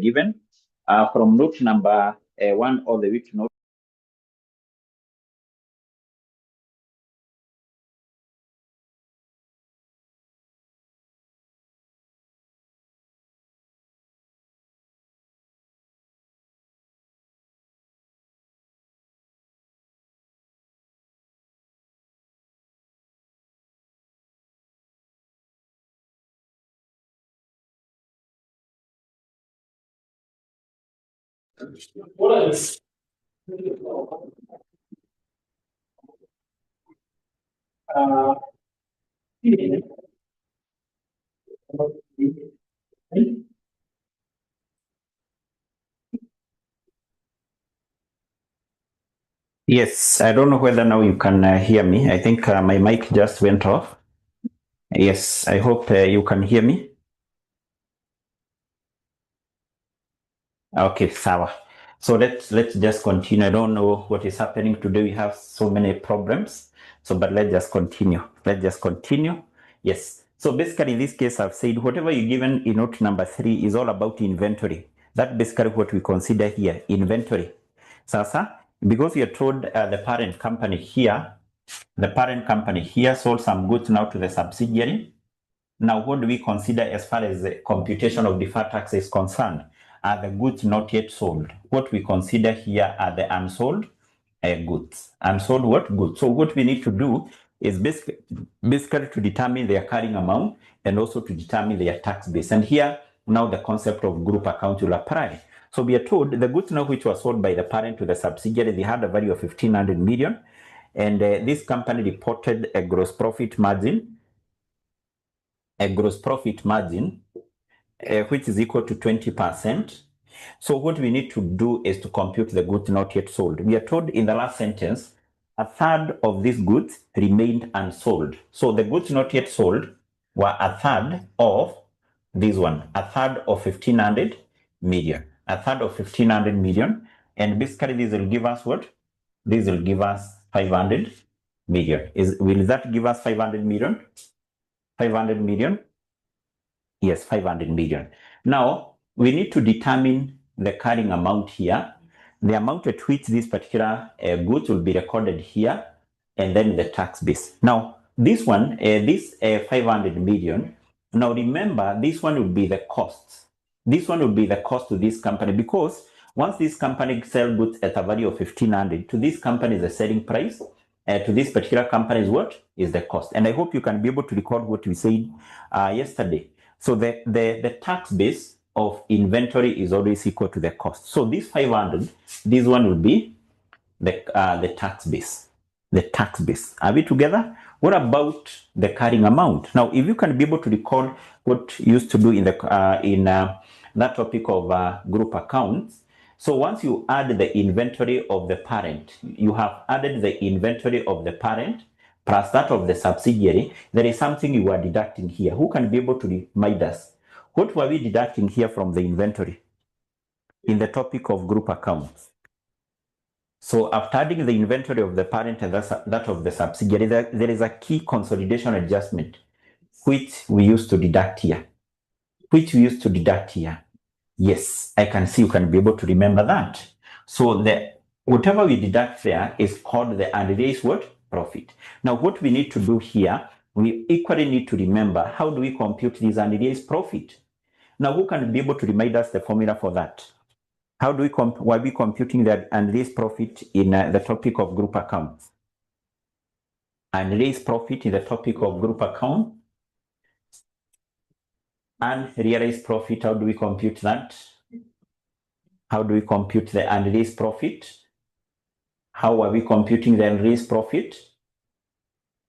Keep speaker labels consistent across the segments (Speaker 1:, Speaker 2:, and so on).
Speaker 1: given. From note number 1 all the way to note
Speaker 2: What is
Speaker 1: Yes, I don't know whether now you can hear me. I think my mic just went off. Yes, I hope you can hear me. Okay, sawa. So let's just continue. I don't know what is happening today. We have so many problems. So, but let's just continue. Let's just continue. Yes. So basically, in this case, I've said whatever you given in note number 3 is all about inventory. That's basically what we consider here, inventory. Sasa, because you're told the parent company here sold some goods now to the subsidiary. Now, what do we consider as far as the computation of deferred tax is concerned? Are the goods not yet sold? What we consider here are the unsold goods. Unsold what? Goods. So what we need to do is basically to determine their carrying amount and also to determine their tax base. And here, now the concept of group account will apply. So we are told the goods now which were sold by the parent to the subsidiary, they had a value of 1,500 million. And this company reported a gross profit margin, which is equal to 20%. So what we need to do is to compute the goods not yet sold. We are told in the last sentence, a third of these goods remained unsold. So the goods not yet sold were a third of this one, a third of 1,500 million, a third of 1,500 million. And basically this will give us what? This will give us 500 million. Will that give us 500 million? 500 million? Yes, 500 million. Now, we need to determine the carrying amount here, the amount at which this particular goods will be recorded here, and then the tax base. Now, this one, this 500 million, now remember, this one will be the cost. This one will be the cost to this company, because once this company sells goods at a value of 1,500, to this company is the selling price, to this particular company is what? Is the cost. And I hope you can be able to record what we said yesterday. So the tax base of inventory is always equal to the cost. So this 500, this one will be the tax base. The tax base. Are we together? What about the carrying amount? Now, if you can be able to recall what you used to do in the that topic of group accounts. So once you add the inventory of the parent, you have added the inventory of the parent plus that of the subsidiary, there is something you are deducting here. Who can be able to remind us? What were we deducting here from the inventory in the topic of group accounts? So after adding the inventory of the parent and that of the subsidiary, there is a key consolidation adjustment, which we used to deduct here. Yes, I can see you can be able to remember that. So whatever we deduct there is called the unrealized what? Profit. Now, what we need to do here, we equally need to remember how do we compute this unrealized profit. Now, who can be able to remind us the formula for that? How do we why are we computing the unrealized profit in the topic of group accounts? Unrealized profit in the topic of group account. Unrealized profit, how do we compute that? How do we compute the unrealized profit? How are we computing the unrealized profit?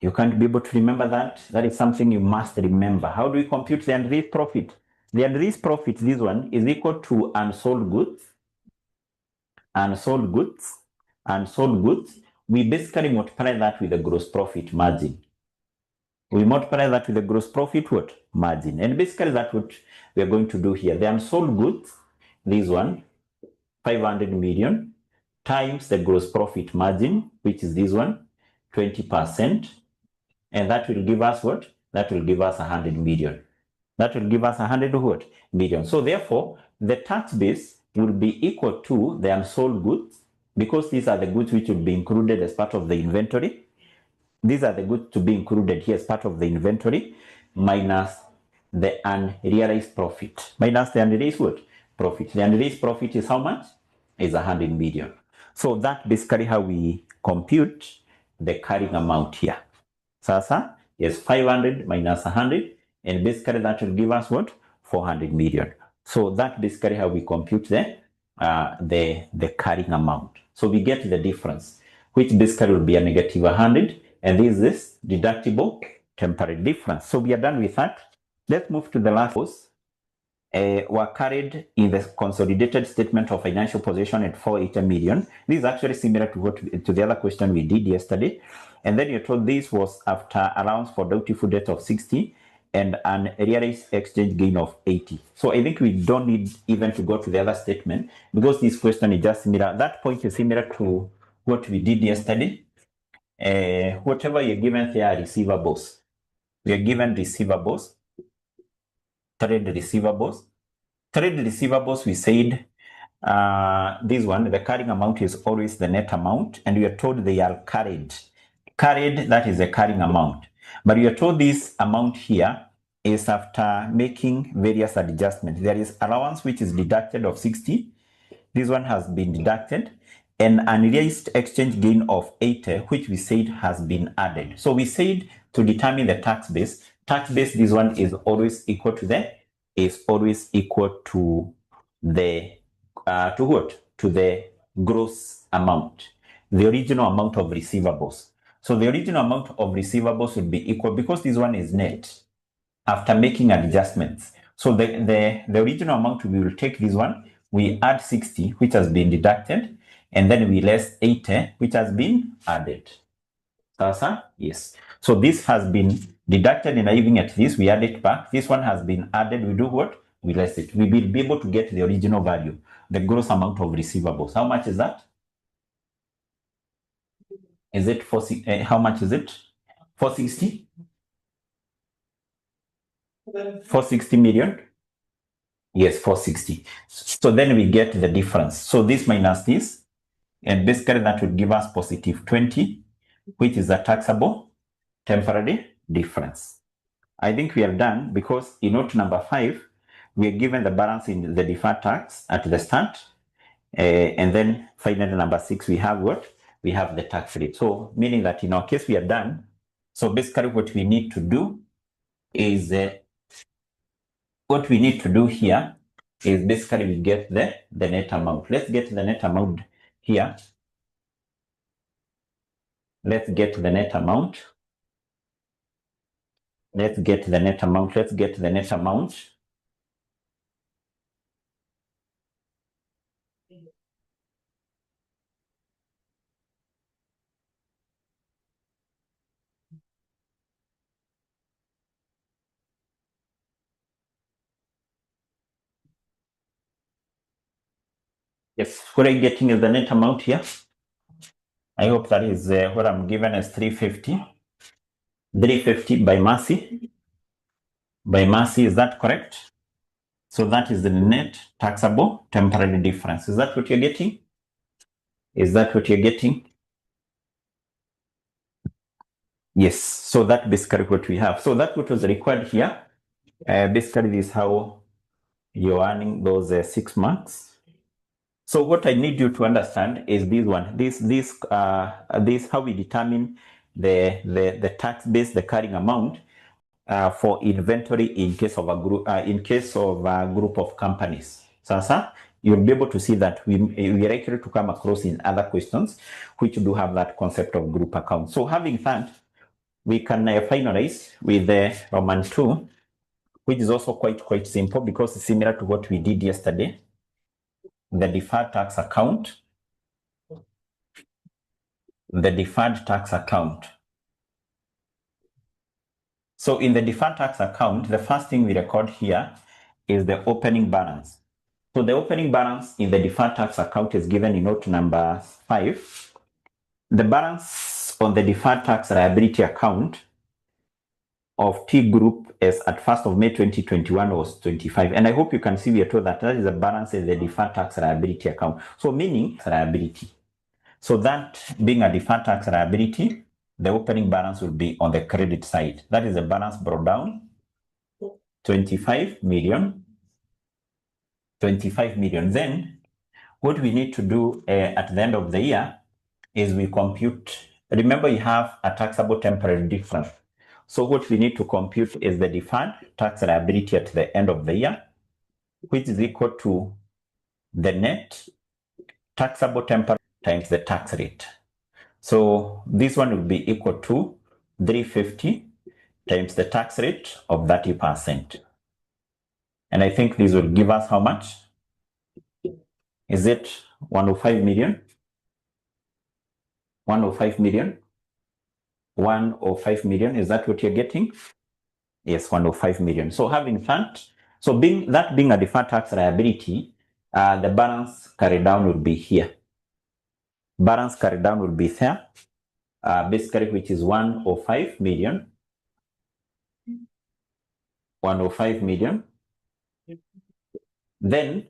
Speaker 1: You can't be able to remember that. That is something you must remember. How do we compute the unrealized profit? The unrealized profit, this one, is equal to unsold goods. Unsold goods. Unsold goods. We basically multiply that with the gross profit margin. We multiply that with the gross profit what? Margin. And basically that's what we are going to do here. The unsold goods, this one, 500 million, times the gross profit margin, which is this one, 20%. And that will give us what? That will give us 100 million. That will give us 100 what? Million. So therefore, the tax base will be equal to the unsold goods, because these are the goods which will be included as part of the inventory. These are the goods to be included here as part of the inventory, minus the unrealized profit. Minus the unrealized what? Profit. The unrealized profit is how much? Is 100 million. So that basically how we compute the carrying amount here. Sasa, yes, 500 minus 100, and basically that will give us what? 400 million. So that basically how we compute the carrying amount. So we get the difference, which basically will be a negative 100, and this is deductible temporary difference. So we are done with that. Let's move to the last one. Were carried in the consolidated statement of financial position at 480 million. This is actually similar to the other question we did yesterday. And then you're told this was after allowance for doubtful debt of 60 and an realized exchange gain of 80. So I think we don't need even to go to the other statement, because this question is just similar. That point is similar to what we did yesterday. Whatever you're given there are receivables. We are given receivables, trade receivables. Trade receivables, we said this one, the carrying amount is always the net amount, and we are told they are carried. Carried, that is the carrying amount. But we are told this amount here is after making various adjustments. There is allowance which is deducted of 60. This one has been deducted. And unrealized exchange gain of 80, which we said has been added. So we said to determine the tax base, this one is always equal to the to what? To the gross amount, the original amount of receivables. So the original amount of receivables would be equal, because this one is net after making adjustments. So the original amount, we will take this one, we add 60, which has been deducted, and then we less 80, which has been added. Sasa? Yes. So this has been deducted, and arriving at this, we add it back. This one has been added. We do what? We less it. We will be able to get the original value, the gross amount of receivables. How much is that? Is it how much is it? 460? 460 million? Yes, 460. So then we get the difference. So this minus this, and basically that would give us positive 20, which is a taxable temporary difference. I think we are done, because in note number 5, we are given the balance in the deferred tax at the start. And then finally, number 6, we have what? We have the tax rate. So meaning that in our case, we are done. So basically what we need to do is, what we need to do here is basically we get the net amount. Let's get the net amount here. Let's get the net amount. Let's get the net amount. Let's get the net amount. Yes, what I'm getting is the net amount here. I hope that is what I'm given as 350. 350 by Mercy. By Mercy, is that correct? So that is the net taxable temporary difference. Is that what you're getting? Is that what you're getting? Yes. So that basically what we have. So that what was required here. Basically, this is how you're earning those 6 marks. So what I need you to understand is this one. This how we determine the tax base, the carrying amount for inventory in case of a group of companies. Sasa, you'll be able to see that we are likely to come across in other questions which do have that concept of group account. So having that, we can finalize with the Roman 2, which is also quite simple, because it's similar to what we did yesterday. The deferred tax account. The deferred tax account. So in the deferred tax account, the first thing we record here is the opening balance. So the opening balance in the deferred tax account is given in note number 5. The balance on the deferred tax liability account of T group as at 1st of May 2021 was 25. And I hope you can see we are told that that is the balance in the deferred tax liability account. So meaning liability. So that being a deferred tax liability, the opening balance will be on the credit side. That is the balance brought down 25 million. 25 million. Then what we need to do at the end of the year is we compute. Remember, you have a taxable temporary difference. So what we need to compute is the deferred tax liability at the end of the year, which is equal to the net taxable temporary times the tax rate. So this one will be equal to 350 times the tax rate of 30%. And I think this will give us how much? Is it 105 million? 105 million? 105 million, is that what you're getting? Yes, 105 million. So having that, so being a deferred tax liability, the balance carried down will be here. Balance carried down will be there, basically, which is 105 million. 105 million. Then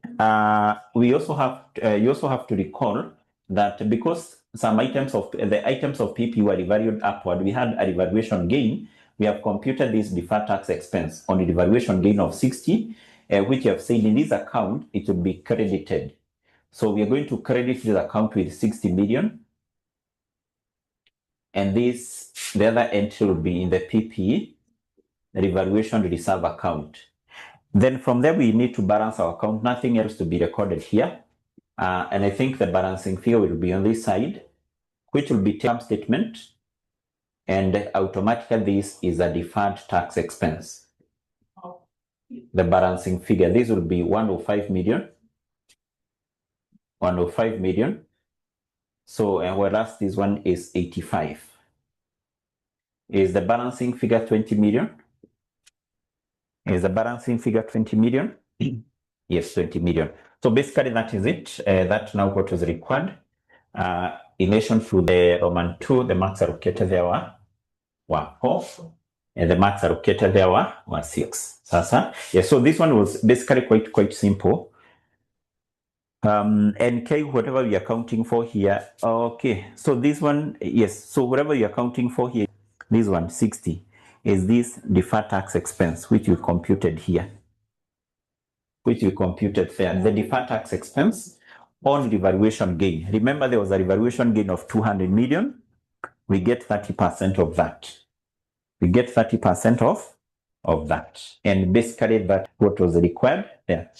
Speaker 1: we also have you also have to recall that because some items of the items of PP were revalued upward, we had a revaluation gain. We have computed this deferred tax expense on a revaluation gain of 60, which you have said in this account it will be credited. So we are going to credit this account with 60 million, and this the other entry will be in the PP revaluation reserve account. Then from there, we need to balance our account, nothing else to be recorded here. And I think the balancing figure will be on this side, which will be term statement. And automatically, this is a deferred tax expense. The balancing figure, this will be 105 million. 105 million. So, whereas this one is 85. Is the balancing figure 20 million? Is the balancing figure 20 million? Yes, 20 million. So basically that is it. That's now what was required. In relation to the Roman 2, the marks allocated there were 4, and the marks allocated there were 6. Sasa. Yeah, so this one was basically quite simple. NK, whatever we are counting for here. Okay, so this one, yes. So whatever you are counting for here, this one, 60, is this deferred tax expense, which we computed here. Which we computed there. The deferred tax expense on revaluation gain. Remember, there was a revaluation gain of 200 million. We get 30% of that. We get 30% of that. And basically, that's what was required there.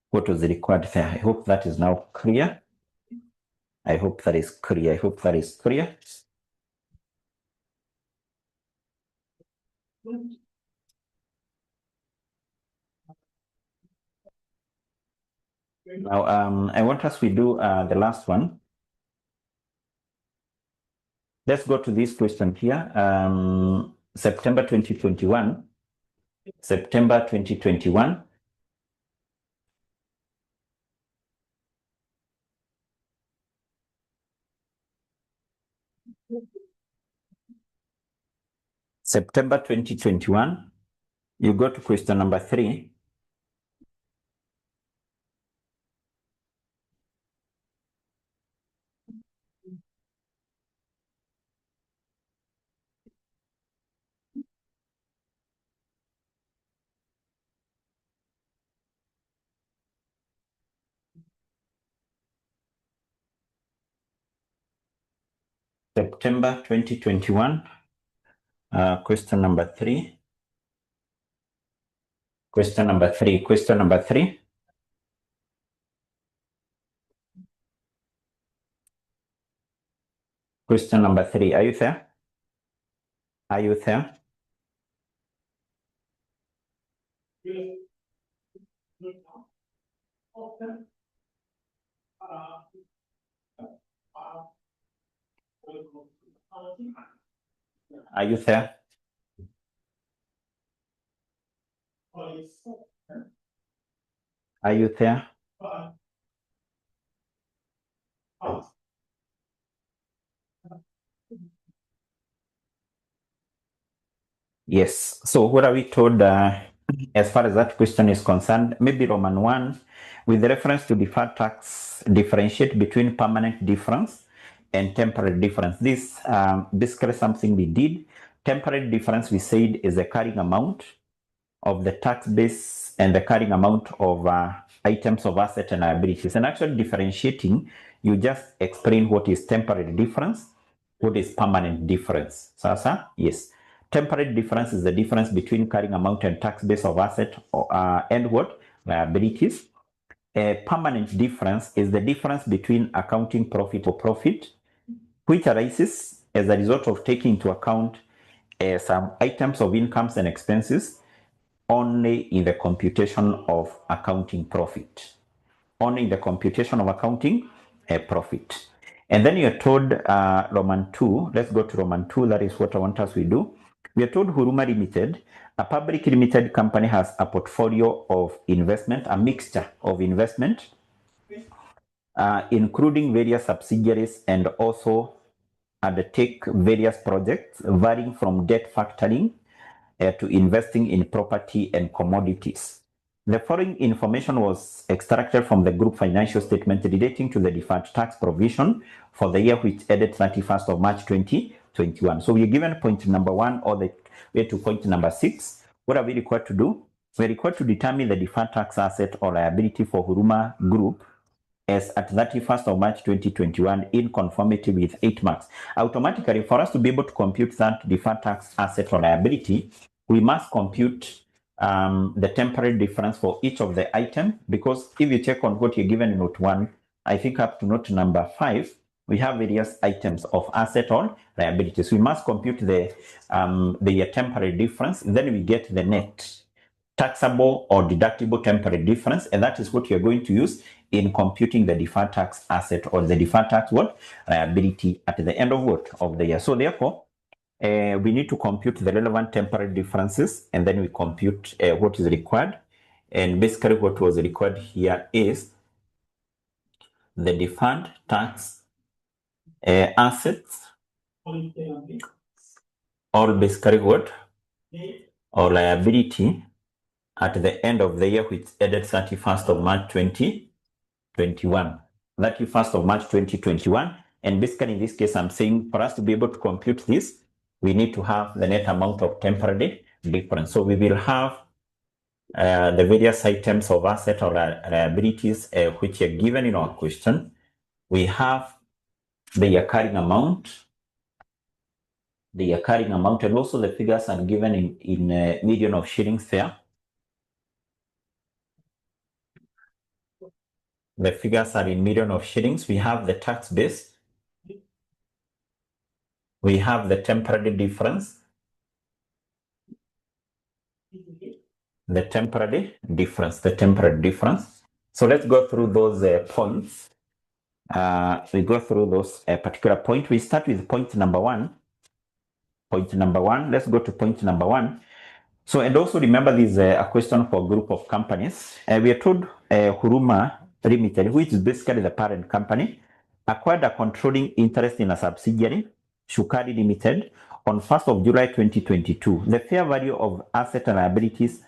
Speaker 1: What was required there. I hope that is now clear. I hope that is clear. I hope that is clear. Now, I want us to do the last one. Let's go to this question here. September 2021. September 2021. September 2021. You go to question number 3. September 2021, question number 3. Question number 3. Question number 3. Question number 3. Are you there? Are you there? Are you there? Are you there? Yes. So what are we told as far as that question is concerned? Maybe Roman 1, with reference to deferred tax, differentiate between permanent difference and temporary difference. This basically something we did. Temporary difference, we said, is the carrying amount of the tax base and the carrying amount of items of asset and liabilities. And actually differentiating, you just explain what is temporary difference, what is permanent difference. Sasa, yes. Temporary difference is the difference between carrying amount and tax base of asset and what? Liabilities. A permanent difference is the difference between accounting profit or profit, which arises as a result of taking into account some items of incomes and expenses only in the computation of accounting profit. Only in the computation of accounting profit. And then you're told Roman 2, let's go to Roman 2, that is what I want us to do. We are told Huruma Limited, a public limited company, has a portfolio of investment, a mixture of investment, including various subsidiaries, and also undertake various projects varying from debt factoring to investing in property and commodities. The following information was extracted from the group financial statement relating to the deferred tax provision for the year which ended 31st of March 2021. So we are given point number 1 all the way to point number 6. What are we required to do? We're required to determine the deferred tax asset or liability for Huruma Group as at 31st of March 2021 in conformity with 8 marks. Automatically, for us to be able to compute that deferred tax asset or liability, we must compute the temporary difference for each of the item, because if you check on what you're given in note 1, I think up to note number 5, we have various items of asset or liabilities. We must compute the temporary difference, then we get the net taxable or deductible temporary difference, and that is what you're going to use in computing the deferred tax asset or the deferred tax what? Liability at the end of what? Of the year. So therefore, we need to compute the relevant temporary differences, and then we compute what is required. And basically what was required here is the deferred tax assets, or basically what? Or liability at the end of the year which ended 31st of March 2021. 31st of March 2021. And basically in this case, I'm saying for us to be able to compute this, we need to have the net amount of temporary difference. So we will have the various items of asset or liabilities which are given in our question. We have the carrying amount, and also the figures are given in million of shillings there. The figures are in million of shillings. We have the tax base. We have the temporary difference. The temporary difference. So let's go through those points. We go through those particular points. We start with point number 1. Let's go to point number 1. So, and also remember this is a question for a group of companies. We are told Huruma Limited, which is basically the parent company, acquired a controlling interest in a subsidiary, Shukari Limited, on 1st of July 2022. The fair value of assets and liabilities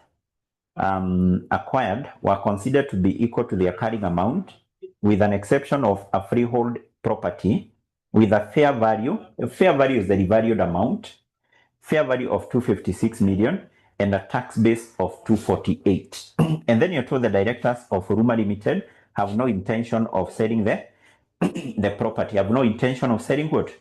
Speaker 1: acquired were considered to be equal to their carrying amount, with an exception of a freehold property with a fair value. Fair value is the revalued amount, fair value of 256 million, and a tax base of 248. And then you're told the directors of Huruma Limited have no intention of selling the property. Have no intention of selling what?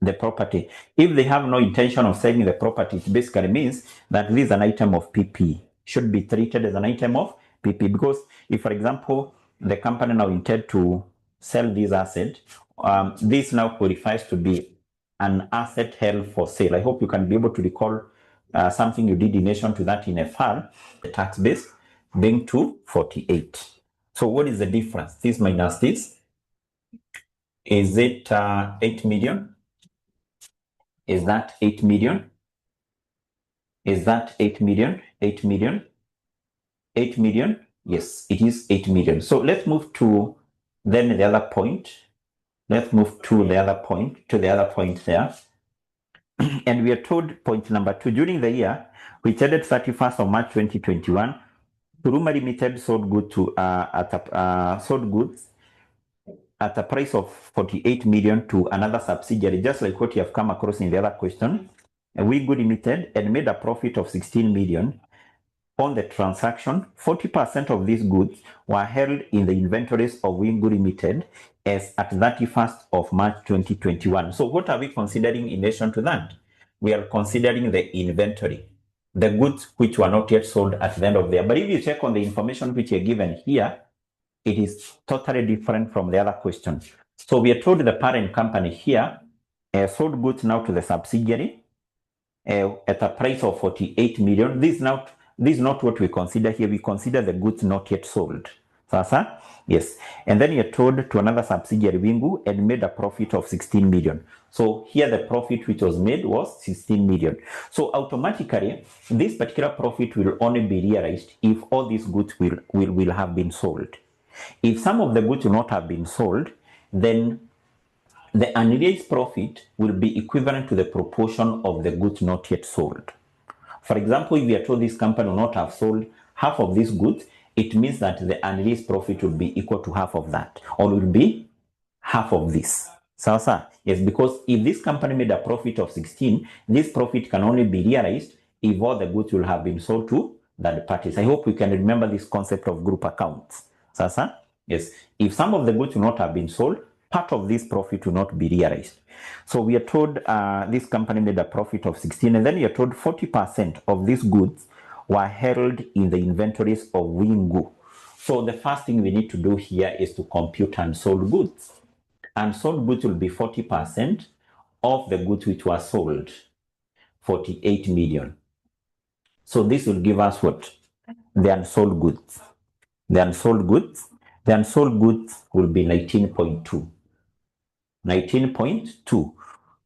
Speaker 1: The property. If they have no intention of selling the property, it basically means that this is an item of PP. Should be treated as an item of PP, because if, for example, the company now intend to sell this asset, this now qualifies to be an asset held for sale. I hope you can be able to recall something you did in relation to that in FR, the tax base being 248. So what is the difference? This minus this. Is it 8 million? Is that 8 million? Is that 8 million? 8 million? 8 million? Yes, it is 8 million. So let's move to then the other point. Let's move to the other point, there. And we are told point number 2, during the year, which ended 31st of March 2021, Turuma Limited sold goods at a price of 48 million to another subsidiary, just like what you have come across in the other question. 𝐉𝐎𝐂𝐔𝐒 Limited, and made a profit of 16 million. On the transaction, 40% of these goods were held in the inventories of 𝐉𝐴𝐂𝐒 Limited as at 31st of March 2021. So what are we considering in relation to that? We are considering the inventory, the goods which were not yet sold at the end of the year. But if you check on the information which are given here, it is totally different from the other question. So we are told the parent company here sold goods now to the subsidiary at a price of 48 million. This is not what we consider here. We consider the goods not yet sold. Sasa? Yes. And then you're told to another subsidiary, 𝐉𝐴𝐂𝐒, and made a profit of 16 million. So here the profit which was made was 16 million. So automatically, this particular profit will only be realized if all these goods will have been sold. If some of the goods will not have been sold, then the unrealized profit will be equivalent to the proportion of the goods not yet sold. For example, if we are told this company will not have sold half of these goods, it means that the unrealized profit will be equal to half of that, or will be half of this. Sasa? Yes, because if this company made a profit of 16, this profit can only be realized if all the goods will have been sold to third parties. I hope we can remember this concept of group accounts. Sasa? Yes, if some of the goods will not have been sold, part of this profit will not be realized. So we are told this company made a profit of 16, and then you are told 40% of these goods were held in the inventories of 𝐉𝐴𝐂𝐒. So the first thing we need to do here is to compute unsold goods. Unsold goods will be 40% of the goods which were sold, 48 million. So this will give us what? The unsold goods. The unsold goods will be 19.2. 19.2.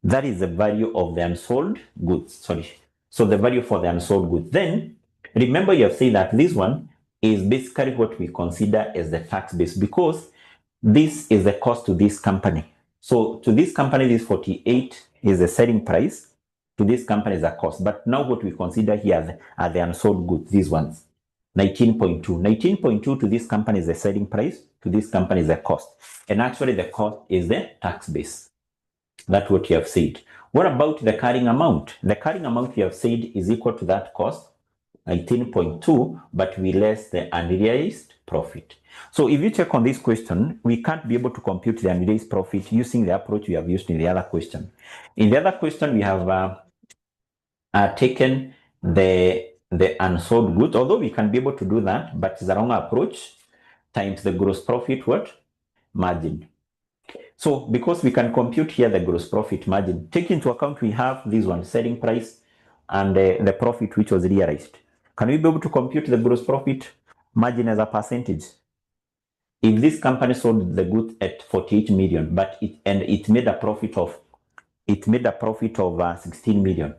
Speaker 1: That is the value of the unsold goods. Sorry. So the value for the unsold goods. Then, remember you have said that this one is basically what we consider as the tax base, because this is the cost to this company. So to this company, this 48 is the selling price. To this company is a cost. But now what we consider here are the unsold goods, these ones. 19.2. 19.2 to this company is the selling price, to this company is the cost. And actually the cost is the tax base. That's what you have said. What about the carrying amount? The carrying amount you have said is equal to that cost, 19.2, but we less the unrealized profit. So if you check on this question, we can't be able to compute the unrealized profit using the approach we have used in the other question. In the other question, we have taken the unsold goods, although we can be able to do that, but it's the wrong approach, times the gross profit margin. So because we can compute here the gross profit margin, take into account we have this one, selling price, and the profit which was realized. Can we be able to compute the gross profit margin as a percentage? If this company sold the goods at 48 million, but it made a profit of 16 million.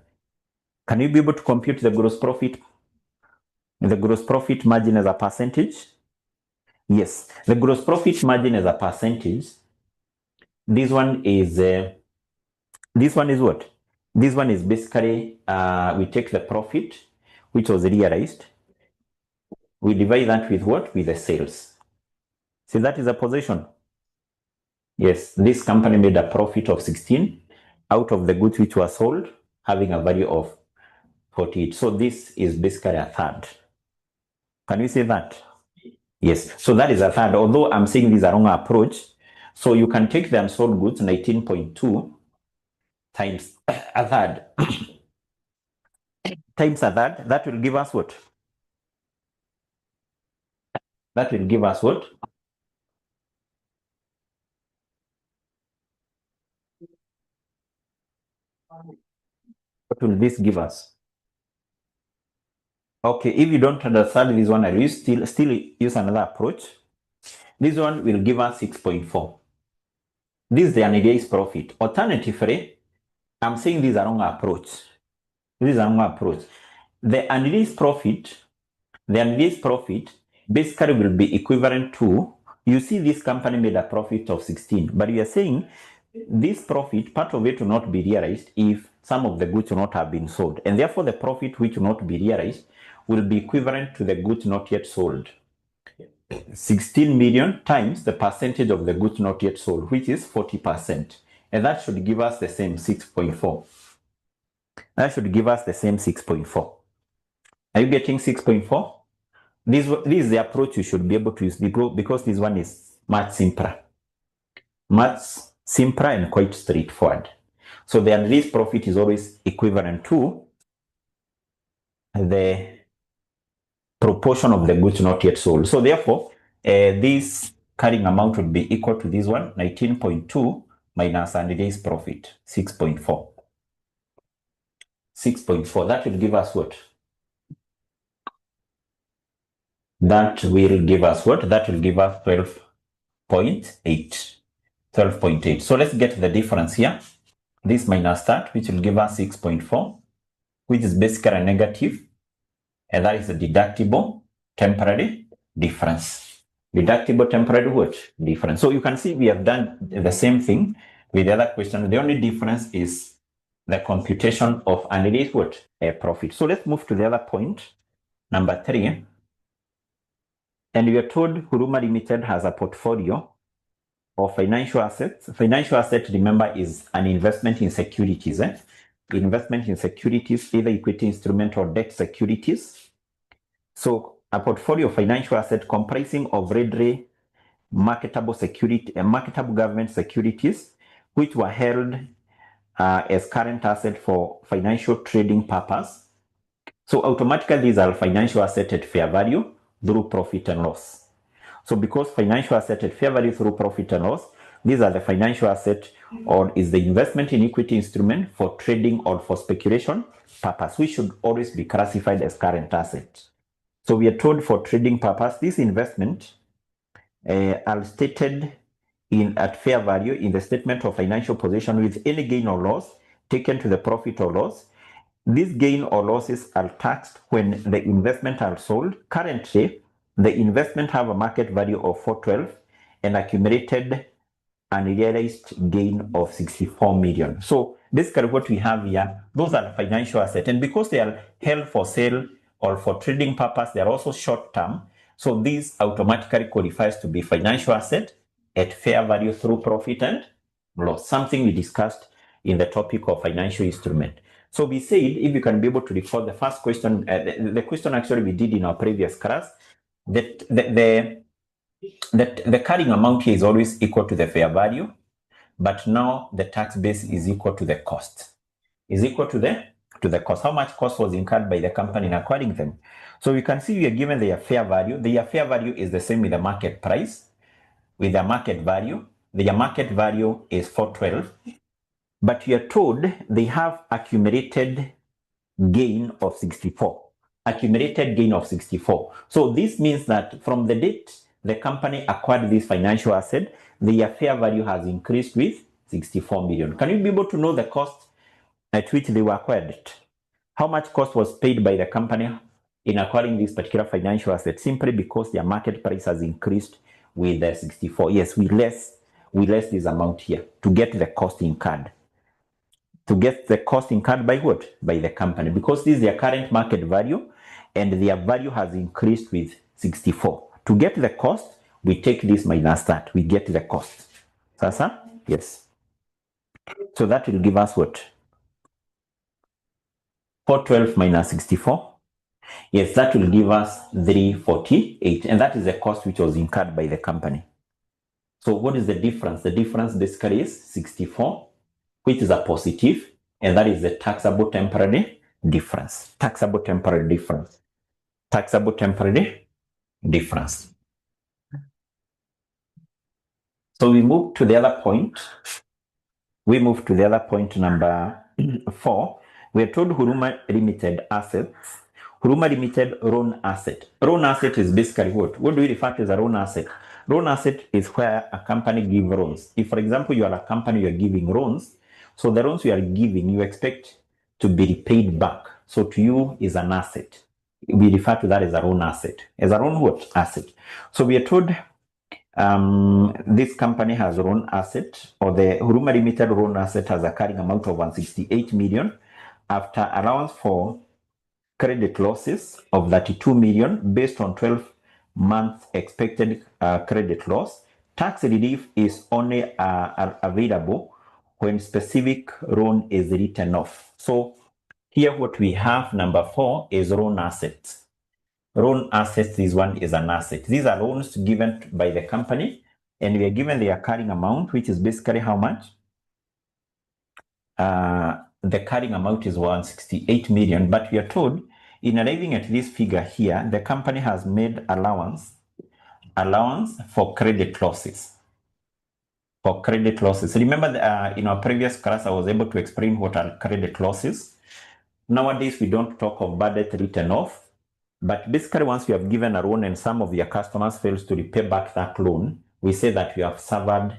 Speaker 1: Can you be able to compute the gross profit margin as a percentage? Yes, the gross profit margin as a percentage. This one is what? This one is basically we take the profit which was realized, we divide that with what? With the sales. See, that is a position. Yes, this company made a profit of 16 out of the goods which were sold, having a value of 48. So this is basically a third. Can you see that? Yes, so that is a third, although I'm saying this is a wrong approach. So you can take the unsold goods, 19.2 times a third, times a third, that will give us what? That will give us what? What will this give us? Okay, if you don't understand this one, I will still use another approach. This one will give us 6.4. This is the unrealized profit. Alternatively, I'm saying this is a wrong approach. This is a wrong approach. The unrealized profit basically will be equivalent to, you see this company made a profit of 16, but we are saying this profit, part of it will not be realized if some of the goods will not have been sold. And therefore, the profit which will not be realized will be equivalent to the goods not yet sold. 16 million times the percentage of the goods not yet sold, which is 40%. And that should give us the same 6.4. That should give us the same 6.4. Are you getting 6.4? This is the approach you should be able to use because this one is much simpler. Much simpler and quite straightforward. So the unreleased profit is always equivalent to the proportion of the goods not yet sold. So therefore, this carrying amount would be equal to this one, 19.2 minus unreleased profit, 6.4. 6.4. That will give us what? That will give us what? That will give us 12.8. 12.8. So let's get the difference here. This minus that, which will give us 6.4, which is basically a negative, and that is a deductible temporary difference. Deductible temporary what? Difference. So you can see we have done the same thing with the other question. The only difference is the computation of unreleased what? A profit. So let's move to the other point, number 3. And we are told Huruma Limited has a portfolio of financial assets. Financial asset, remember, is an investment in securities. Investment in securities, either equity instrument or debt securities. So a portfolio of financial asset comprising of readily marketable security and marketable government securities, which were held as current asset for financial trading purpose. So automatically these are financial asset at fair value through profit and loss. So because financial asset at fair value through profit and loss, these are the financial asset or is the investment in equity instrument for trading or for speculation purpose, which should always be classified as current asset. So we are told for trading purpose, this investment are stated at fair value in the statement of financial position with any gain or loss taken to the profit or loss. These gain or losses are taxed when the investment are sold. Currently, the investment have a market value of 412 and accumulated unrealized gain of 64 million. So basically what we have here, those are financial assets. And because they are held for sale or for trading purpose, they are also short term. So this automatically qualifies to be financial asset at fair value through profit and loss, something we discussed in the topic of financial instrument. So we said, if you can be able to recall the first question, the question actually we did in our previous class, that the carrying amount here is always equal to the fair value, but now the tax base is equal to the cost. Is equal to the cost. How much cost was incurred by the company in acquiring them? So we can see we are given their fair value. Their fair value is the same with the market price, with the market value. Their market value is 412. But you are told they have accumulated gain of 64. Accumulated gain of 64. So this means that from the date the company acquired this financial asset, their fair value has increased with 64 million. Can you be able to know the cost at which they were acquired? How much cost was paid by the company in acquiring this particular financial asset? Simply because their market price has increased with the 64. Yes, we less this amount here to get the cost incurred. To get the cost incurred by what? By the company. Because this is their current market value and their value has increased with 64. To get the cost, we take this minus that. We get the cost. Sasa? Yes. So that will give us what? 412 minus 64. Yes, that will give us 348. And that is the cost which was incurred by the company. So what is the difference? The difference basically is 64, which is a positive, and that is the taxable temporary difference. Taxable temporary difference. Taxable temporary difference. So we move to the other point. We move to the other point, number 4. We are told Huruma Limited assets. Huruma Limited loan asset. Loan asset is basically what? What do we refer to as a loan asset? Loan asset is where a company gives loans. If, for example, you are a company, you are giving loans, so the loans you are giving, you expect to be repaid back. So to you is an asset. We refer to that as a loan asset. As a loan what? Asset. So we are told This company has own asset, or the Huruma Limited own asset has a carrying amount of 168 million after allowance for credit losses of 32 million based on 12 months expected credit loss. Tax relief is only available when specific loan is written off. So here what we have, number 4, is loan assets. Loan assets, this one is an asset. These are loans given by the company, and we are given their carrying amount, which is basically how much? The carrying amount is 168 million, but we are told in arriving at this figure here, the company has made allowance for credit losses. For credit losses. Remember, in our previous class, I was able to explain what are credit losses. Nowadays, we don't talk of bad debt written off. But basically, once you have given a loan and some of your customers fails to repay back that loan, we say that you have suffered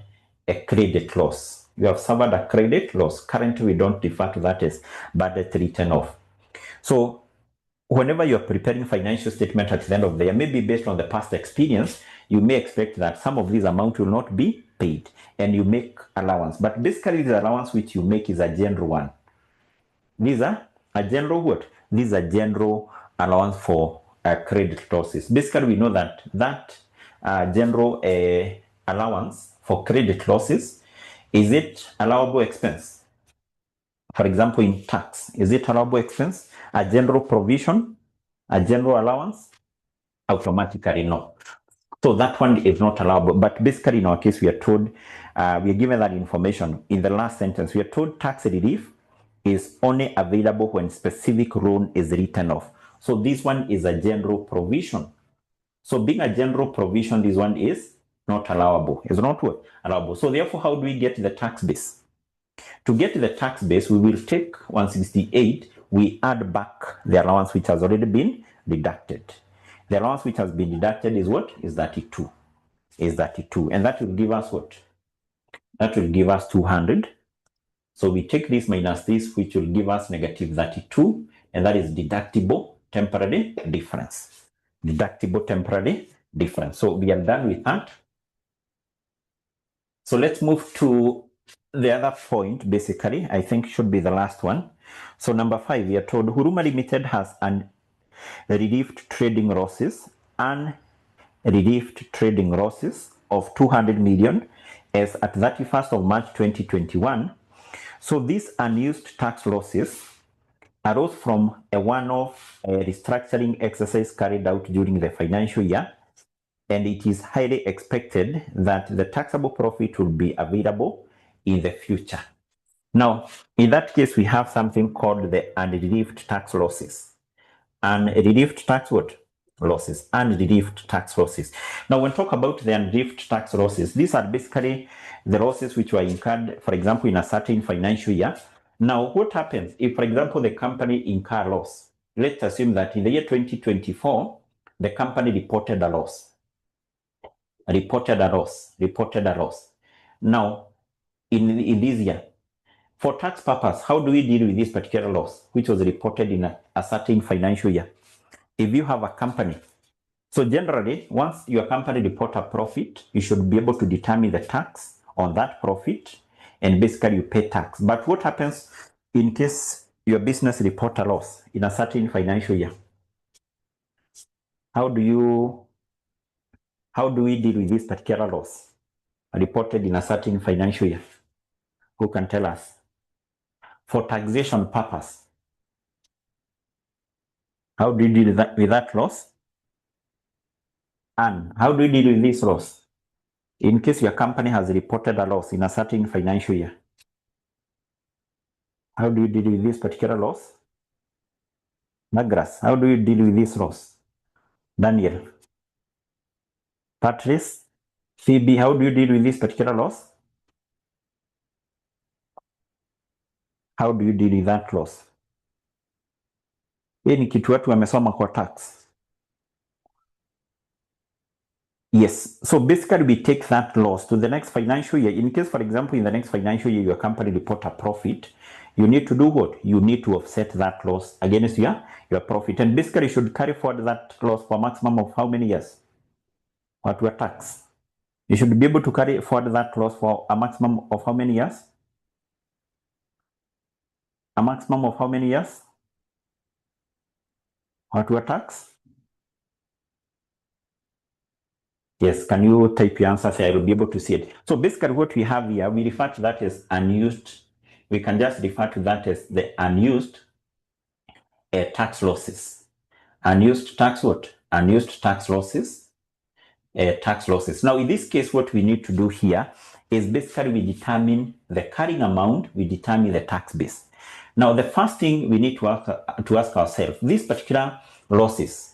Speaker 1: a credit loss. You have suffered a credit loss. Currently, we don't refer to that as bad debt written off. So whenever you're preparing financial statement at the end of the year, maybe based on the past experience, you may expect that some of these amounts will not be paid and you make allowance. But basically, the allowance which you make is a general one. These are a general what? These are general allowance for credit losses. Basically, we know that general allowance for credit losses, is it allowable expense? For example, in tax, is it allowable expense? A general provision, a general allowance? Automatically no. So that one is not allowable. But basically, in our case, we are told, we are given that information in the last sentence. We are told tax relief is only available when specific loan is written off. So this one is a general provision. So being a general provision, this one is not allowable. It's not what? Allowable. So therefore, how do we get the tax base? To get the tax base, we will take 168, we add back the allowance which has already been deducted. The allowance which has been deducted is what? Is 32. Is 32. And that will give us what? That will give us 200. So we take this minus this, which will give us negative 32, and that is deductible temporary difference. Deductible temporary difference. So we are done with that. So let's move to the other point, basically, I think should be the last one. So number 5, we are told Huruma Limited has relieved trading losses and relieved trading losses of 200 million as at 31st of March 2021. So these unused tax losses arose from a one-off restructuring exercise carried out during the financial year, and it is highly expected that the taxable profit will be available in the future. Now, in that case, we have something called the unrelieved tax losses. Unrelieved tax what? Losses. Unrelieved tax losses. Now, when we talk about the unrelieved tax losses, these are basically the losses which were incurred, for example, in a certain financial year. Now, what happens if, for example, the company incur loss? Let's assume that in the year 2024, the company reported a loss. Reported a loss. Now, in this year, for tax purpose, how do we deal with this particular loss, which was reported in a certain financial year? If you have a company, so generally, once your company report a profit, you should be able to determine the tax on that profit, and basically you pay tax. But what happens in case your business report a loss in a certain financial year? How do we deal with this particular loss reported in a certain financial year? Who can tell us? For taxation purpose, how do you deal with that loss? And how do you deal with this loss in case your company has reported a loss in a certain financial year? How do you deal with this particular loss? Nagras, how do you deal with this loss? Daniel, Patrice, Phoebe, how do you deal with this particular loss? How do you deal with that loss? Hii ni kitu watu wamesoma kwa tax. Yes, so basically we take that loss to the next financial year. In case, for example, in the next financial year, your company report a profit, you need to do what? You need to offset that loss against your profit. And basically, you should carry forward that loss for a maximum of how many years? What were tax? You should be able to carry forward that loss for a maximum of how many years? A maximum of how many years? Or to a tax? Yes, can you type your answer so I will be able to see it? So basically what we have here, we refer to that as unused. We can just refer to that as the unused tax losses. Unused tax what? Unused tax losses. Tax losses. Now in this case, what we need to do here is basically we determine the carrying amount, we determine the tax base. Now the first thing we need to ask ourselves, these particular losses,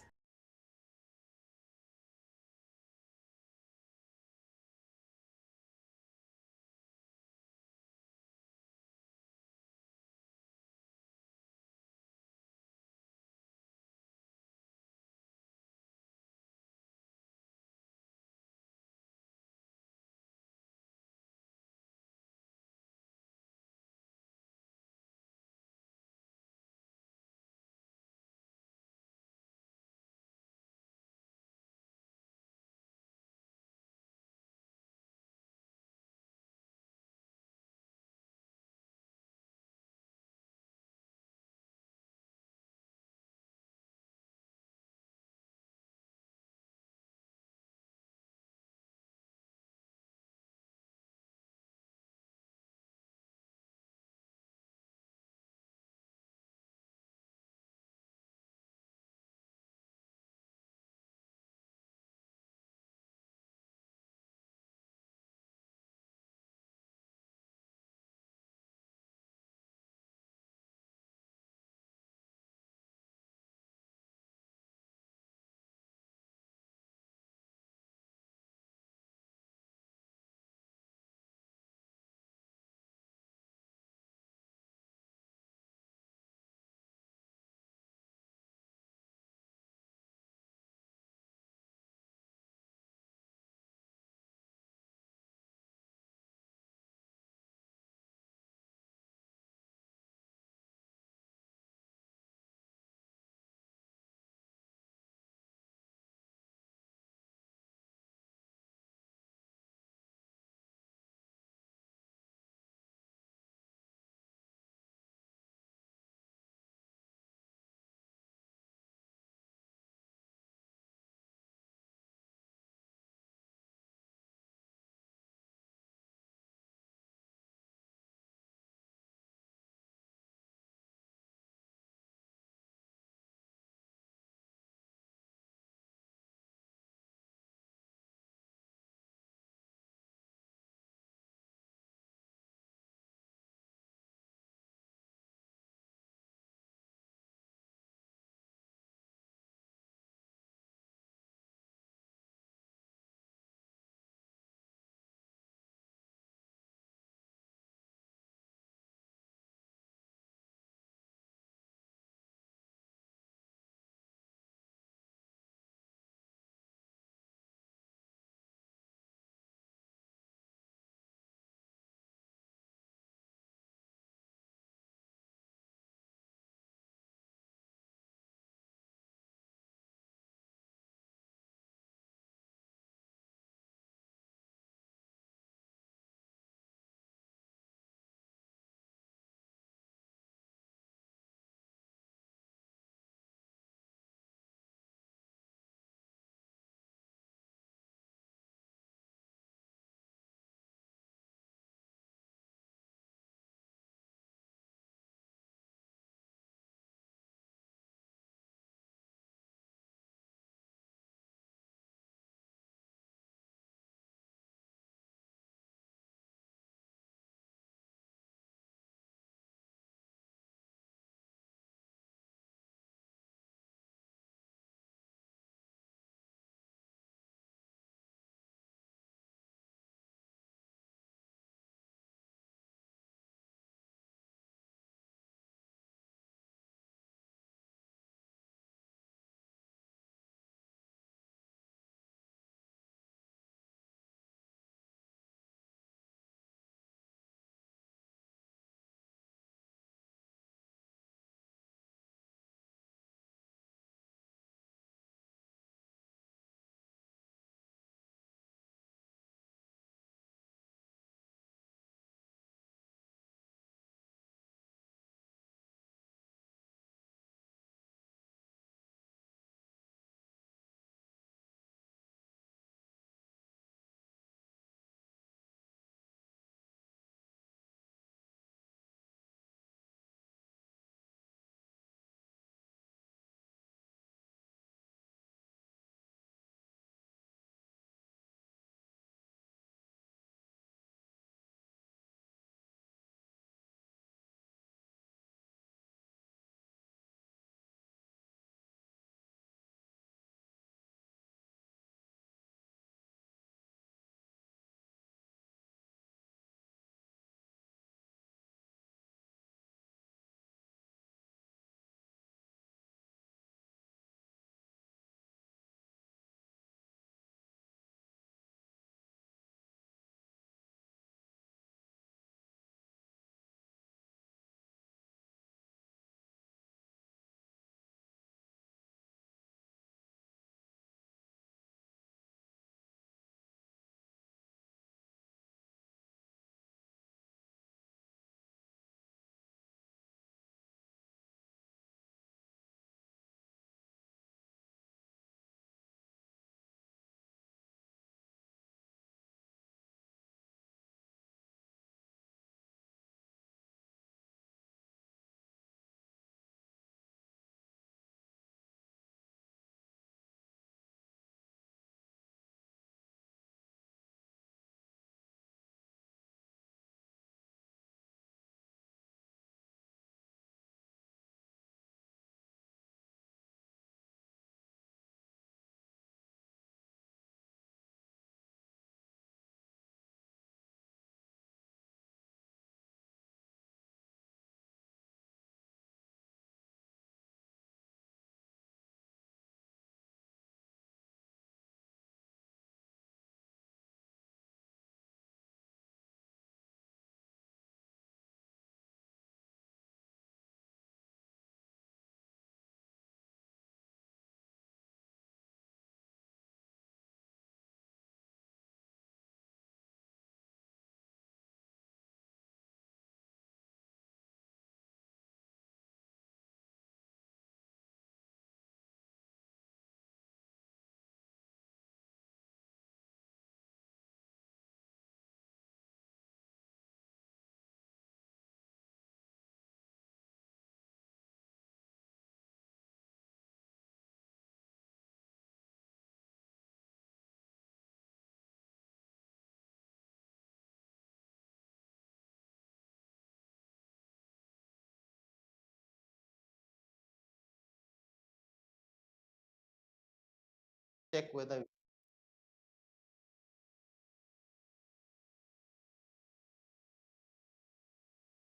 Speaker 2: check whether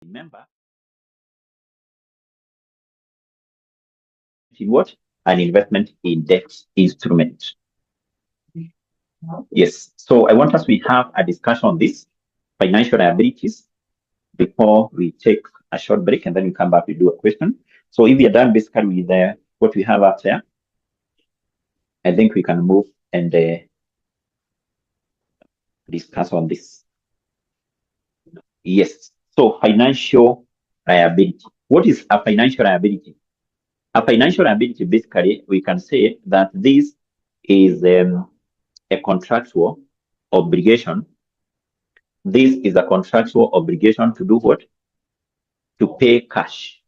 Speaker 1: remember in what? An investment in debt instrument. Yes. So I want us to have a discussion on this financial liabilities before we take a short break, and then we come back to do a question. So if you're done basically with what we have out there, I think we can move and discuss on this. Yes. So financial liability. What is a financial liability? A financial liability, basically, we can say that this is a contractual obligation. This is a contractual obligation to do what? To pay cash.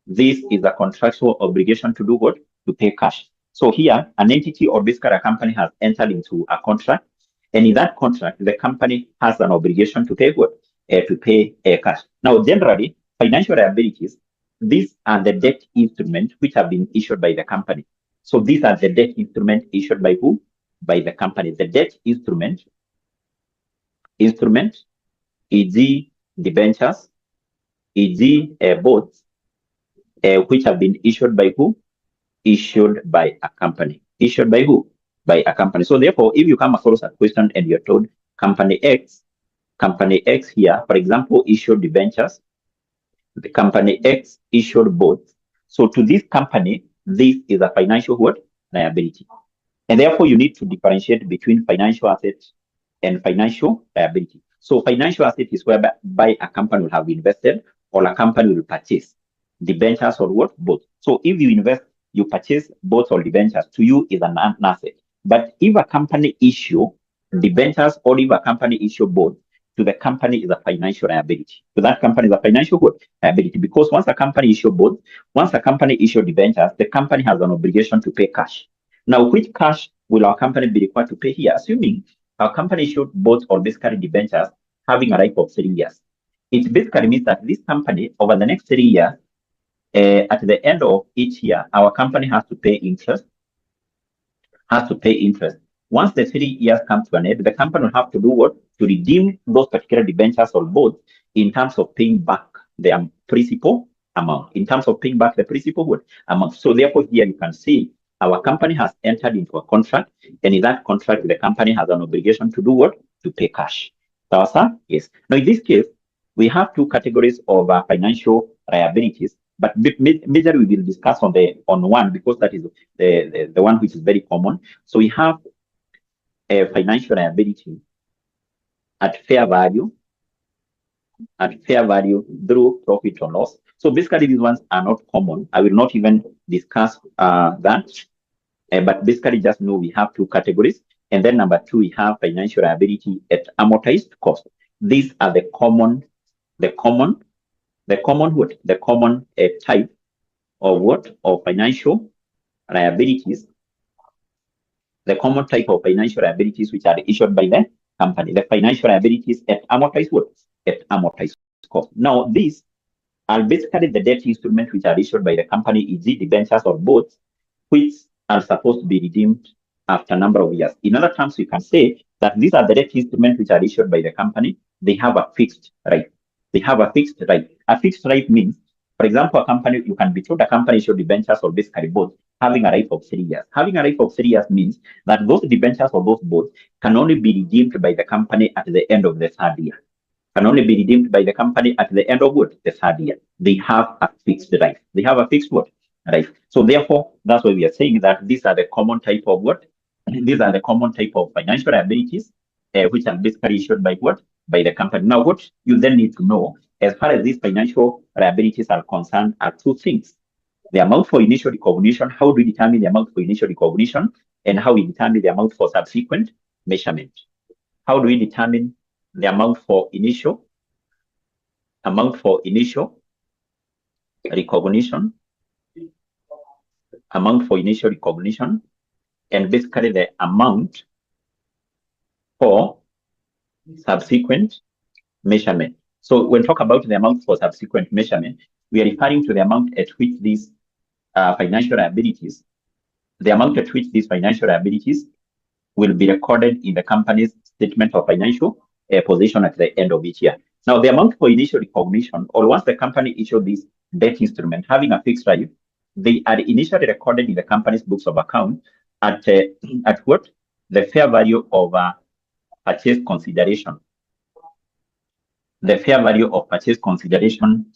Speaker 1: This is a contractual obligation to do what? To pay cash. So here, an entity or basically a company has entered into a contract, and in that contract, the company has an obligation to pay what? To pay cash. Now, generally, financial liabilities, these are the debt instruments which have been issued by the company. So these are the debt instruments issued by who? By the company. The debt instrument, e.g. debentures, e.g. bonds, which have been issued by who? Issued by a company. Issued by who? By a company. So therefore, if you come across a question and you're told company X here, for example, issued debentures, the company X issued bonds. So to this company, this is a financial what? Liability. And therefore, you need to differentiate between financial assets and financial liability. So financial asset is whereby a company will have invested or a company will purchase debentures or what? Both. So if you invest, you purchase both or debentures, to you is an asset. But if a company issue debentures or if a company issue both, to the company is a financial liability. To that company is a financial what? Liability. Because once a company issue both, once a company issue debentures, the company has an obligation to pay cash. Now, which cash will our company be required to pay here? Assuming our company issued both or basically debentures having a life of 3 years. It basically means that this company, over the next 3 years, at the end of each year, our company has to pay interest. Once the 3 years come to an end, the company will have to do what? To redeem those particular debentures or bonds in terms of paying back the principal amount. In terms of paying back the principal amount. So therefore, here you can see our company has entered into a contract, and in that contract, the company has an obligation to do what? To pay cash. Yes. Now, in this case, we have two categories of financial liabilities, but majorly we will discuss on one because that is the one which is very common. So we have a financial liability at fair value through profit or loss. So basically, these ones are not common. I will not even discuss that. But basically, just know we have two categories. And then number two, we have financial liability at amortized cost. These are the common type of what? Of financial liabilities. The common type of financial liabilities which are issued by the company. The financial liabilities at amortized what? At amortized cost. Now, these are basically the debt instruments which are issued by the company, e.g. debentures or bonds, which are supposed to be redeemed after a number of years. In other terms, we can say that these are the debt instruments which are issued by the company. They have a fixed rate. A fixed rate means, for example, you can be told a company issued debentures or basically bonds having a life of 3 years. Having a life of 3 years means that those debentures or those bonds can only be redeemed by the company at the end of the 3rd year. Can only be redeemed by the company at the end of what? The 3rd year. They have a fixed life. They have a fixed what? Life. So therefore, that's why we are saying that these are the common type of what? These are the common type of financial liabilities, which are basically issued by what? By the company. Now, what you then need to know, as far as these financial liabilities are concerned, are two things. The amount for initial recognition, how do we determine the amount for initial recognition, and how we determine the amount for subsequent measurement. How do we determine the amount for initial recognition, and basically the amount for subsequent measurement. So when we talk about the amount for subsequent measurement, we are referring to the amount at which these financial liabilities the amount at which these financial liabilities will be recorded in the company's statement of financial position at the end of each year. Now, the amount for initial recognition, or once the company issued this debt instrument having a fixed value, they are initially recorded in the company's books of account at what? The fair value of purchase consideration. The fair value of purchase consideration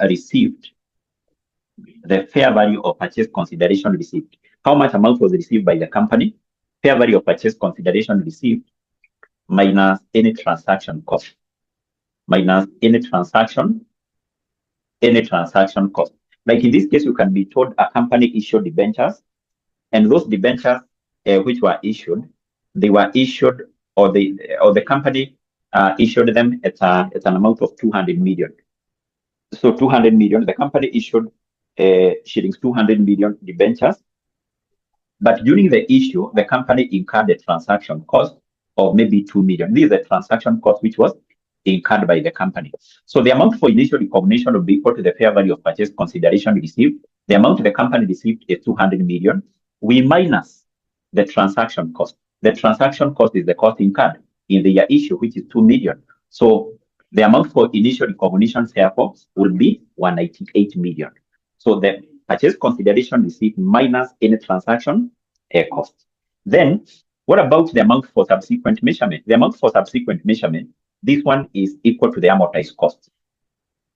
Speaker 1: received. The fair value of purchase consideration received. How much amount was received by the company? Fair value of purchase consideration received minus any transaction cost. Minus any transaction cost. Like in this case, you can be told a company issued debentures, and those debentures which were issued, they were issued, or the company issued them at an amount of 200 million. So 200 million, the company issued shillings 200 million debentures, but during the issue, the company incurred a transaction cost of maybe 2 million. This is the transaction cost which was incurred by the company. So the amount for initial recognition will be equal to the fair value of purchase consideration received. The amount the company received is 200 million. We minus the transaction cost. The transaction cost is the cost incurred in the year issue, which is 2 million. So the amount for initial recognition, therefore, will be 198 million. So the purchase consideration received minus any transaction cost. Then, what about the amount for subsequent measurement? The amount for subsequent measurement, this one is equal to the amortized cost.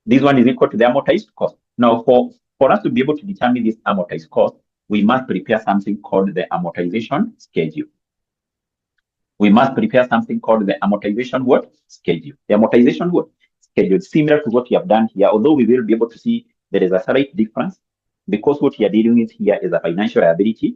Speaker 1: This one is equal to the amortized cost. Now, for us to be able to determine this amortized cost, we must prepare something called the amortization schedule. We must prepare something called the amortization what? Schedule. The amortization what? Schedule, similar to what we have done here, although we will be able to see there is a slight difference because what we are dealing with here is a financial liability.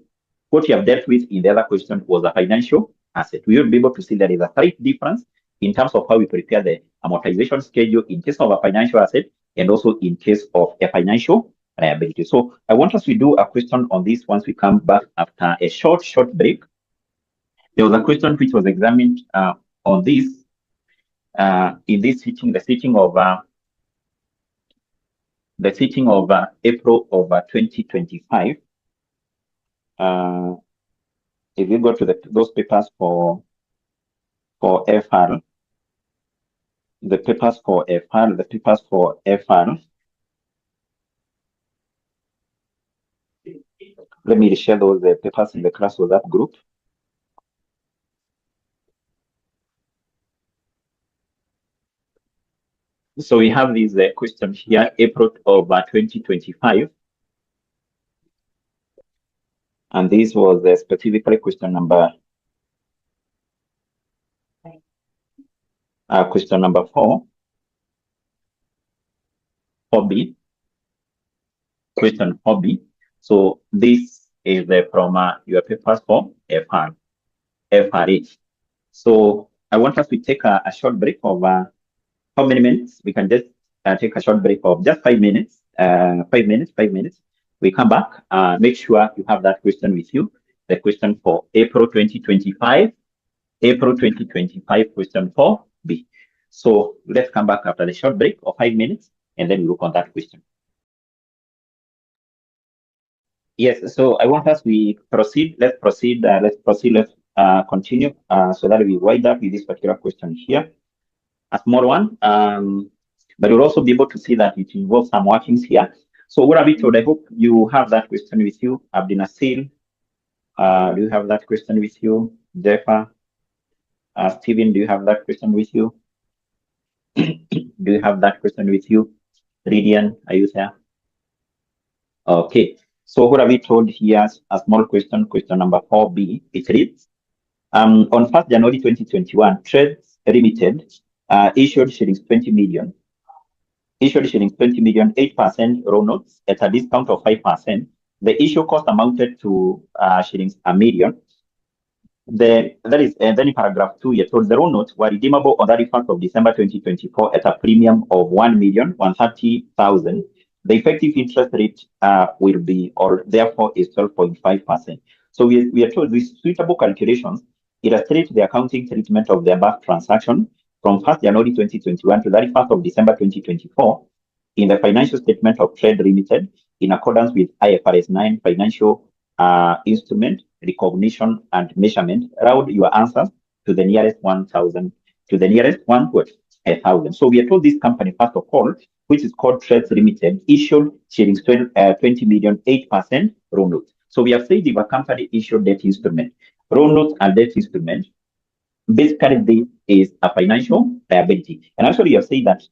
Speaker 1: What we have dealt with in the other question was a financial asset. We will be able to see there is a slight difference in terms of how we prepare the amortization schedule in case of a financial asset and also in case of a financial liability. So I want us to do a question on this once we come back after a short break. There was a question which was examined on this in this sitting, the sitting of April of 2025. If you go to those papers for FR, the papers for FR, let me share those papers in the class WhatsApp group. So we have this question here, April of 2025. And this was specifically question number 4. 4B. Question 4B. So this is from your papers for FRA. So I want us to take a short break of how many minutes? We can just take a short break of just 5 minutes. 5 minutes. We come back. Make sure you have that question with you. The question for April 2025. April 2025 question 4B. So let's come back after the short break of 5 minutes and then we look on that question. Yes, so I want us to proceed. Let's proceed. Let's continue so that we wind up with this particular question here. A small one, but you'll also be able to see that it involves some workings here. So what have we told? I hope you have that question with you. Abdin Asil, do you have that question with you? Jeffa, Stephen, do you have that question with you? Do you have that question with you? Ridian, are you there? Okay. So what have we told here? A small question, question number 4B. It reads, on 1st January 2021, Trades Limited issued shillings 20 million. 8% raw notes at a discount of 5%. The issue cost amounted to shillings 1 million. Then in paragraph 2, you're told the raw notes were redeemable on the 31st of December 2024 at a premium of 1,130,000. The effective interest rate will be, or therefore, is 12.5%. So we are told with suitable calculations illustrate the accounting treatment of the above transaction from 1st January 2021 to 31st of December 2024 in the financial statement of Trade Limited in accordance with IFRS 9 financial instrument, recognition, and measurement, round your answers to the nearest 1,000, to the nearest one what? 1,000. So we are told this company, first of all, which is called Trades Limited, issued shillings 20 million, 8% raw notes. So we have said if a company issued debt instrument, raw notes and debt instrument, basically this is a financial liability. And actually you have said that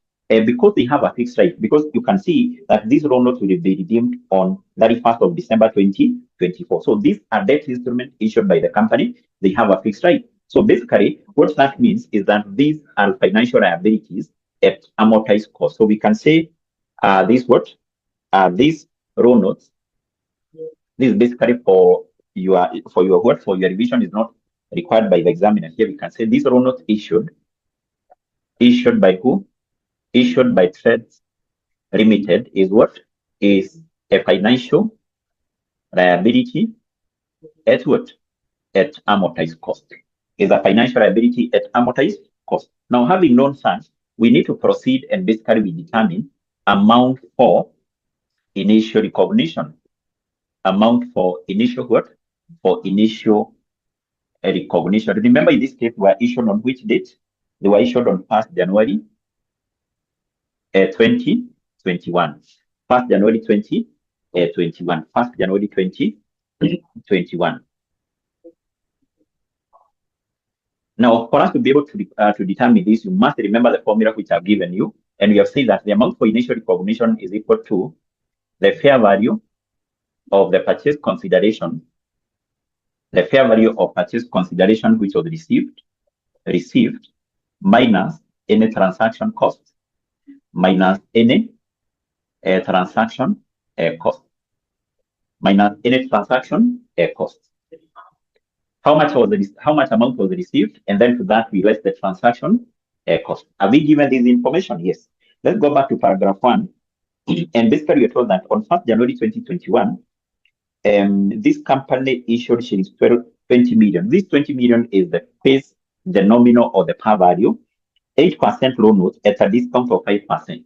Speaker 1: because they have a fixed rate, because you can see that these raw notes will be redeemed on 31st of December 2024. So these are debt instruments issued by the company. They have a fixed rate. So basically, what that means is that these are financial liabilities at amortized cost. So we can say these raw notes. This is basically for your revision is not required by the examiner. Here we can say these raw notes issued by who? Issued by Trades Limited is what? Is a financial liability at what? At amortized cost. Is a financial liability at amortized cost. Now, having known that, we need to proceed and basically we determine amount for initial recognition. Amount for initial what? For initial recognition. Remember, in this case, were issued on which date? They were issued on 1st January 2021. 1st January 2021. 1st January 2021. Now, for us to be able to determine this, you must remember the formula which I've given you. And we have said that the amount for initial recognition is equal to the fair value of the purchase consideration, the fair value of purchase consideration which was received minus any transaction cost, minus any transaction cost, minus any transaction cost. How much amount was received, and then to that we less the transaction cost. Are we given this information? Yes. Let's go back to paragraph 1. And basically we are told that on 1st January 2021, this company issued shillings 20 million. This 20 million is the nominal or the par value, 8% loan note at a discount of 5%.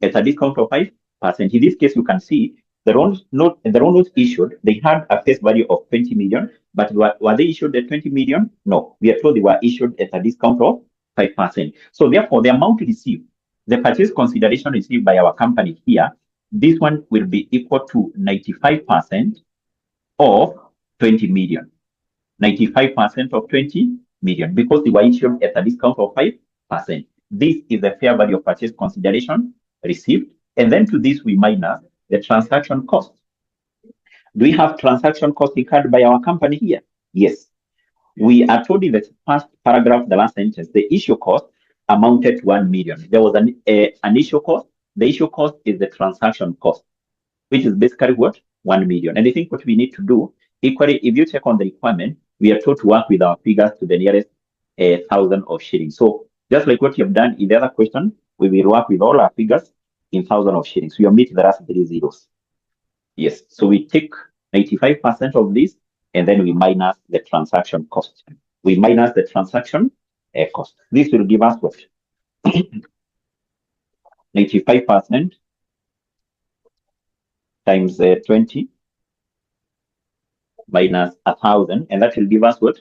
Speaker 1: At a discount of 5%. In this case, you can see the loan notes issued, they had a face value of 20 million, but were they issued at 20 million? No, we are told they were issued at a discount of 5%. So therefore, the amount received, the purchase consideration received by our company here, this one will be equal to 95% of 20 million. 95% of 20 million, because they were issued at a discount of 5%. This is the fair value of purchase consideration received. And then to this, we minus the transaction cost. Do we have transaction cost incurred by our company here? Yes. We are told in the first paragraph, the last sentence, the issue cost amounted to 1 million. There was an issue cost. The issue cost is the transaction cost, which is basically what? 1 million. And I think what we need to do, equally, if you check on the requirement, we are told to work with our figures to the nearest 1,000 of shillings. So just like what you have done in the other question, we will work with all our figures in 1,000 of shillings. We omit the last 3 zeros. Yes. So we take 95% of this, and then we minus the transaction cost. We minus the transaction cost. This will give us what? 95% times 20 minus 1,000, and that will give us what?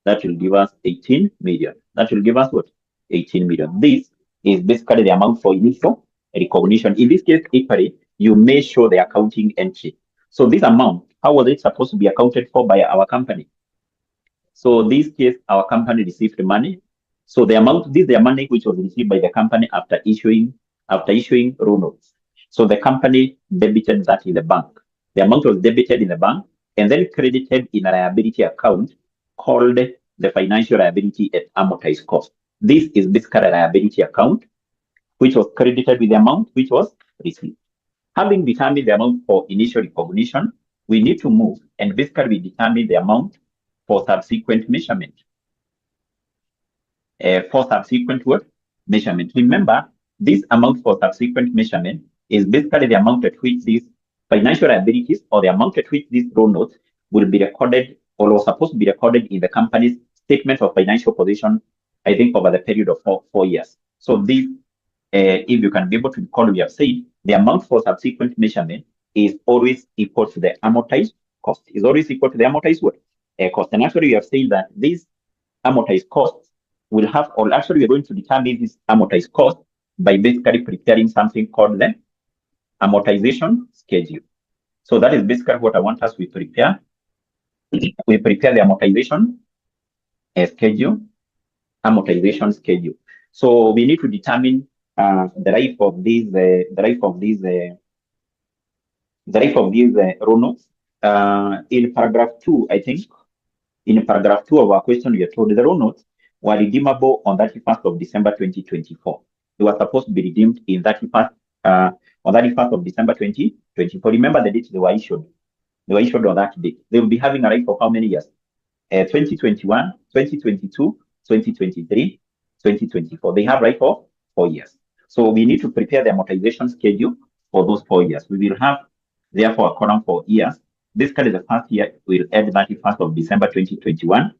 Speaker 1: That will give us 18 million. That will give us what? 18 million. This is basically the amount for initial recognition. In this case, equally, you may show the accounting entry. So this amount, how was it supposed to be accounted for by our company? So this case, our company received the money. So the amount, this is the money which was received by the company after issuing raw notes. So the company debited that in the bank. The amount was debited in the bank and then credited in a liability account called the financial liability at amortized cost. This is basically a liability account which was credited with the amount which was received. Having determined the amount for initial recognition, we need to move and basically determine the amount for subsequent measurement. For subsequent what? Measurement. Remember, this amount for subsequent measurement is basically the amount at which these financial liabilities or the amount at which these raw notes will be recorded or was supposed to be recorded in the company's statement of financial position, I think over the period of 4 years. So this, if you can be able to recall, we have said the amount for subsequent measurement is always equal to the amortized cost is always equal to the amortized what? Cost. And actually, we have said that this amortized cost will have, or actually, we're going to determine this amortized cost by basically preparing something called the amortization schedule. So that is basically what I want us to prepare. We prepare the amortization schedule. Amortization schedule. So we need to determine the life of these row notes. In paragraph 2, I think, in paragraph 2 of our question, we are told the row notes were redeemable on 31st of December 2024. They were supposed to be redeemed in on 31st of December 2024. Remember the date they were issued. They were issued on that date. They will be having a life for how many years? 2021, 2022, 2023, 2024. They have life for 4 years. So we need to prepare the amortization schedule for those 4 years. We will have, therefore, a column for years. This is the first year will end 31st of December 2021.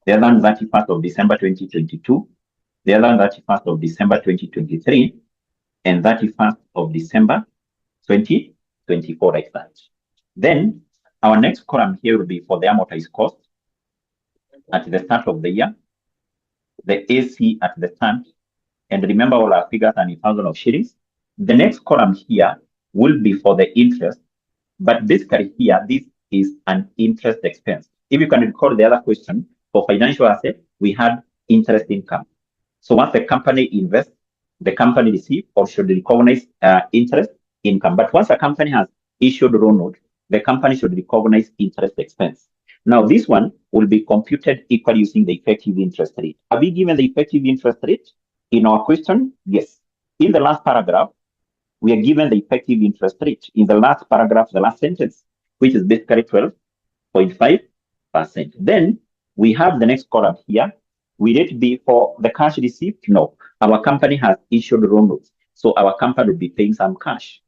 Speaker 1: The other 31st of December 2022. The other 31st of December 2023. And 31st of December 2024, like that. Then our next column here will be for the amortized cost at the start of the year, the AC at the start, and remember all our figures are in thousands of shillings. The next column here will be for the interest, but basically here, this is an interest expense. If you can recall the other question, for financial asset, we had interest income. So once the company invests, the company receives or should recognize interest income. But once a company has issued loan note, the company should recognize interest expense. Now, this one will be computed equally using the effective interest rate. Have we given the effective interest rate in our question? Yes. In the last paragraph, we are given the effective interest rate. In the last paragraph, the last sentence, which is basically 12.5%. Then we have the next column here. Will it be for the cash received? No. Our company has issued loan notes. So our company will be paying some cash.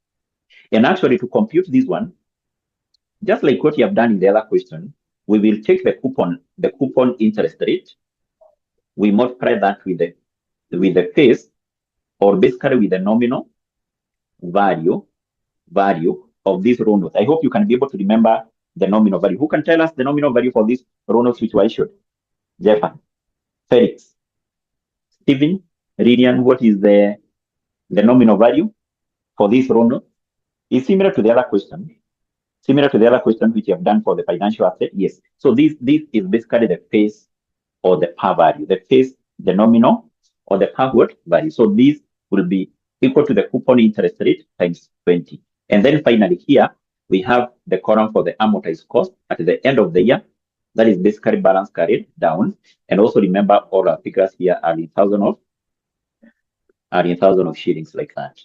Speaker 1: And actually, to compute this one, just like what you have done in the other question, we will take the coupon interest rate. We multiply that with the face, or basically with the nominal value of this loan note. I hope you can be able to remember the nominal value. Who can tell us the nominal value for this loan notes which were issued? Jeffa, Felix, Stephen, Lilian, what is the nominal value for this loan note? It's similar to the other question. Similar to the other question which you have done for the financial asset, yes. So this is basically the face or the par value. The face, the nominal, or the par what value. So this will be equal to the coupon interest rate times 20. And then finally here, we have the column for the amortized cost at the end of the year. That is basically balance carried down. And also remember all our figures here are in thousands of shillings, like that.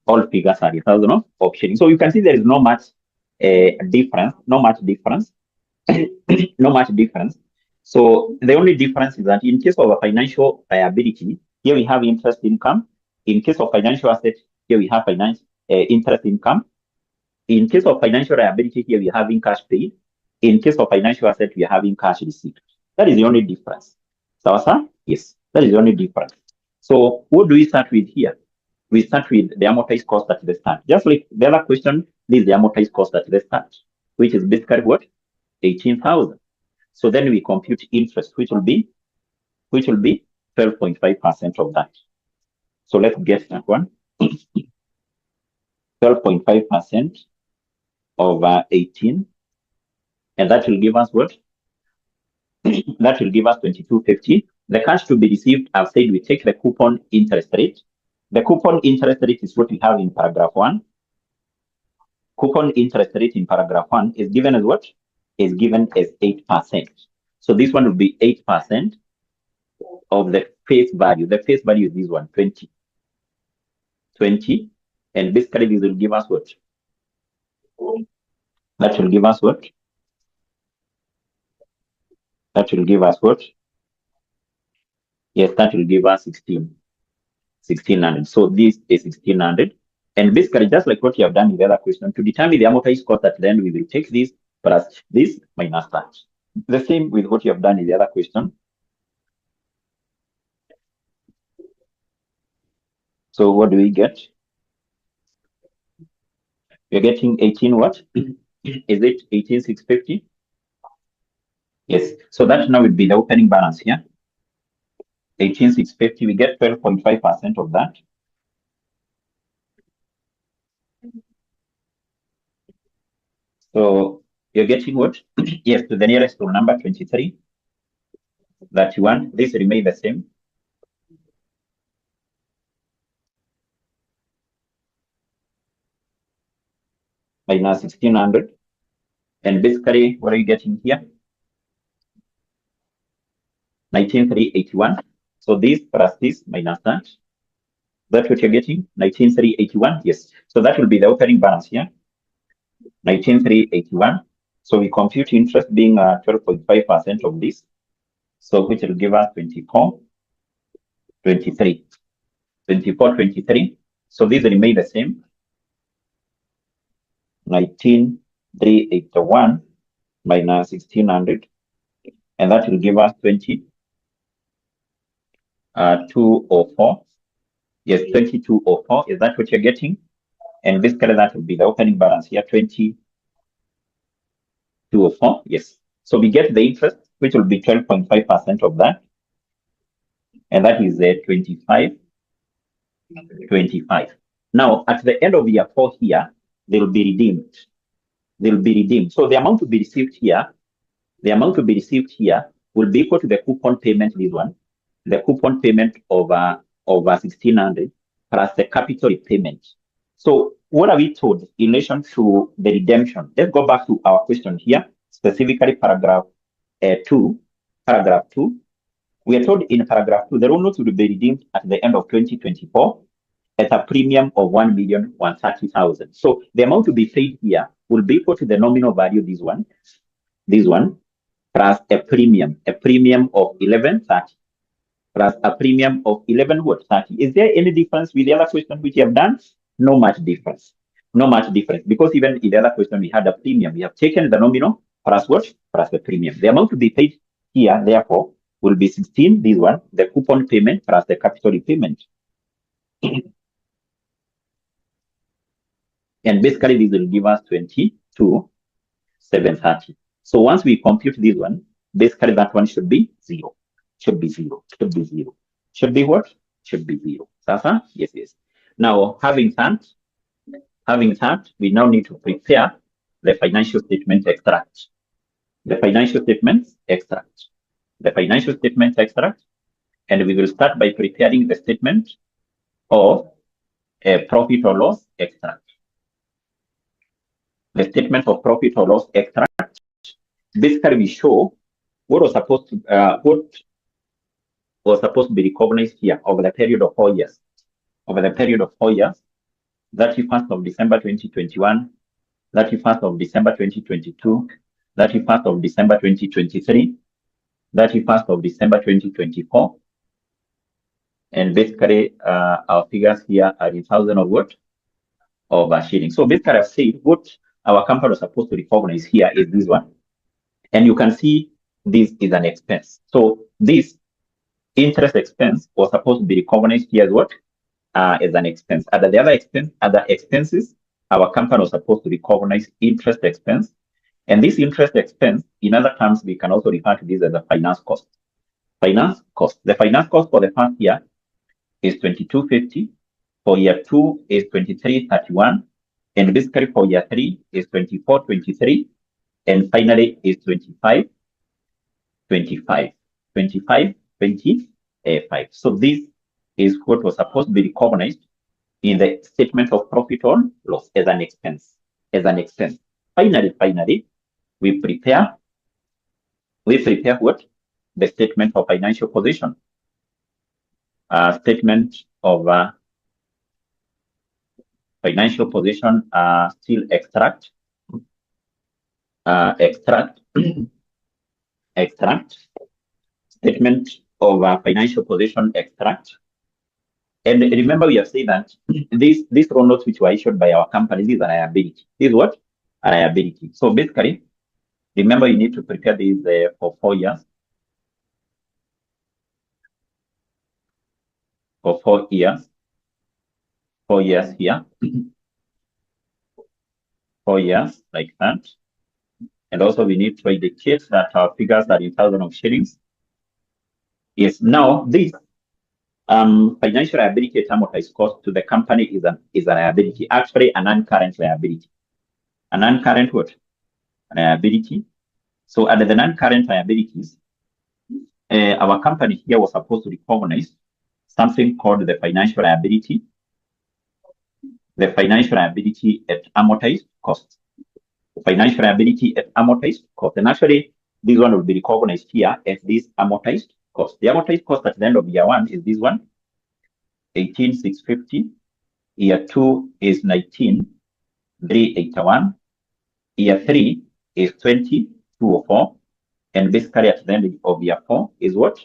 Speaker 1: All figures are in thousands of shillings. So you can see there is not much difference. So the only difference is that in case of a financial liability, here we have interest income. In case of financial asset, here we have interest income. In case of financial liability, here we are having cash paid. In case of financial asset, we are having cash received. That is the only difference. Sawasa? Yes, that is the only difference. So what do we start with here? We start with the amortized cost at the start. Just like the other question, this is the amortized cost at the start, which is basically what? 18,000. So then we compute interest, which will be 12.5% of that. So let's get that one. 12.5% over 18. And that will give us what? That will give us 2250. The cash to be received, I've said we take the coupon interest rate. The coupon interest rate is what we have in paragraph 1. Coupon interest rate in paragraph 1 is given as what? Is given as 8%. So this one will be 8% of the face value. The face value is this one, 20. And basically this will give us what? That will give us what? That will give us what? Yes, that will give us 1600. So this is 1600. And basically, just like what you have done in the other question, to determine the amortized cost at the end, we will take this plus this minus that. The same with what you have done in the other question. So what do we get? We're getting 18 what? Is it 18,650? Yes. So that now would be the opening balance here. 18,650. We get 12.5% of that. So you're getting what? Yes, to the nearest whole number 23. 31. This remain the same. Minus 1,600. And basically, what are you getting here? 19,381. So this plus this minus that. That's what you're getting? 19,381. Yes. So that will be the opening balance here. 19,381. So we compute interest being 12.5% of this. So which will give us 24, 23. 24, 23. So these remain the same. 19,381 minus 1,600. And that will give us 204. Yes, 2204. Is that what you're getting? And basically that will be the opening balance here, 2204. Yes. So we get the interest, which will be 12.5% of that. And that is 25. Now, at the end of year 4 here, they will be redeemed. They will be redeemed. So the amount to be received here, will be equal to the coupon payment, this one, the coupon payment over 1,600 plus the capital repayment. So what are we told in relation to the redemption? Let's go back to our question here, specifically paragraph 2. Paragraph 2. We are told in paragraph 2, the loan notes will be redeemed at the end of 2024 at a premium of 1,130,000. So the amount to be paid here will be equal to the nominal value, this one, plus a premium of 1130, plus a premium of 1130. Is there any difference with the other question which you have done? No much difference. No much difference, because even in the other question we had a premium. We have taken the nominal plus what? Plus the premium. The amount to be paid here, therefore, will be 16, this one, the coupon payment plus the capital repayment. And basically this will give us 22,730. So once we compute this one, basically that one should be 0. Should be 0. Should be 0. Should be what? Should be 0. Sasa? Yes, yes. Now, having that, we now need to prepare the financial statement extract. The financial statement extract. The financial statement extract. And we will start by preparing the statement of a profit or loss extract. The statement of profit or loss extract. Basically, we show what was supposed to be recognized here over the period of 4 years. Over the period of 4 years, 31st of December 2021, 31st of December 2022, 31st of December 2023, 31st of December 2024. And basically, our figures here are in thousands of what? Of shillings. So basically, I've said what our company was supposed to recognize here is this one. And you can see this is an expense. So this interest expense was supposed to be recognized here as what? As an expense. Other expenses, our company was supposed to recognize interest expense. And this interest expense, in other terms, we can also refer to this as a finance cost. Finance cost. The finance cost for the first year is 2250. For year 2 is 2331. And basically for year 3 is 2423. And finally is 25. So this is what was supposed to be recognized in the statement of profit or loss as an expense. Finally, we prepare what? The statement of financial position. Statement of financial position still extract. Statement of financial position extract. And remember, we have said that these loan notes which were issued by our company, these are liability. This is what? A liability. So basically, remember you need to prepare these for 4 years. For 4 years. 4 years here. 4 years, like that. And also we need to indicate that our figures are in thousands of shillings. Yes, now this financial liability at amortized cost to the company is a liability, actually a non-current liability. A non-current what? Liability. So under the non-current liabilities, our company here was supposed to recognize something called the financial liability at amortized cost. Financial liability at amortized cost. And actually, this one will be recognized here as this amortized cost. The amortized cost at the end of year 1 is this one, 18,650. Year 2 is 19,381. Year 3 is 20,204. And basically at the end of year 4 is what?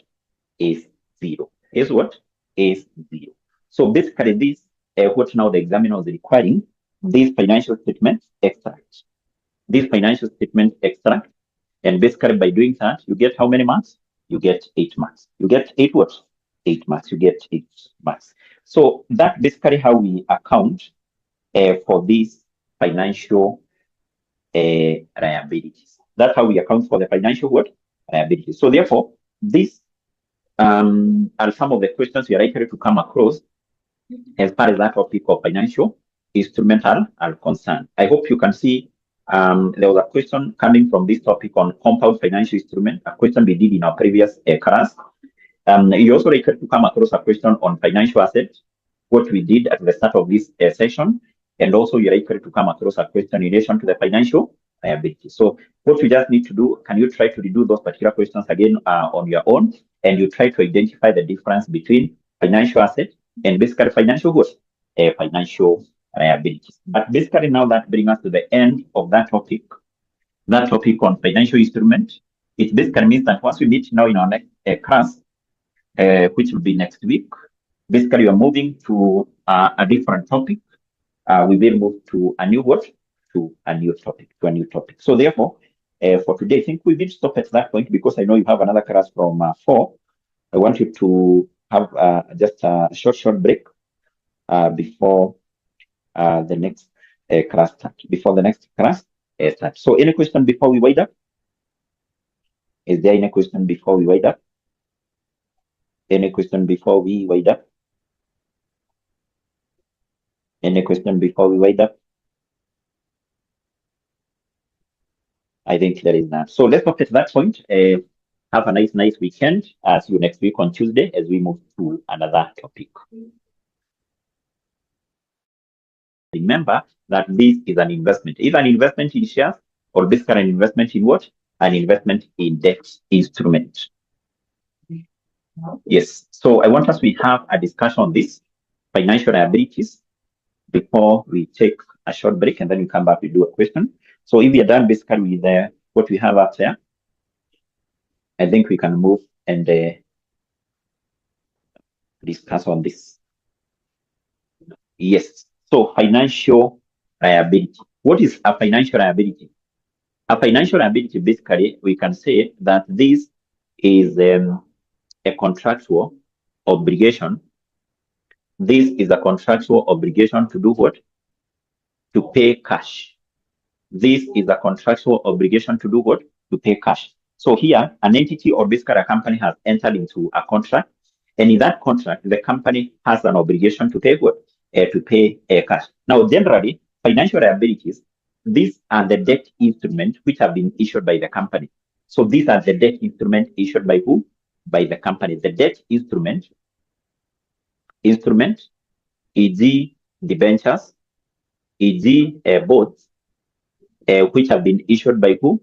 Speaker 1: Is 0. Is what? Is 0. So basically this, what now the examiner is requiring, this financial statement extract. This financial statement extract. And basically by doing that, you get how many marks? You get 8 marks. You get 8 what? 8 marks. You get 8 marks. So that's basically how we account for these financial liabilities. That's how we account for the financial what? Liabilities. So therefore, these are some of the questions we are likely to come across as far as that topic of financial instrumental are concerned. I hope you can see there was a question coming from this topic on compound financial instrument, a question we did in our previous class. You also likely to come across a question on financial assets, what we did at the start of this session, and also you're likely to come across a question in relation to the financial liability. So what you just need to do, can you try to redo those particular questions again on your own, and you try to identify the difference between financial asset and basically financial what? Financial liabilities. But basically now that brings us to the end of that topic on financial instrument. It basically means that once we meet now in our next class, which will be next week, basically we are moving to a different topic. We will move to a new what? To a new topic. So therefore, for today, I think we will stop at that point because I know you have another class from 4. I want you to have just a short break before the next class starts. So any question before we wind up? Is there any question before we wind up? Any question before we wind up? Any question before we wind up? I think there is none. So let's stop at that point. Have a nice weekend. See you next week on Tuesday as we move to another topic. Remember that this is an investment. Either an investment in shares or basically an investment in what? An investment in debt instrument. Yes. So I want us to have a discussion on this financial liabilities before we take a short break, and then we come back to do a question. So if we are done basically with what we have up there, I think we can move and discuss on this. Yes. So financial liability. What is a financial liability? A financial liability, basically, we can say that this is a contractual obligation. This is a contractual obligation to do what? To pay cash. This is a contractual obligation to do what? To pay cash. So here, an entity or basically a company has entered into a contract, and in that contract, the company has an obligation to pay what? To pay cash. Now, generally, financial liabilities, these are the debt instruments which have been issued by the company. So these are the debt instruments issued by who? By the company. The debt instrument, e.g. debentures, e.g. bonds, which have been issued by who?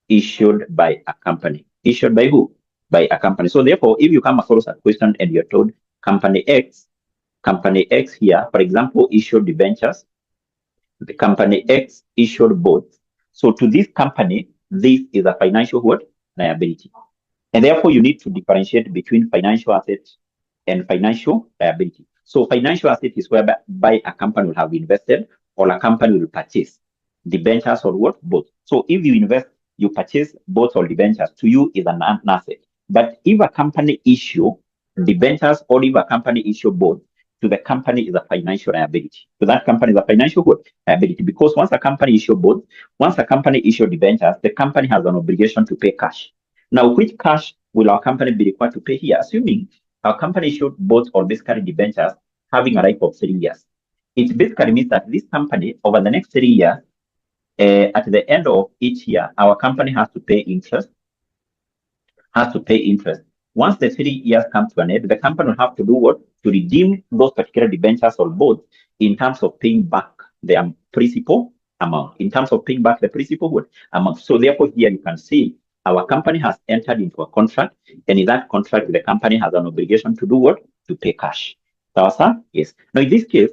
Speaker 1: Issued by a company. Issued by who? By a company. So therefore, if you come across a question and you're told company X here, for example, issued debentures, the company X issued bonds. So to this company, this is a financial what? Liability. And therefore, you need to differentiate between financial assets and financial liability. So financial asset is whereby a company will have invested or a company will purchase debentures or what? Both. So if you invest, you purchase both or debentures, to you is an asset. But if a company issue debentures or if a company issue bonds, to the company is a financial liability. To that company is a financial what? Liability. Because once a company issues bonds, once a company issues debentures, the company has an obligation to pay cash. Now, which cash will our company be required to pay here? Assuming our company issued bonds or basically debentures having a life of 3 years. It basically means that this company, over the next 3 years, at the end of each year, our company has to pay interest. Once the 3 years come to an end, the company will have to do what? To redeem those particular debentures or bonds in terms of paying back the principal amount. In terms of paying back the principal amount. So therefore, here you can see our company has entered into a contract, and in that contract, the company has an obligation to do what? To pay cash. Yes. Now, in this case,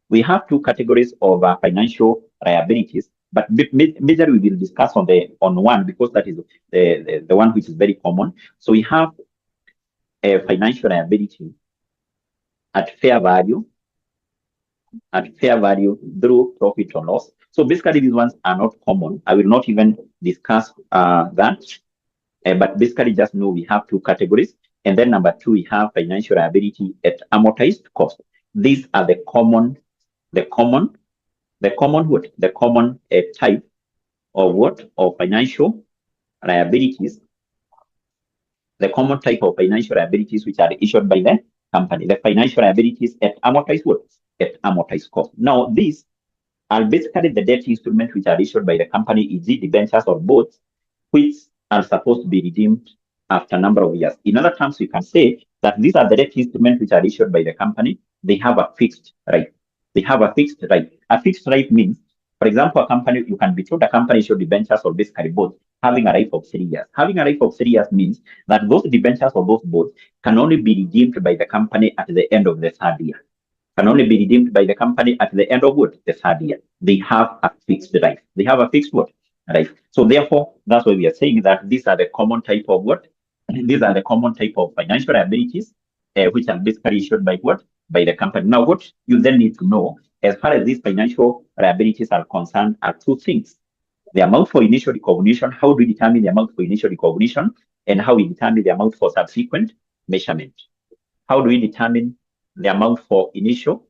Speaker 1: we have two categories of financial liabilities, but majorly we will discuss on one because that is the one which is very common. So we have a financial liability at fair value through profit or loss. So basically these ones are not common. I will not even discuss that, but basically just know we have two categories. And then number two, we have financial liability at amortized cost. These are the common type of what? Of financial liabilities. The common type of financial liabilities which are issued by the company. The financial liabilities at amortized what? At amortized cost. Now, these are basically the debt instruments which are issued by the company, e.g. debentures or bonds, which are supposed to be redeemed after a number of years. In other terms, you can say that these are the debt instruments which are issued by the company. They have a fixed rate. They have a fixed rate. A fixed rate means, for example, a company, you can be told a company issued debentures or basically bonds having a life of 3 years. Having a life of 3 years means that those debentures or those bonds can only be redeemed by the company at the end of the 3rd year. Can only be redeemed by the company at the end of what? The 3rd year. They have a fixed life. They have a fixed what? Life. So therefore, that's why we are saying that these are the common type of what? These are the common type of financial liabilities, which are basically issued by what? By the company. Now, what you then need to know, as far as these financial liabilities are concerned, are two things. The amount for initial recognition, how do we determine the amount for initial recognition, and how we determine the amount for subsequent measurement. How do we determine the amount for initial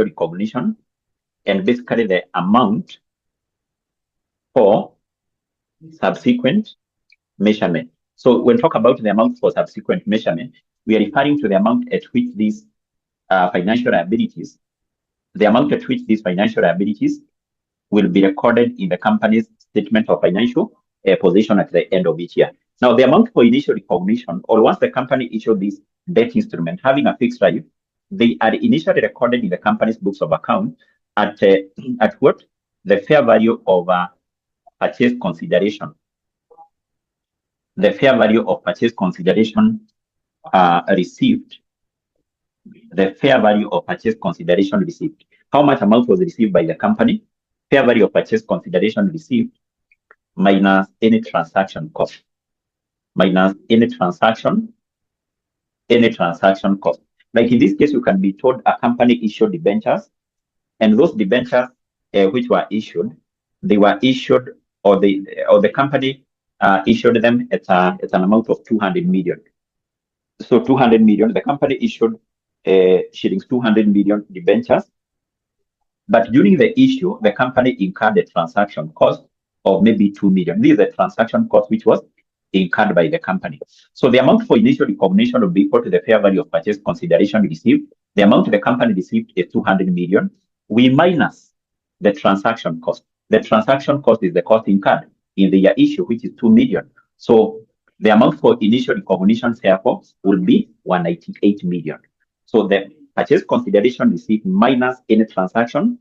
Speaker 1: recognition, and basically the amount for subsequent measurement. So when we talk about the amount for subsequent measurement, we are referring to the amount at which these financial liabilities will be recorded in the company's statement of financial position at the end of each year. Now, the amount for initial recognition, or once the company issued this debt instrument having a fixed life, they are initially recorded in the company's books of account at what? The fair value of purchase consideration. The fair value of purchase consideration received. The fair value of purchase consideration received. How much amount was received by the company? Fair value of purchase consideration received minus any transaction cost. Minus any transaction cost. Like in this case, you can be told a company issued debentures, and those debentures which were issued, they were issued, or the company issued them at an amount of 200 million. So 200 million, the company issued shillings 200 million debentures, but during the issue, the company incurred a transaction cost of maybe 2 million. This is the transaction cost which was incurred by the company. So the amount for initial recognition will be equal to the fair value of purchase consideration received. The amount the company received is 200 million. We minus the transaction cost. The transaction cost is the cost incurred in the year issue, which is 2 million. So the amount for initial recognition, therefore, will be 198 million. So the purchase consideration received minus any transaction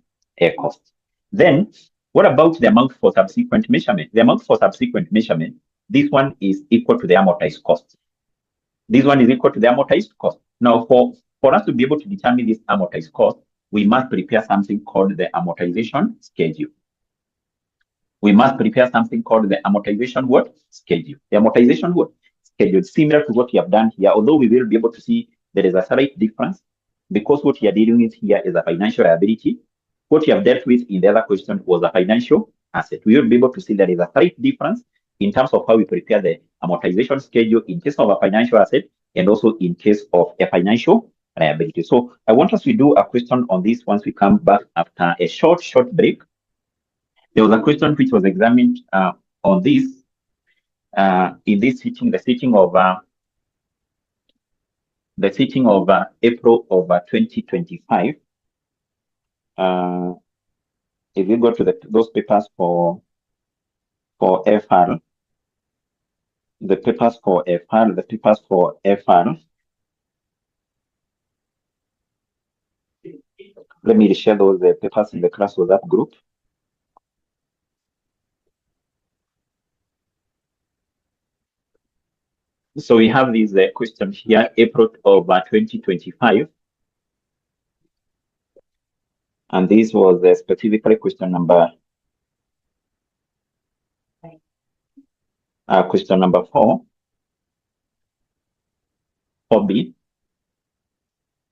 Speaker 1: cost. Then, what about the amount for subsequent measurement? The amount for subsequent measurement, this one is equal to the amortized cost. This one is equal to the amortized cost. Now, for us to be able to determine this amortized cost, we must prepare something called the amortization schedule. We must prepare something called the amortization schedule. The amortization schedule, similar to what we have done here, although we will be able to see there is a slight difference because what we are dealing with here is a financial liability. What we have dealt with in the other question was a financial asset. We will be able to see there is a slight difference in terms of how we prepare the amortization schedule in case of a financial asset and also in case of a financial liability. So I want us to do a question on this once we come back after a short break. There was a question which was examined on this in this sitting, the sitting of April of 2025. If you go to those papers for FR, the papers for FR, let me share those papers in the class WhatsApp group. So we have this question here, April of 2025. And this was specifically question number 4, 4B.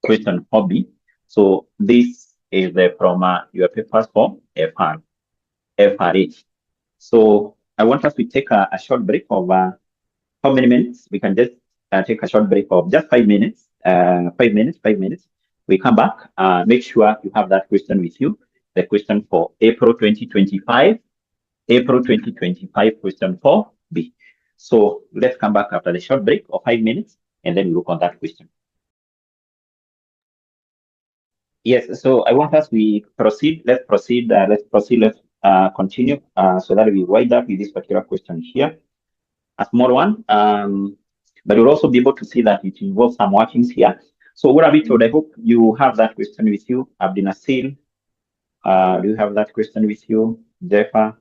Speaker 1: Question 4B. So this is from your papers for FRA. So I want us to take a short break of how many minutes? We can just take a short break of just 5 minutes. 5 minutes. We come back. Make sure you have that question with you. The question for April 2025. April 2025, question 4B. So let's come back after the short break of 5 minutes, and then we look on that question. Yes, so I want us to proceed. Let's proceed. Let's continue so that we wind up with this particular question here. A small one, but you'll also be able to see that it involves some workings here. So what have we told? I hope you have that question with you. Abdina Seal, do you have that question with you? Jeffa,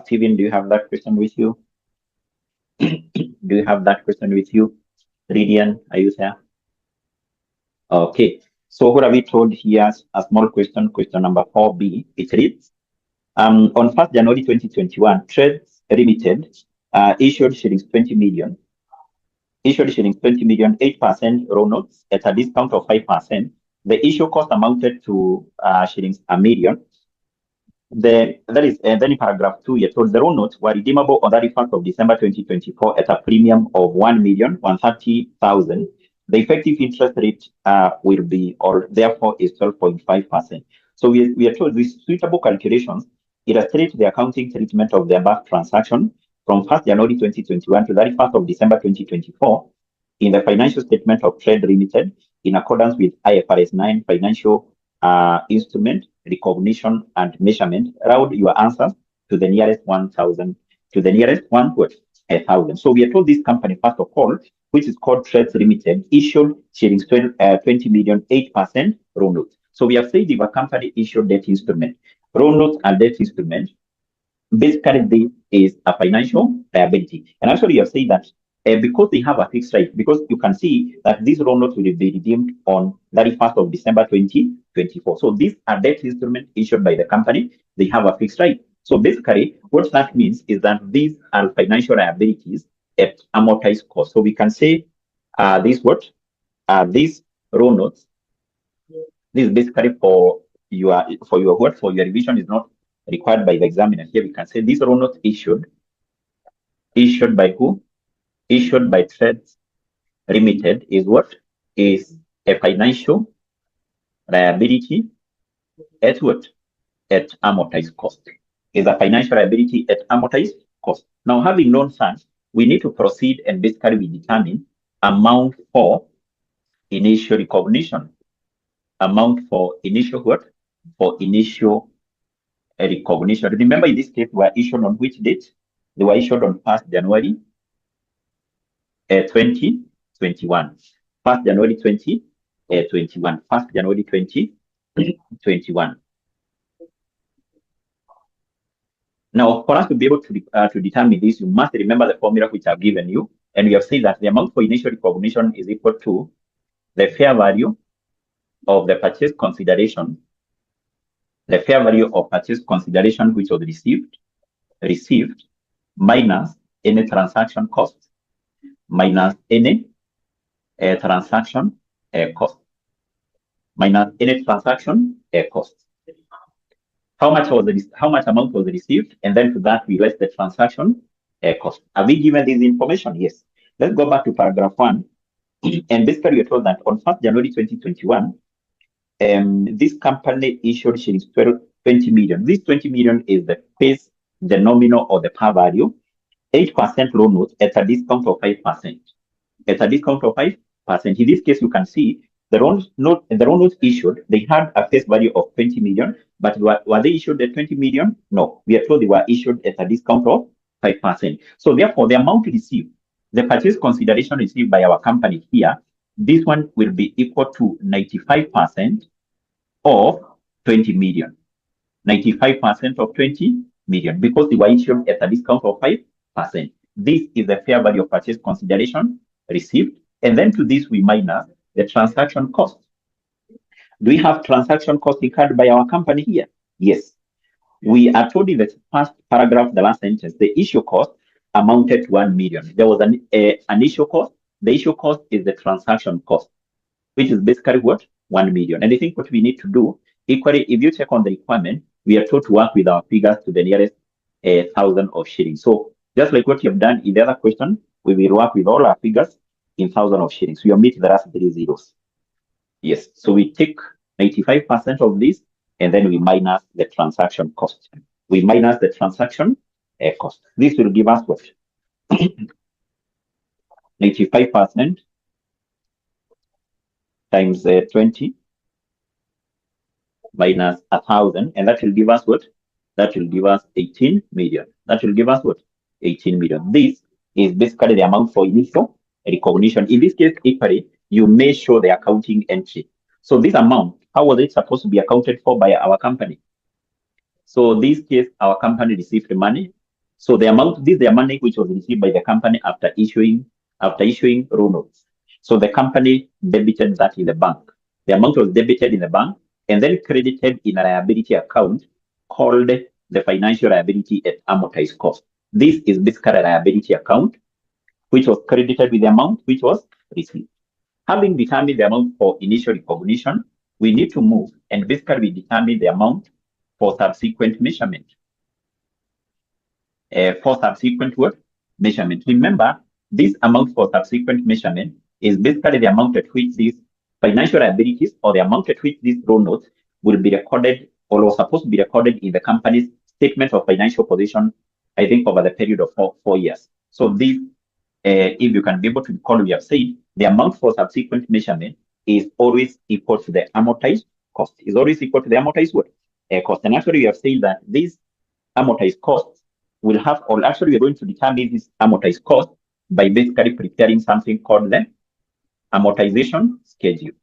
Speaker 1: Stephen, do you have that question with you? Do you have that question with you? Ridian, are you there? Okay. So what have we told here? A small question, question number 4B. It reads, on 1st January 2021, Trades Limited issued shillings 20 million. 8% raw notes at a discount of 5%. The issue cost amounted to shillings 1 million. Then in paragraph 2, you're told the raw notes were redeemable on the 31st of December 2024 at a premium of 1,130,000. The effective interest rate will be, or therefore, is 12.5%. So we are told with suitable calculations illustrate the accounting treatment of the above transaction from 1st January 2021 to 31st of December 2024 in the financial statement of Trade Limited in accordance with IFRS 9 financial instrument recognition and measurement. Round your answers to the nearest 1,000, to the nearest 1,000. So we are told this company, first of all, which is called Trades Limited, issued shillings 20 million, 8% raw notes. So we have said if a company issued debt instrument, raw notes and debt instrument, basically this is a financial liability. And actually you have said that because they have a fixed rate, because you can see that these raw notes will be redeemed on 31st of December 2024. So these are debt instruments issued by the company. They have a fixed rate. So basically what that means is that these are financial liabilities at amortized cost. So we can say these raw notes. This is basically for your revision is not required by the examiner. Here we can say these raw notes issued by who? Issued by Trades Limited is what? Is a financial liability at what? At amortized cost. Is a financial liability at amortized cost. Now, having known that, we need to proceed and basically we determine amount for initial recognition. Amount for initial what? For initial recognition. Remember, in this case, were issued on which date? They were issued on 1st January 2021. 1st January 2021. 1st January 2021. Now, for us to be able to determine this, you must remember the formula which I've given you. And we have said that the amount for initial recognition is equal to the fair value of the purchase consideration, the fair value of purchase consideration which was received minus any transaction cost, minus any transaction cost, minus any transaction cost. How much amount was received, and then to that we less the transaction cost. Are we given this information? Yes. Let's go back to paragraph 1. And basically, we're told that on 1st January 2021, this company issued shillings 20 million. This 20 million is the face, the nominal or the par value, 8% loan note at a discount of 5%. At a discount of 5%. In this case, you can see the loan notes issued, they had a face value of 20 million, but were they issued at 20 million? No, we are told they were issued at a discount of 5%. So therefore, the amount received, the purchase consideration received by our company here, this one will be equal to 95% of 20 million. 95% of 20 million because they were issued at a discount of 5%. This is the fair value of purchase consideration received. And then to this, we minus the transaction cost. Do we have transaction cost incurred by our company here? Yes. We are told in the first paragraph, the last sentence, the issue cost amounted to 1 million. There was an issue cost. The issue cost is the transaction cost, which is basically what? 1 million. And I think what we need to do, equally, if you check on the requirement, we are told to work with our figures to the nearest 1,000 of shillings. So just like what you have done in the other question, we will work with all our figures in 1,000 of shillings. We omit the last 3 zeros. Yes. So we take 95% of this, and then we minus the transaction cost. We minus the transaction cost. This will give us what? 95% times 20 minus 1,000, and that will give us what? That will give us 18 million. That will give us what? 18 million. This is basically the amount for initial recognition. In this case, equally, you may show the accounting entry. So this amount, how was it supposed to be accounted for by our company? So this case, our company received the money. So the amount, this is the money which was received by the company after issuing loan notes. So the company debited that in the bank. The amount was debited in the bank and then credited in a liability account called the financial liability at amortized cost. This is basically a liability account which was credited with the amount which was received. Having determined the amount for initial recognition, we need to move and basically we determine the amount for subsequent measurement. For subsequent what? Measurement. Remember, this amount for subsequent measurement is basically the amount at which these financial liabilities or the amount at which these loan notes will be recorded or was supposed to be recorded in the company's statement of financial position, I think over the period of 4 years. So this, if you can be able to recall, we have said the amount for subsequent measurement is always equal to the amortized cost. Is always equal to the amortized what? Cost. And actually, we have said that these amortized costs will have, or actually, we're going to determine this amortized cost by basically preparing something called the amortization schedule.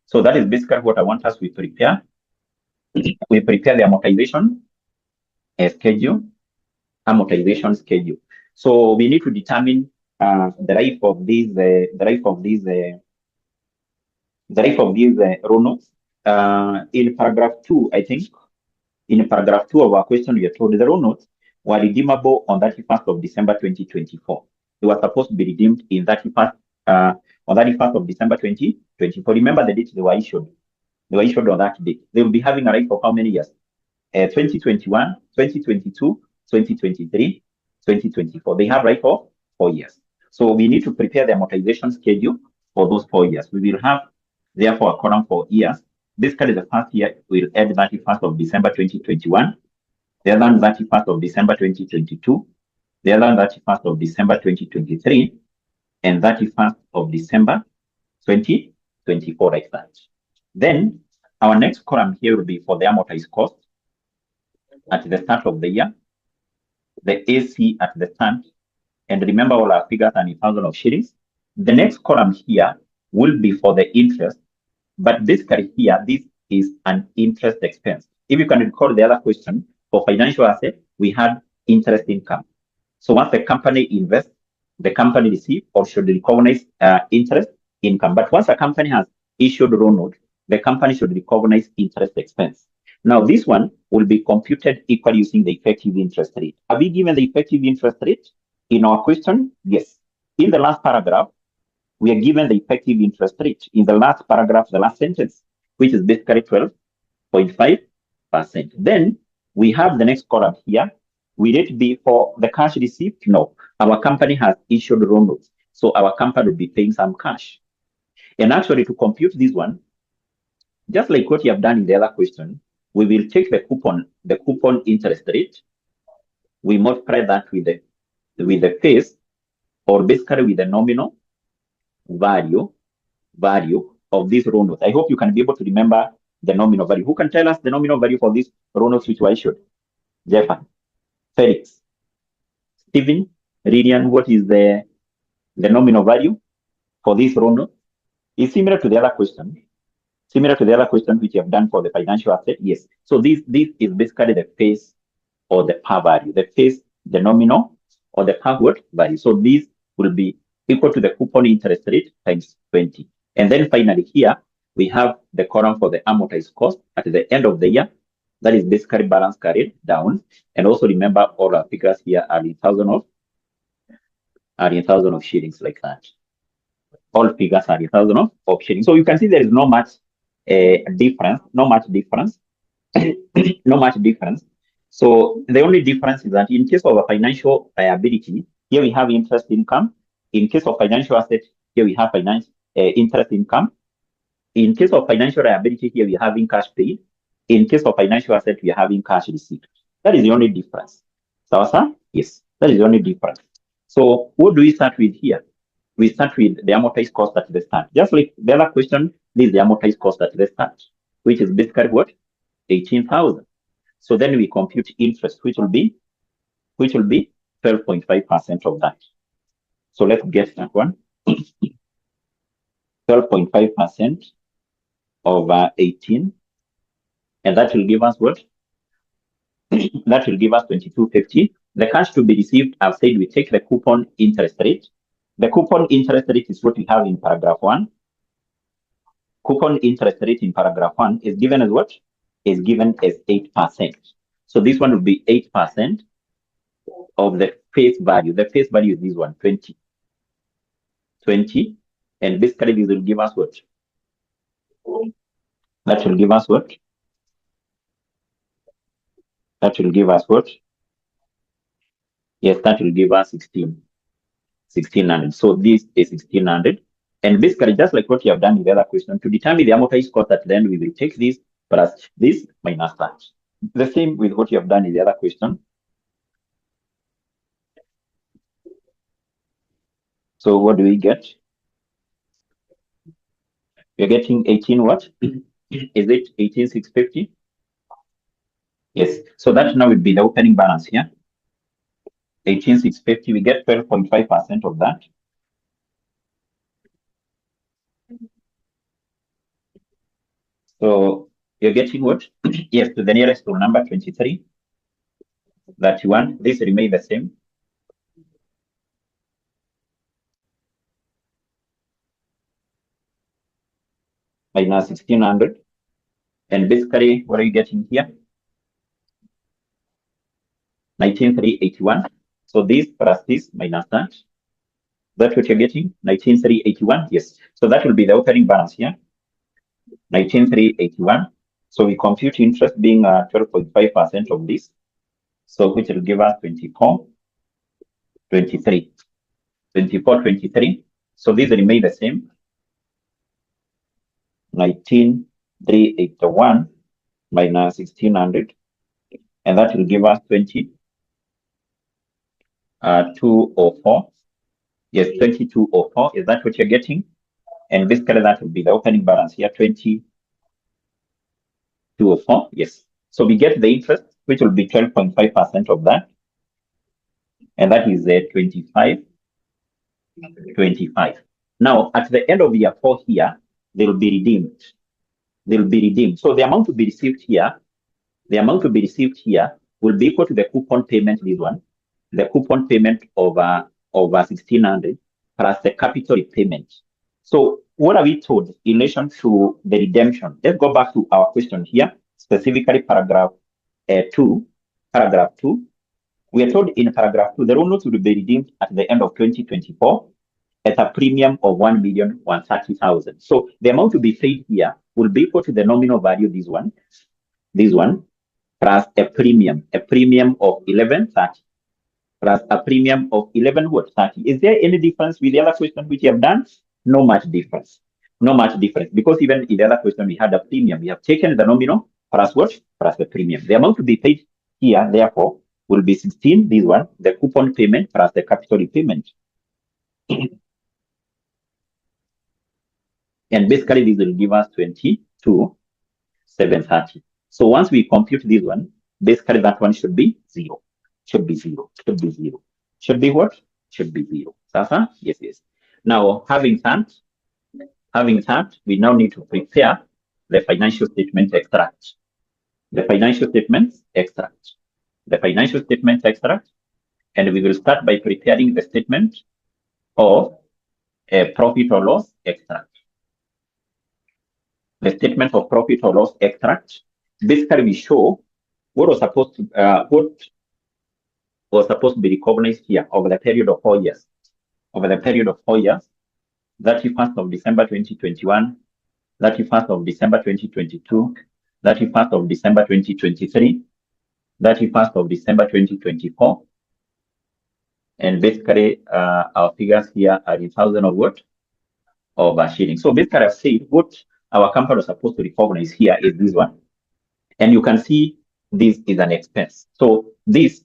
Speaker 1: So that is basically what I want us to prepare. We prepare the amortization schedule. Amortization schedule. So we need to determine the life of these loan notes. In paragraph 2, I think, in paragraph 2 of our question, we are told the loan notes were redeemable on 31st of December 2024. They were supposed to be redeemed in on 31st of December 2024. Remember the date they were issued. They were issued on that date. They will be having a life of how many years? 2021, 2022, 2023, 2024. They have life of 4 years. So we need to prepare the amortization schedule for those 4 years. We will have, therefore, a column for years. Basically, the first year will end 31st of December 2021. The other 31st of December 2022. The other 31st of December 2023. And 31st of December 2024, like that. Then our next column here will be for the amortized cost at the start of the year, the AC at the start, and remember all our figures are in 1,000 of shillings. The next column here will be for the interest, but basically here, this is an interest expense. If you can recall the other question, for financial asset, we had interest income. So once the company invests, the company receives or should recognize interest income. But once a company has issued a loan note, the company should recognize interest expense. Now, this one will be computed equally using the effective interest rate. Are we given the effective interest rate in our question? Yes. In the last paragraph, we are given the effective interest rate. In the last paragraph, the last sentence, which is basically 12.5%. Then we have the next column here. Will it be for the cash received? No. Our company has issued loan notes, so our company will be paying some cash. And actually, to compute this one, just like what you have done in the other question, we will take the coupon interest rate, we multiply that with the face, or basically with the nominal value of this loan note. I hope you can be able to remember the nominal value. Who can tell us the nominal value for this loan note which were issued? Jeffa, Felix, Stephen, Lilian, what is the nominal value for this loan note? It's similar to the other question. Similar to the other question which you have done for the financial asset. Yes. So this is basically the face or the par value. The face, the nominal, or the par what value. So this will be equal to the coupon interest rate times 20. And then finally here, we have the column for the amortized cost at the end of the year. That is basically balance carried down. And also remember all our figures here are in thousands of shillings like that. All figures are in thousands of shillings. So you can see there is no much difference. So the only difference is that in case of a financial liability, here we have interest income. In case of financial asset, here we have interest income. In case of financial liability, here we are having cash paid. In case of financial asset, we are having cash receipt. That is the only difference. So, yes, that is the only difference. So what do we start with here? We start with the amortized cost at the start. Just like the other question, this is the amortized cost at the start, which is basically what? 18,000. So then we compute interest, which will be 12.5% of that. So let's get that one. 12.5% over 18. And that will give us what? That will give us 2250. The cash to be received, I've said we take the coupon interest rate. The coupon interest rate is what we have in paragraph 1. Coupon interest rate in paragraph 1 is given as what? Is given as 8%. So this one will be 8% of the face value. The face value is this one, 20. And basically this will give us what? That will give us what? That will give us what? Yes, that will give us 1600. So this is 1600. And basically, just like what you have done in the other question, to determine the amortized cost at the end, we will take this plus this minus that. The same with what you have done in the other question. So what do we get? We're getting 18 what? Is it 18,650? Yes. So that now would be the opening balance here. 18,650, we get 12.5% of that. So you're getting what? Yes, to the nearest whole number, 23. 31. This remains the same. Minus 1600. And basically, what are you getting here? 19,381. So this plus this minus that. That's what you're getting? 19,381. Yes. So that will be the opening balance here. 19,381. So we compute interest being 12.5% of this. So which will give us 24.23. 24.23. So these remain the same. 19,381 minus 1,600. And that will give us 204. Yes, 2204. Is that what you're getting? And basically that will be the opening balance here, 2204. Yes. So we get the interest, which will be 12.5% of that. And that is 25. Now, at the end of year 4 here, they will be redeemed. So the amount to be received here, will be equal to the coupon payment, this one, the coupon payment over 1,600 plus the capital repayment. So what are we told in relation to the redemption? Let's go back to our question here, specifically paragraph 2. Paragraph 2. We are told in paragraph 2, the loan notes will be redeemed at the end of 2024 at a premium of 1,130,000. So the amount to be paid here will be equal to the nominal value, this one, plus a premium of 1,130, plus a premium of 11.30. Is there any difference with the other question which you have done? No much difference. No much difference, because even in the other question we had a premium. We have taken the nominal plus what? Plus the premium. The amount to be paid here, therefore, will be 16, this one, the coupon payment plus the capital repayment. And basically this will give us 22,730. So once we compute this one, basically that one should be 0. Should be 0. Should be 0. Should be what? Should be 0. Sasa? Yes, yes. Now, having that, we now need to prepare the financial statement extract. The financial statement extract. The financial statement extract. And we will start by preparing the statement of a profit or loss extract. The statement of profit or loss extract. Basically, we show what was supposed to be recognized here over the period of 4 years. Over the period of 4 years, 31st of December 2021, 31st of December 2022, 31st of December 2023, 31st of December 2024. And basically, our figures here are in thousands of what? Of shillings. So basically, I've said what our company was supposed to recognize here is this one. And you can see this is an expense. So this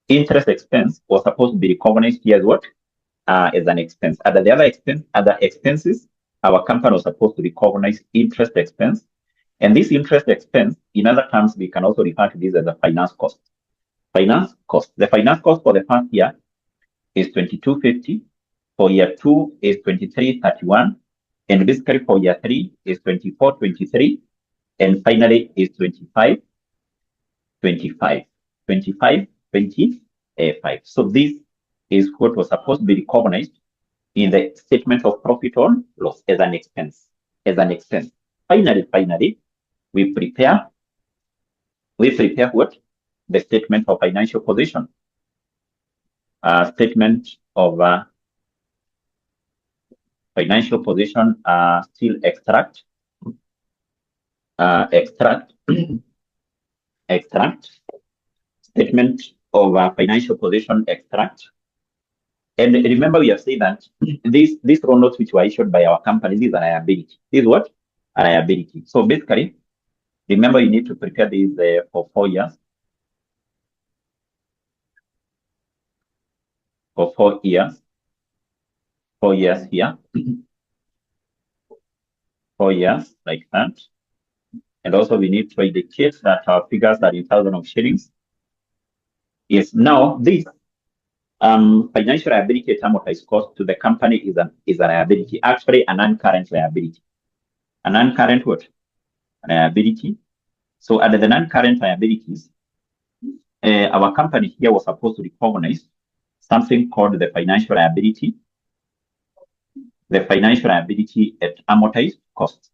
Speaker 1: interest expense was supposed to be recognized here as what? As an expense. Other expenses, our company was supposed to recognize interest expense. And this interest expense, in other terms, we can also refer to this as a finance cost. Finance cost. The finance cost for the first year is 2250. For year 2 is 2331. And basically for year 3 is 2423. And finally is 2525. So this is what was supposed to be recognized in the statement of profit or loss as an expense. Finally, we prepare what? The statement of financial position. Statement of financial position still extract. Statement of financial position extract. And remember, we have said that these loan notes which were issued by our company, these are liability. This is what? A liability. So basically, remember, you need to prepare these for 4 years. For 4 years. 4 years here. 4 years like that. And also we need to indicate that our figures are in thousands of shillings. Yes. Now this financial liability at amortized cost to the company is a liability, actually a non-current liability. A non-current what? Liability. So under the non-current liabilities, our company here was supposed to recognize something called the financial liability. The financial liability at amortized cost.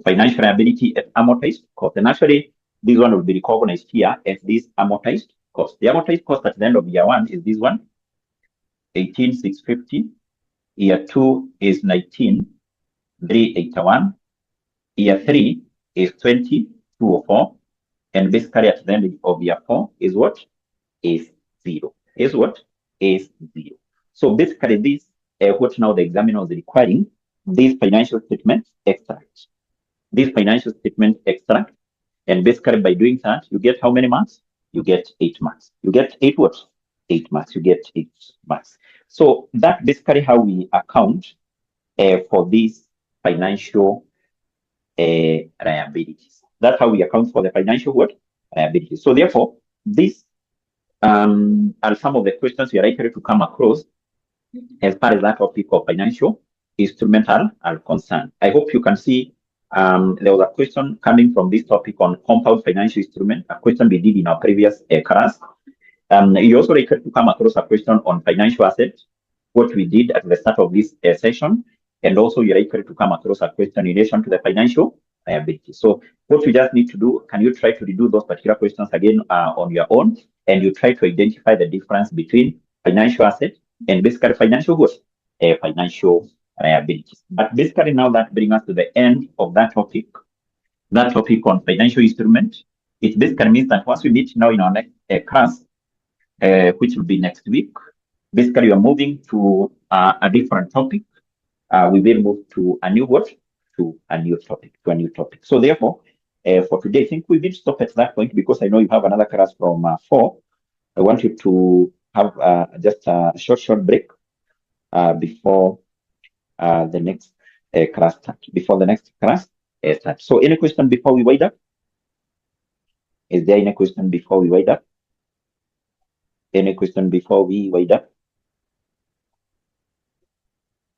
Speaker 1: Financial liability at amortized cost. And actually, this one will be recognized here as this amortized cost. The amortized cost at the end of year 1 is this one, 18,650. Year 2 is 19,381. Year 3 is 20,204. And basically at the end of year 4 is what? Is 0. Is what? Is 0. So basically this, what now the examiner is requiring, this financial statement extract. This financial statement extract. And basically by doing that, you get how many marks? You get 8 marks. You get 8 what? 8 marks. You get 8 marks. So that's basically how we account for these financial liabilities. That's how we account for the financial what? Liabilities. So therefore, these are some of the questions we are likely to come across as far as that topic of financial instrumental are concerned. I hope you can see there was a question coming from this topic on compound financial instrument, a question we did in our previous class. You also likely to come across a question on financial assets, what we did at the start of this session, and also you're likely to come across a question in relation to the financial liability. So what we just need to do, can you try to redo those particular questions again on your own, and you try to identify the difference between financial assets and basically financial what? Financial liabilities. But basically now that brings us to the end of that topic on financial instrument. It basically means that once we meet now in our next class, which will be next week. Basically, we are moving to a different topic. We will move to a new what? To a new topic. So therefore, for today, I think we will stop at that point because I know you have another class from 4. I want you to have just a short break before the next class start. Before the next class start. So any question before we wind up? Is there any question before we wind up? Any question before we wind up?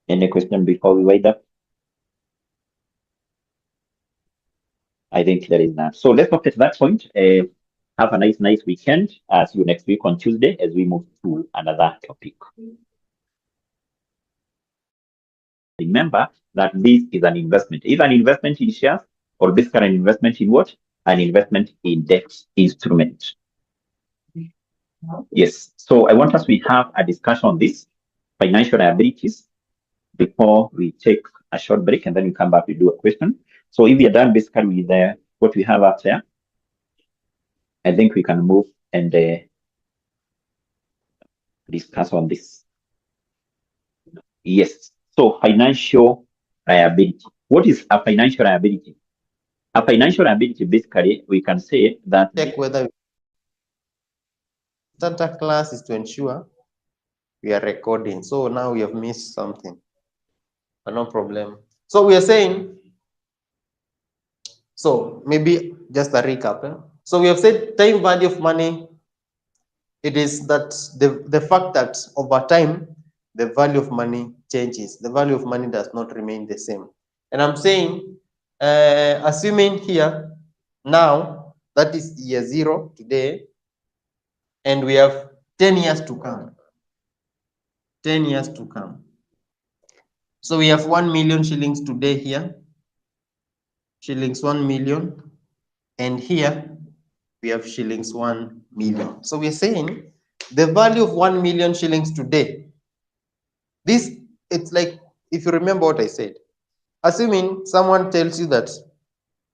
Speaker 1: Any question before we wind up? I think there is none. So let's stop at that point. Have a nice weekend. See you next week on Tuesday as we move to another topic. Remember that this is an investment. Either an investment in shares or basically an investment in what? An investment in debt instrument. Yes. So I want us to have a discussion on this financial liabilities before we take a short break and then we come back to do a question. So if you're done basically with what we have up there, I think we can move and discuss on this. Yes. So financial liability. What is a financial liability? A financial liability, basically, we can say that
Speaker 2: check whether start a class is to ensure we are recording. So now we have missed something, but no problem. So we are saying, so maybe just a recap. So we have said time value of money. It is that the fact that over time the value of money changes. The value of money does not remain the same. And I'm saying, assuming here now that is year 0 today, and we have 10 years to come. 10 years to come. So we have 1 million shillings today here. Shillings 1 million. And here we have shillings 1 million. So we're saying the value of 1 million shillings today. This, it's like, if you remember what I said, assuming someone tells you that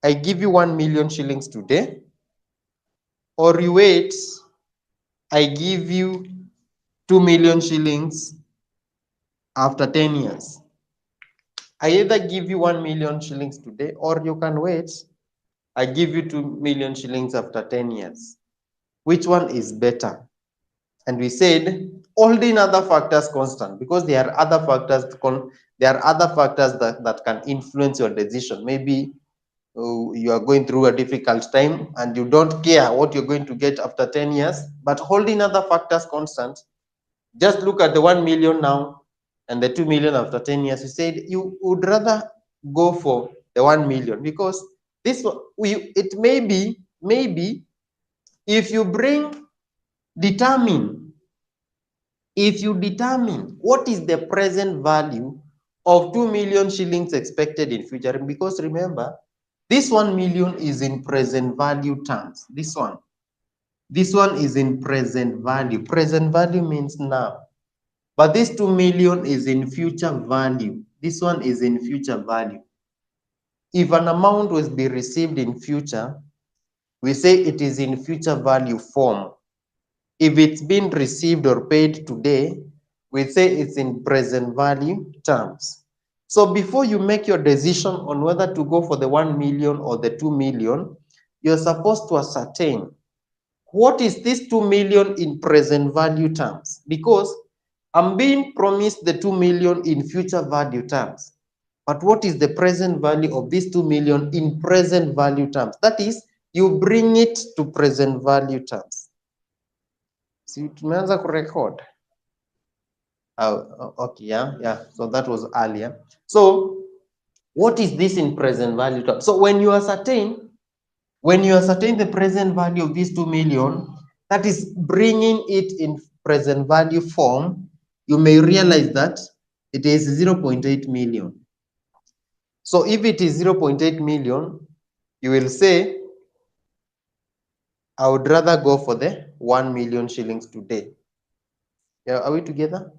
Speaker 2: I give you 1 million shillings today, or you wait, I give you 2 million shillings after 10 years. I either give you 1 million shillings today, or you can wait, I give you 2 million shillings after 10 years. Which one is better? And we said, holding other factors constant, because there are other factors that can influence your decision. Maybe you are going through a difficult time and you don't care what you're going to get after 10 years, but holding other factors constant, just look at the 1 million now and the 2 million after 10 years. You said you would rather go for the 1 million because this it may be if you determine what is the present value of 2 million shillings expected in future, because remember, this 1 million is in present value terms. This one is in present value. Present value means now. But this 2 million is in future value. This one is in future value. If an amount was be received in future, we say it is in future value form. If it's been received or paid today, we say it's in present value terms. So before you make your decision on whether to go for the 1 million or the 2 million, you're supposed to ascertain what is this 2 million in present value terms, because I'm being promised the 2 million in future value terms. But what is the present value of this 2 million in present value terms? That is, you bring it to present value terms. See, tumeanza kurecord. Oh, okay, yeah. So that was earlier. So what is this in present value terms? So when you ascertain the present value of these 2 million, that is bringing it in present value form, you may realize that it is 0.8 million. So if it is 0.8 million, you will say, I would rather go for the 1 million shillings today. Yeah, are we together?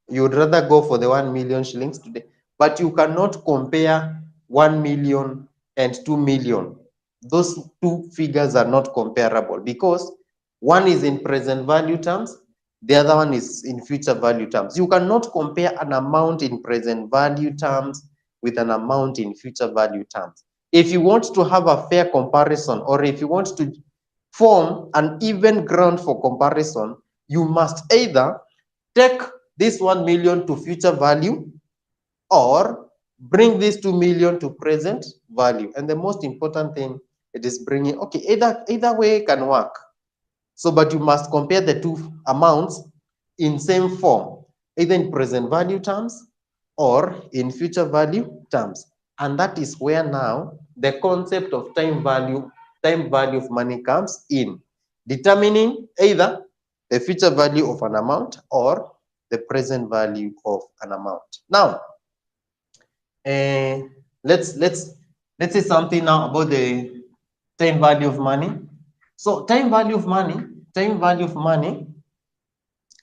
Speaker 2: You would rather go for the 1 million shillings today, but you cannot compare 1 million and 2 million. Those two figures are not comparable because one is in present value terms The other one is in future value terms. You cannot compare an amount in present value terms with an amount in future value terms. If you want to have a fair comparison, or if you want to form an even ground for comparison, you must either take this 1 million to future value or bring this 2 million to present value. And the most important thing, it is bringing, okay, either way can work. So, but you must compare the two amounts in same form, either in present value terms or in future value terms. And that is where now the concept of time value of money comes in, determining either the future value of an amount or the present value of an amount. Now, let's say something now about the time value of money. So time value of money,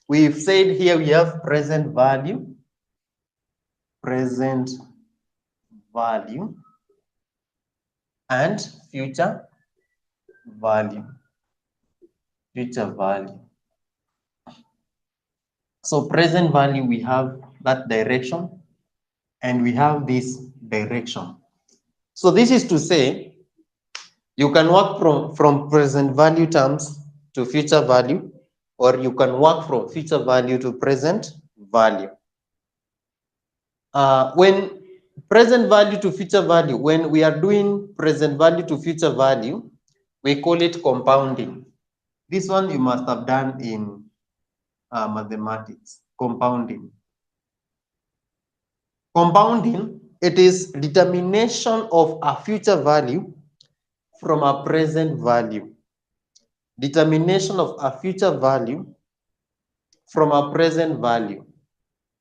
Speaker 2: we've said here we have present value, and future value. So present value, we have that direction, and we have this direction. So this is to say, you can work from present value terms to future value, or you can work from future value to present value. When present value to future value, when we are doing present value to future value, we call it compounding. This one you must have done in mathematics, compounding. Compounding, it is determination of a future value from a present value. Determination of a future value from a present value.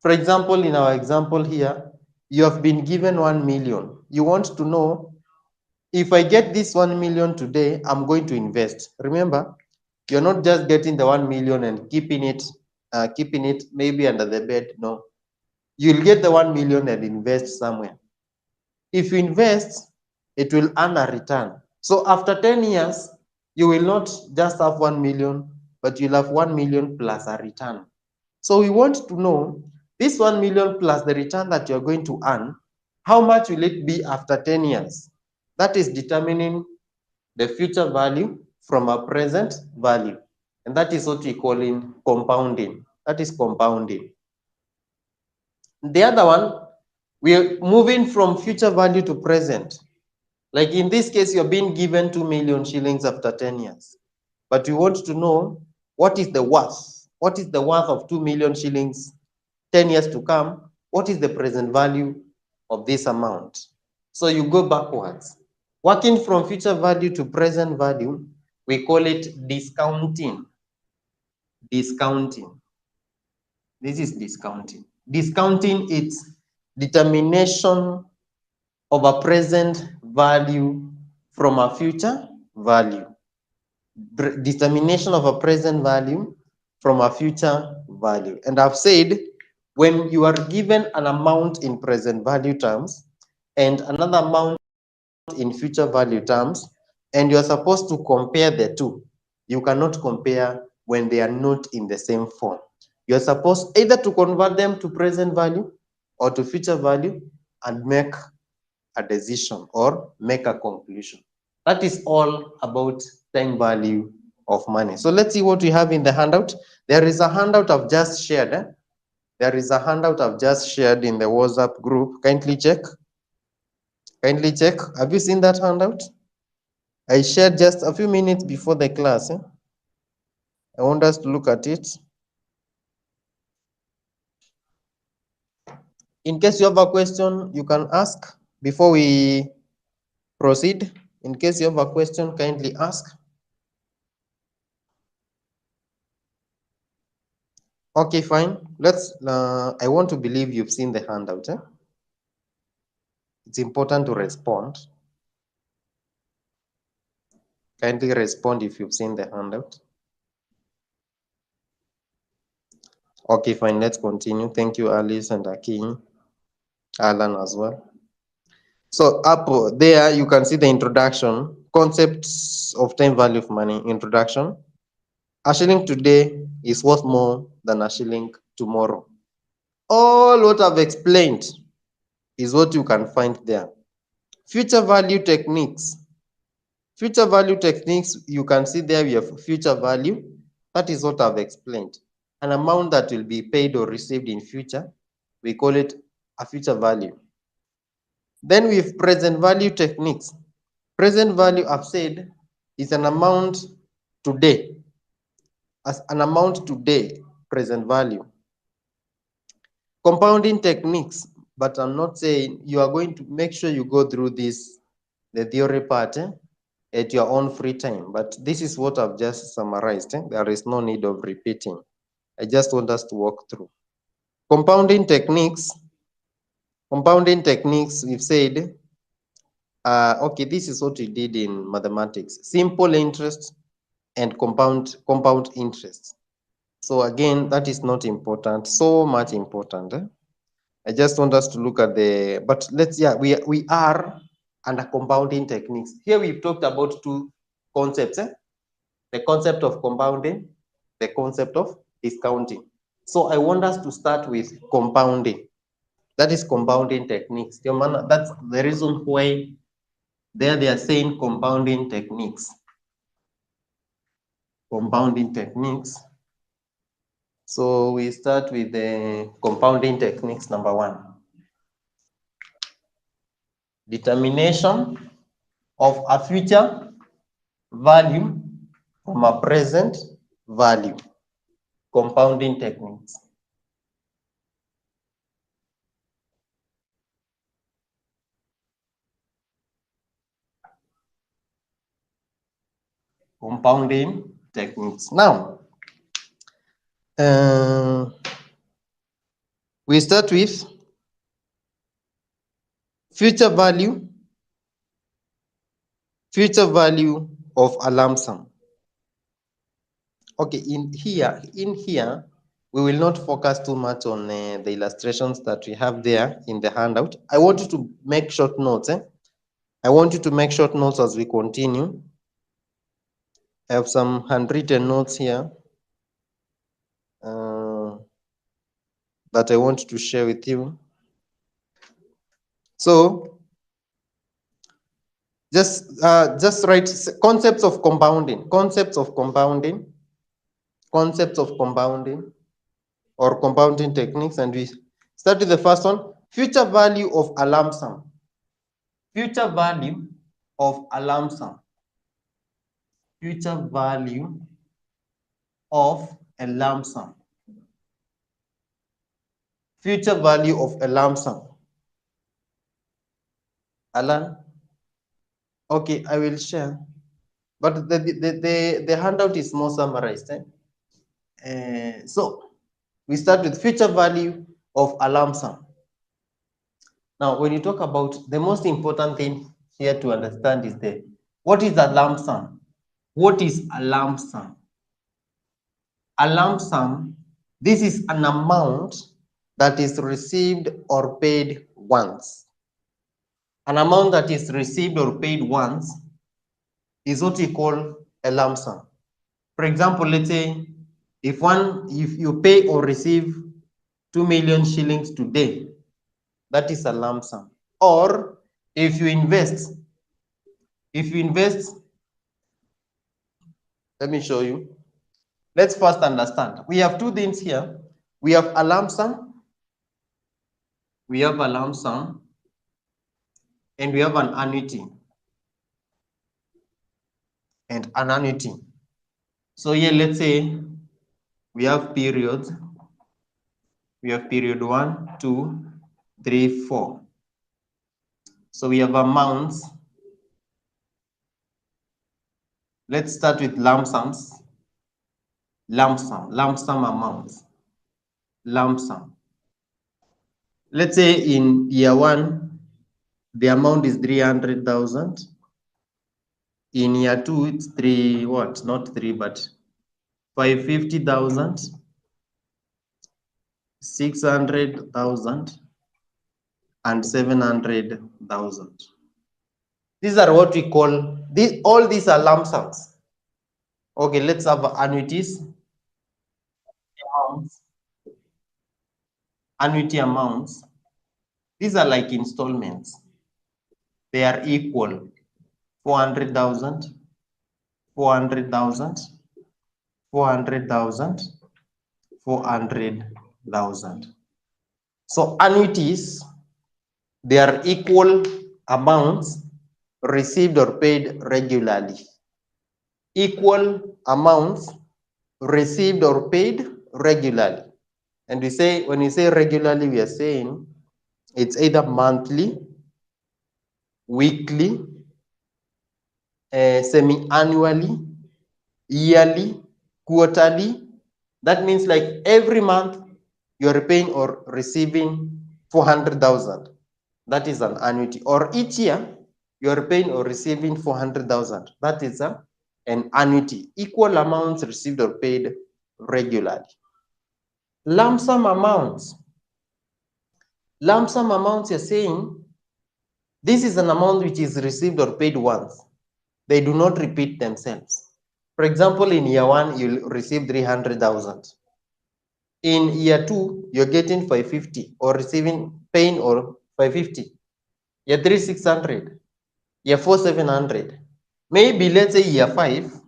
Speaker 2: For example, in our example here, you have been given 1 million. You want to know, if I get this 1 million today, I'm going to invest. Remember, you're not just getting the 1 million and keeping it maybe under the bed. No, you'll get the 1 million and invest somewhere. If you invest, it will earn a return. So after 10 years, you will not just have 1 million, but you'll have 1 million plus a return. So we want to know this 1 million plus the return that you're going to earn, how much will it be after 10 years? That is determining the future value from a present value. And that is what we call in compounding. That is compounding. The other one, we are moving from future value to present. Like in this case, you're being given 2 million shillings after 10 years. But we want to know what is the worth. What is the worth of 2 million shillings 10 years to come? What is the present value of this amount? So you go backwards. Working from future value to present value, we call it discounting. Discounting. This is discounting. Discounting is determination of a present value from a future value. Determination of a present value from a future value. And I've said, when you are given an amount in present value terms and another amount in future value terms, and you're supposed to compare the two, you cannot compare when they are not in the same form. You're supposed either to convert them to present value or to future value and make a decision or make a conclusion. That is all about time value of money. So let's see what we have in the handout. There is a handout I've just shared. There is a handout I've just shared in the WhatsApp group. Kindly check. Kindly check. Have you seen that handout? I shared just a few minutes before the class. I want us to look at it. In case you have a question, you can ask before we proceed. In case you have a question, kindly ask. Okay, fine. Let's. I want to believe you've seen the handout. It's important to respond. Kindly respond if you've seen the handout. Okay, fine. Let's continue. Thank you, Alice and Akin, Alan as well. So up there, you can see the introduction, concepts of time value of money, introduction. A shilling today is worth more than a shilling tomorrow. All what I've explained is what you can find there. Future value techniques. Future value techniques, you can see there we have future value. That is what I've explained. An amount that will be paid or received in future, we call it a future value. Then we have present value techniques. Present value, I've said, is an amount today. As an amount today, present value. Compounding techniques, but I'm not saying you are going to make sure you go through this, the theory part, at your own free time. But this is what I've just summarized. There is no need of repeating. I just want us to walk through. Compounding techniques, we've said, okay, this is what we did in mathematics. Simple interest and compound interest. So again, that is not important, so much important. I just want us to look at the, but we are under compounding techniques. Here we've talked about two concepts, the concept of compounding, the concept of discounting. So I want us to start with compounding. That is compounding techniques. That's the reason why there they are saying compounding techniques. Compounding techniques. So we start with the compounding techniques, number one. Determination of a future value from a present value. Compounding techniques. Compounding techniques. Now, we start with future value of a lump sum. Okay, in here, we will not focus too much on the illustrations that we have there in the handout. I want you to make short notes. I want you to make short notes as we continue. I have some handwritten notes here that I want to share with you. So just write concepts of compounding, or compounding techniques, and we start with the first one. Future value of a lump sum. Future value of a lump sum. Future value of a lump sum. Future value of a lump sum. Alan? Okay, I will share. But the handout is more summarized. So we start with future value of a lump sum. Now, when you talk about, the most important thing here to understand is what is a lump sum? What is a lump sum? A lump sum, this is an amount that is received or paid once. An amount that is received or paid once is what we call a lump sum. For example, let's say if you pay or receive 2 million shillings today, that is a lump sum. Or if you invest, let me show you. Let's first understand. We have two things here. We have a lump sum. We have a lump sum. And we have an annuity. And an annuity. So here, let's say we have periods. We have period 1, 2, 3, 4. So we have amounts. Let's start with lump sums. Lump sum amounts. Lump sum. Let's say in year 1, the amount is 300,000. In year 2, it's 550,000, 600,000, and 700,000. These are what we call, all these are lump sums. Okay, let's have annuities. amounts, these are like installments. They are equal 400,000, 400,000, 400,000, 400,000. So annuities, they are equal amounts received or paid regularly. Equal amounts received or paid regularly. And we say, when we say regularly, we are saying it's either monthly, weekly, semi-annually, yearly, quarterly. That means like every month you are paying or receiving 400,000. That is an annuity. Or each year you are paying or receiving 400,000. That is an annuity. Equal amounts received or paid regularly. Lump sum amounts. Lump sum amounts, you're saying this is an amount which is received or paid once. They do not repeat themselves. For example, in year 1, you'll receive 300,000. In year 2, you're getting 550 or paying or 550. Year 3, 600. Year 4, 700. Maybe let's say year 5,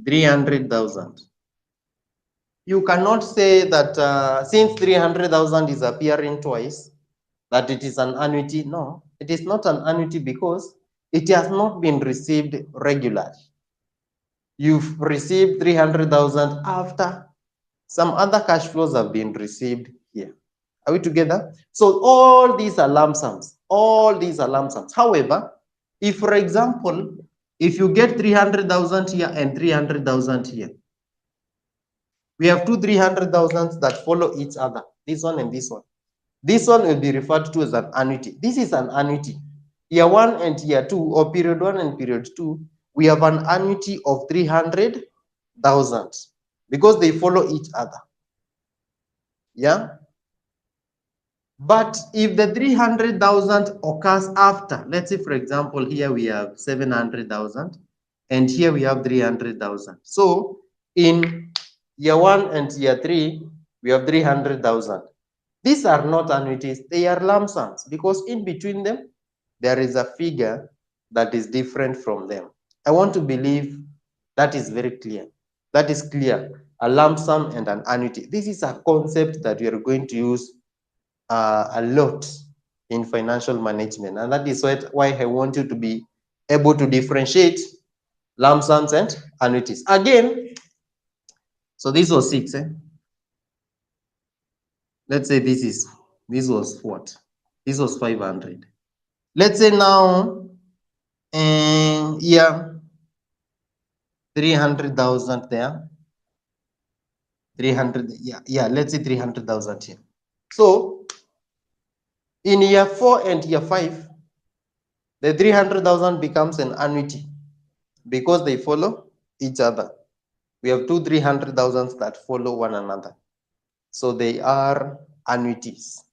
Speaker 2: 300,000. You cannot say that since 300,000 is appearing twice, that it is an annuity. No, it is not an annuity because it has not been received regularly. You've received 300,000 after some other cash flows have been received here. Are we together? So all these are lump sums. All these are lump sums. However, if, for example, if you get 300,000 here and 300,000 here, we have two 300,000 that follow each other, this one and this one. This one will be referred to as an annuity. This is an annuity. Year 1 and year 2, or period 1 and period 2, we have an annuity of 300,000 because they follow each other. Yeah. But if the 300,000 occurs after, let's say, for example, here we have 700,000 and here we have 300,000. So in year 1 and year 3, we have 300,000. These are not annuities, they are lump sums because in between them, there is a figure that is different from them. I want to believe that is very clear. That is clear, a lump sum and an annuity. This is a concept that we are going to use a lot in financial management. And that is why I want you to be able to differentiate lump sums and annuities. Again, so this was 6. Let's say this was what? This was 500. Let's say now, yeah, 300,000 there. 300, yeah, let's say 300,000 here. So in year 4 and year 5, the 300,000 becomes an annuity because they follow each other. We have two 300,000s that follow one another. So they are annuities.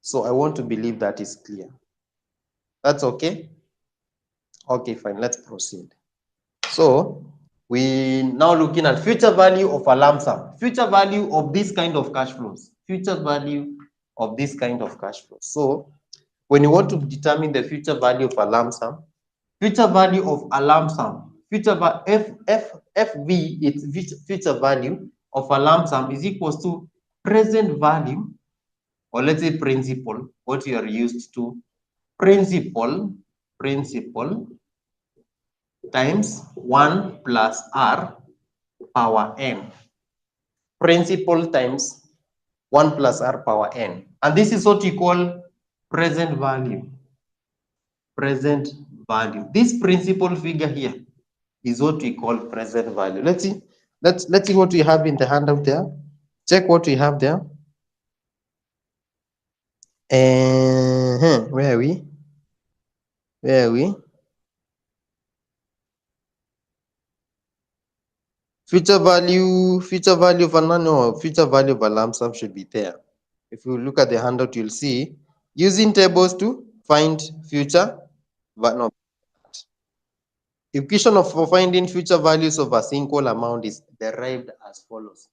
Speaker 2: So I want to believe that is clear. That's okay? Okay, fine, let's proceed. So we now looking at future value of a lump sum, future value of this kind of cash flows, future value of this kind of cash flows. So when you want to determine the future value of a lump sum, future value of a lump sum, future FV, its future value of a lump sum is equals to present value, or let's say principal, what you are used to, principal times 1 plus r power n. Principal times 1 plus r power n. And this is what you call present value. Present value. This principal figure here is what we call present value. Let's see. Let's see what we have in the handout there. Check what we have there. Where are we? Where are we? Future value of future value of a lump sum should be there. If you look at the handout, you'll see using tables to find future. No. Equation for finding future values of a single amount is derived as follows.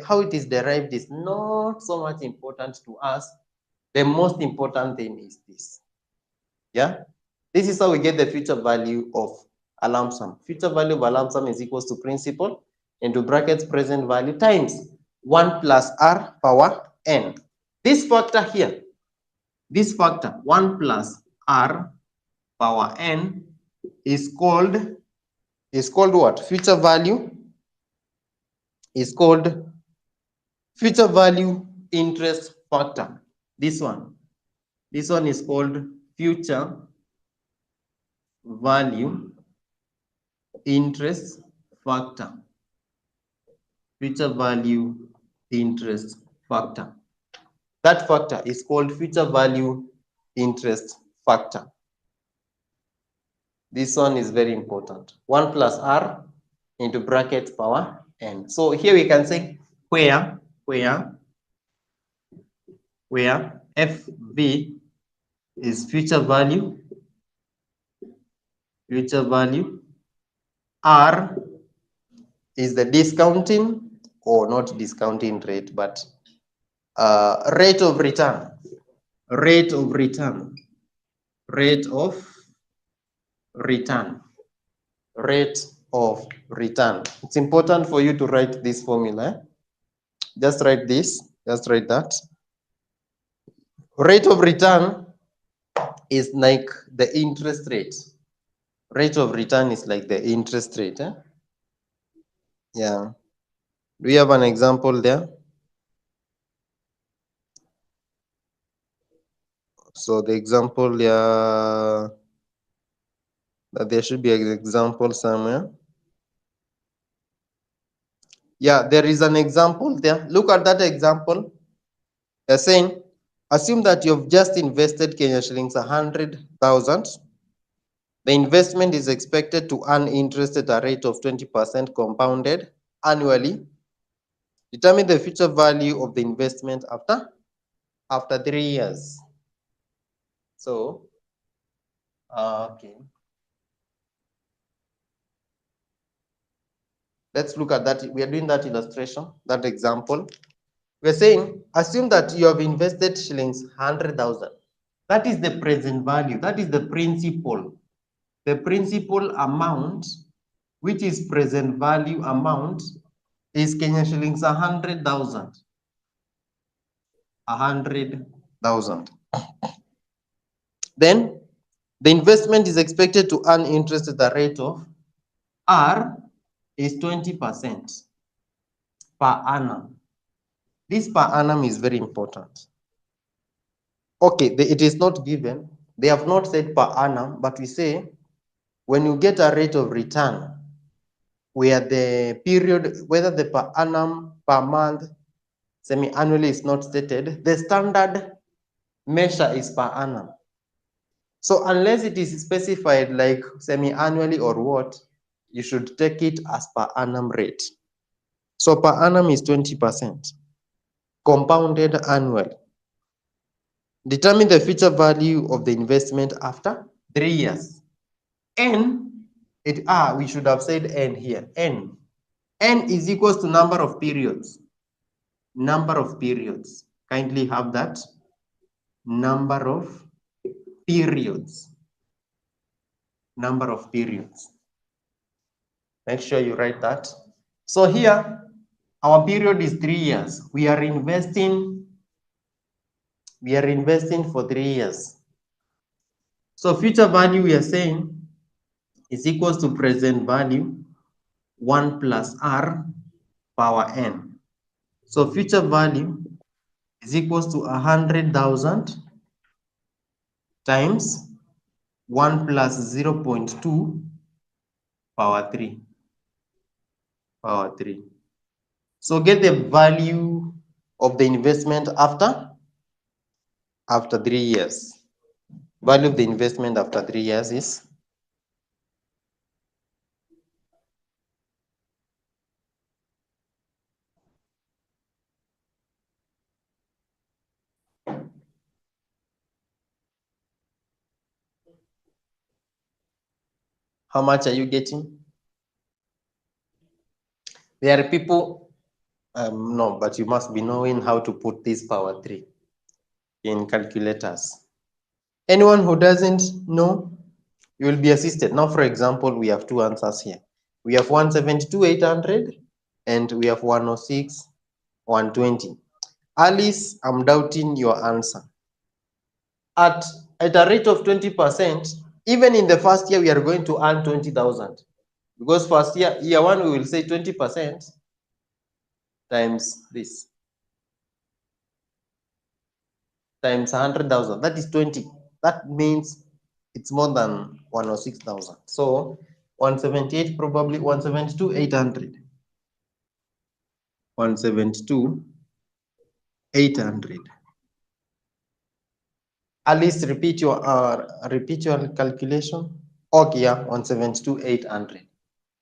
Speaker 2: how it is derived is not so much important to us. The most important thing is this. Yeah, this is how we get the future value of a lump sum. Future value of a lump sum is equals to principal into brackets present value times 1 plus r power n. This factor here, this factor 1 plus r power n is called what? Future value is called future value interest factor. This one is called future value interest factor. Future value interest factor. That factor is called future value interest factor. This one is very important. 1 plus r into bracket power n. So here we can say where FV is future value, R is the discounting, or not discounting rate, but rate of return. Rate of return. It's important for you to write this formula. Just write this, just write that. Rate of return is like the interest rate. Rate of return is like the interest rate. Yeah. Do we have an example there? So the example, yeah, that there should be an example somewhere. Yeah, there is an example there. Look at that example. They're saying, assume that you've just invested Kenya shillings 100,000. The investment is expected to earn interest at a rate of 20% compounded annually. Determine the future value of the investment after 3 years. So, okay. Let's look at that. We are doing that illustration, that example. We're saying, assume that you have invested shillings 100,000. That is the present value. That is the principal. The principal amount, which is present value amount, is Kenya shillings 100,000. 100,000. Then the investment is expected to earn interest at the rate of R is 20% per annum. This per annum is very important. Okay, it is not given. They have not said per annum, but we say when you get a rate of return where the period, whether the per annum, per month, semi-annually is not stated, the standard measure is per annum. So unless it is specified like semi-annually or what, you should take it as per annum rate. So per annum is 20%, compounded annually. Determine the future value of the investment after 3 years. N, we should have said N here. N is equals to number of periods. Number of periods. Kindly have that. Number of periods. Number of periods. Make sure you write that. So here, our period is 3 years. We are investing for 3 years. So future value, we are saying, is equals to present value 1 plus R power n. So future value is equals to 100,000 times 1 plus 0.2 power 3. So get the value of the investment after 3 years. Value of the investment after 3 years is how much are you getting? There are people No, but you must be knowing how to put this power 3 in calculators. Anyone who doesn't know, you will be assisted. Now, for example, we have two answers here. We have 172,800 and we have 106,120. Alice, I'm doubting your answer. At a rate of 20%, even in the first year, we are going to earn 20,000. Because first year one, we will say 20% times this, times 100,000. That is 20. That means it's more than 106,000. So 178, probably 172,800. 172,800. Alice, repeat your calculation. Okay, yeah, 172,800.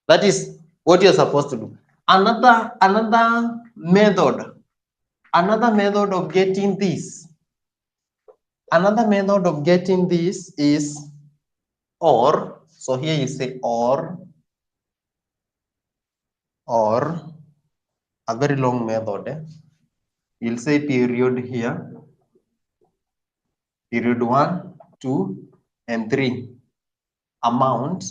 Speaker 2: That is what you're supposed to do. Another method of getting this. Another method of getting this is or. So here you say or a very long method. You'll say period here. Period 1, 2, and 3. Amount.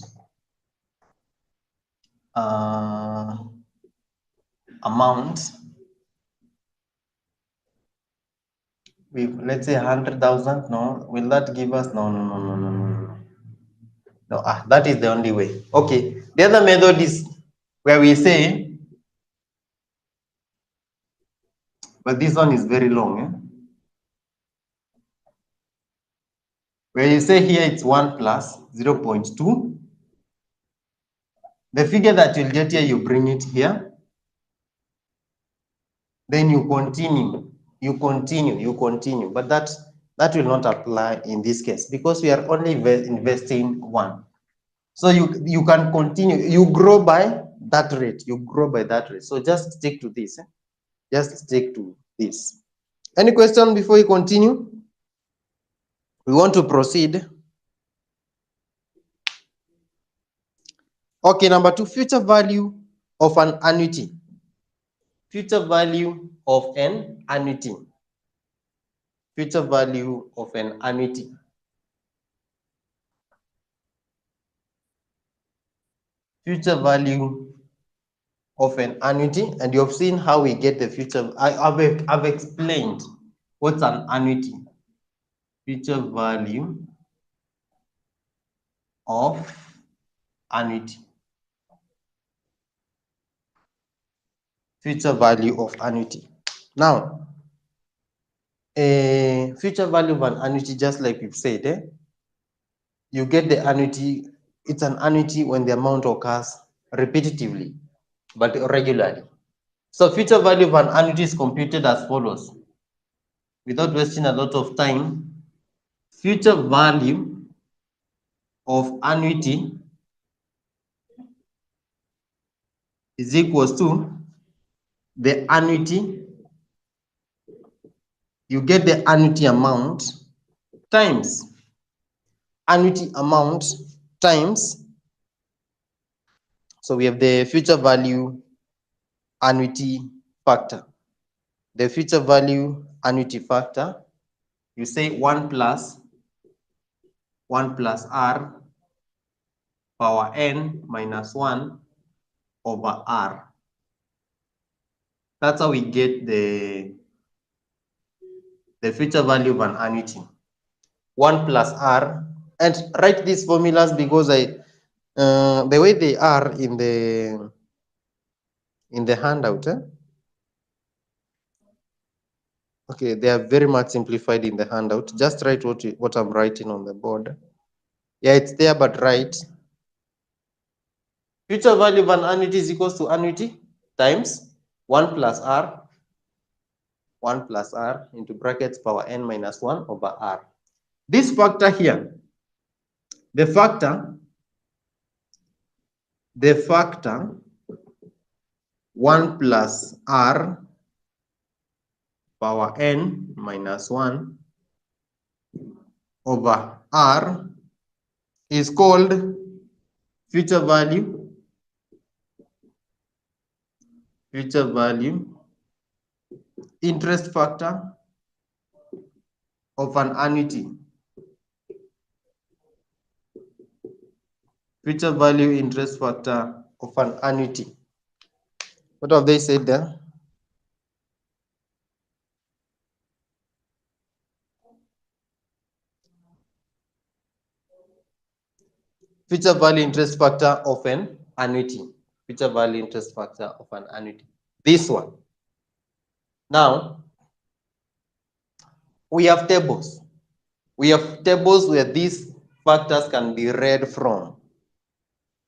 Speaker 2: Let's say 100,000. No, will that give us? No. No, that is the only way. Okay. The other method is where we say, but this one is very long. Where you say here it's 1 plus 0.2. The figure that you'll get here, you bring it here. Then you continue. But that will not apply in this case because we are only investing 1. So you can continue. You grow by that rate. So just stick to this. Just stick to this. Any question before we continue? We want to proceed. Okay, number 2, future value of an annuity. Future value of an annuity. Future value of an annuity. Future value of an annuity, and you have seen how we get the future. I've explained what's an annuity. Future value of annuity. Future value of annuity. Now, a future value of an annuity, just like we've said, you get the annuity. It's an annuity when the amount occurs repetitively, but regularly. So future value of an annuity is computed as follows. Without wasting a lot of time, future value of annuity is equals to the annuity. You get the annuity amount times annuity amount times. So we have the future value annuity factor. The future value annuity factor, you say 1 plus r power n minus 1 over r. That's how we get the future value of an annuity. 1 plus r, and write these formulas because the way they are in the handout. Okay, they are very much simplified in the handout. Just write what I'm writing on the board. Yeah, it's there, but write. Future value of an annuity is equals to annuity times 1 plus r into brackets power n minus 1 over r. This factor here, the factor 1 plus r power n minus 1 over r is called future value interest factor of an annuity. Future value interest factor of an annuity. What have they said there? Future value interest factor of an annuity. Future value interest factor of an annuity. This one. Now, we have tables. We have tables where these factors can be read from.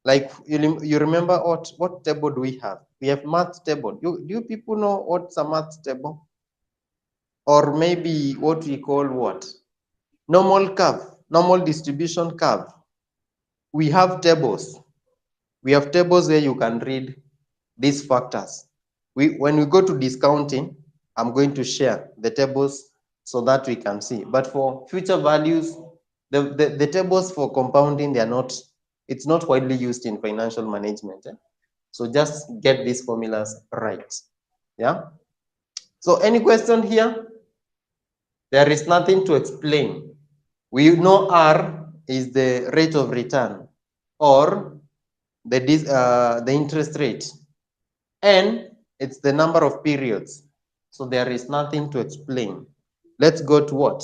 Speaker 2: Like you remember what table do we have? We have math table. Do you people know what's a math table? Or maybe what we call what? Normal curve, normal distribution curve. We have tables. We have tables where you can read these factors. When we go to discounting, I'm going to share the tables so that we can see. But for future values, the tables for compounding, it's not widely used in financial management. So just get these formulas right. Yeah. So any question here? There is nothing to explain. We know R is the rate of return or the interest rate. N, it's the number of periods. So there is nothing to explain. Let's go to what?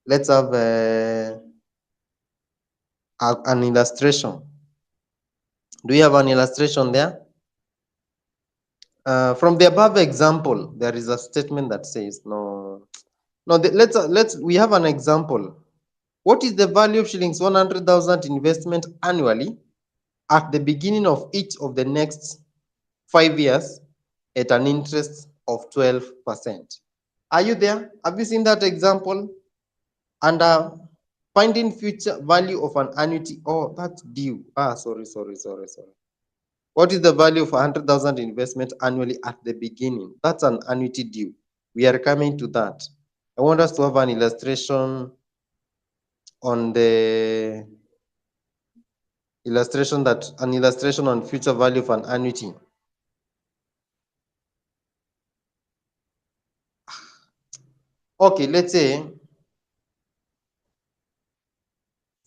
Speaker 2: Let's have an illustration. Do we have an illustration there? From the above example, there is a statement that says no. We have an example. What is the value of shillings 100,000 investment annually at the beginning of each of the next 5 years at an interest of 12%? Are you there? Have you seen that example? And finding future value of an annuity. Oh, that's due. Sorry. What is the value of 100,000 investment annually at the beginning? That's an annuity due. We are coming to that. I want us to have an illustration on the illustration on future value of an annuity. Okay, let's say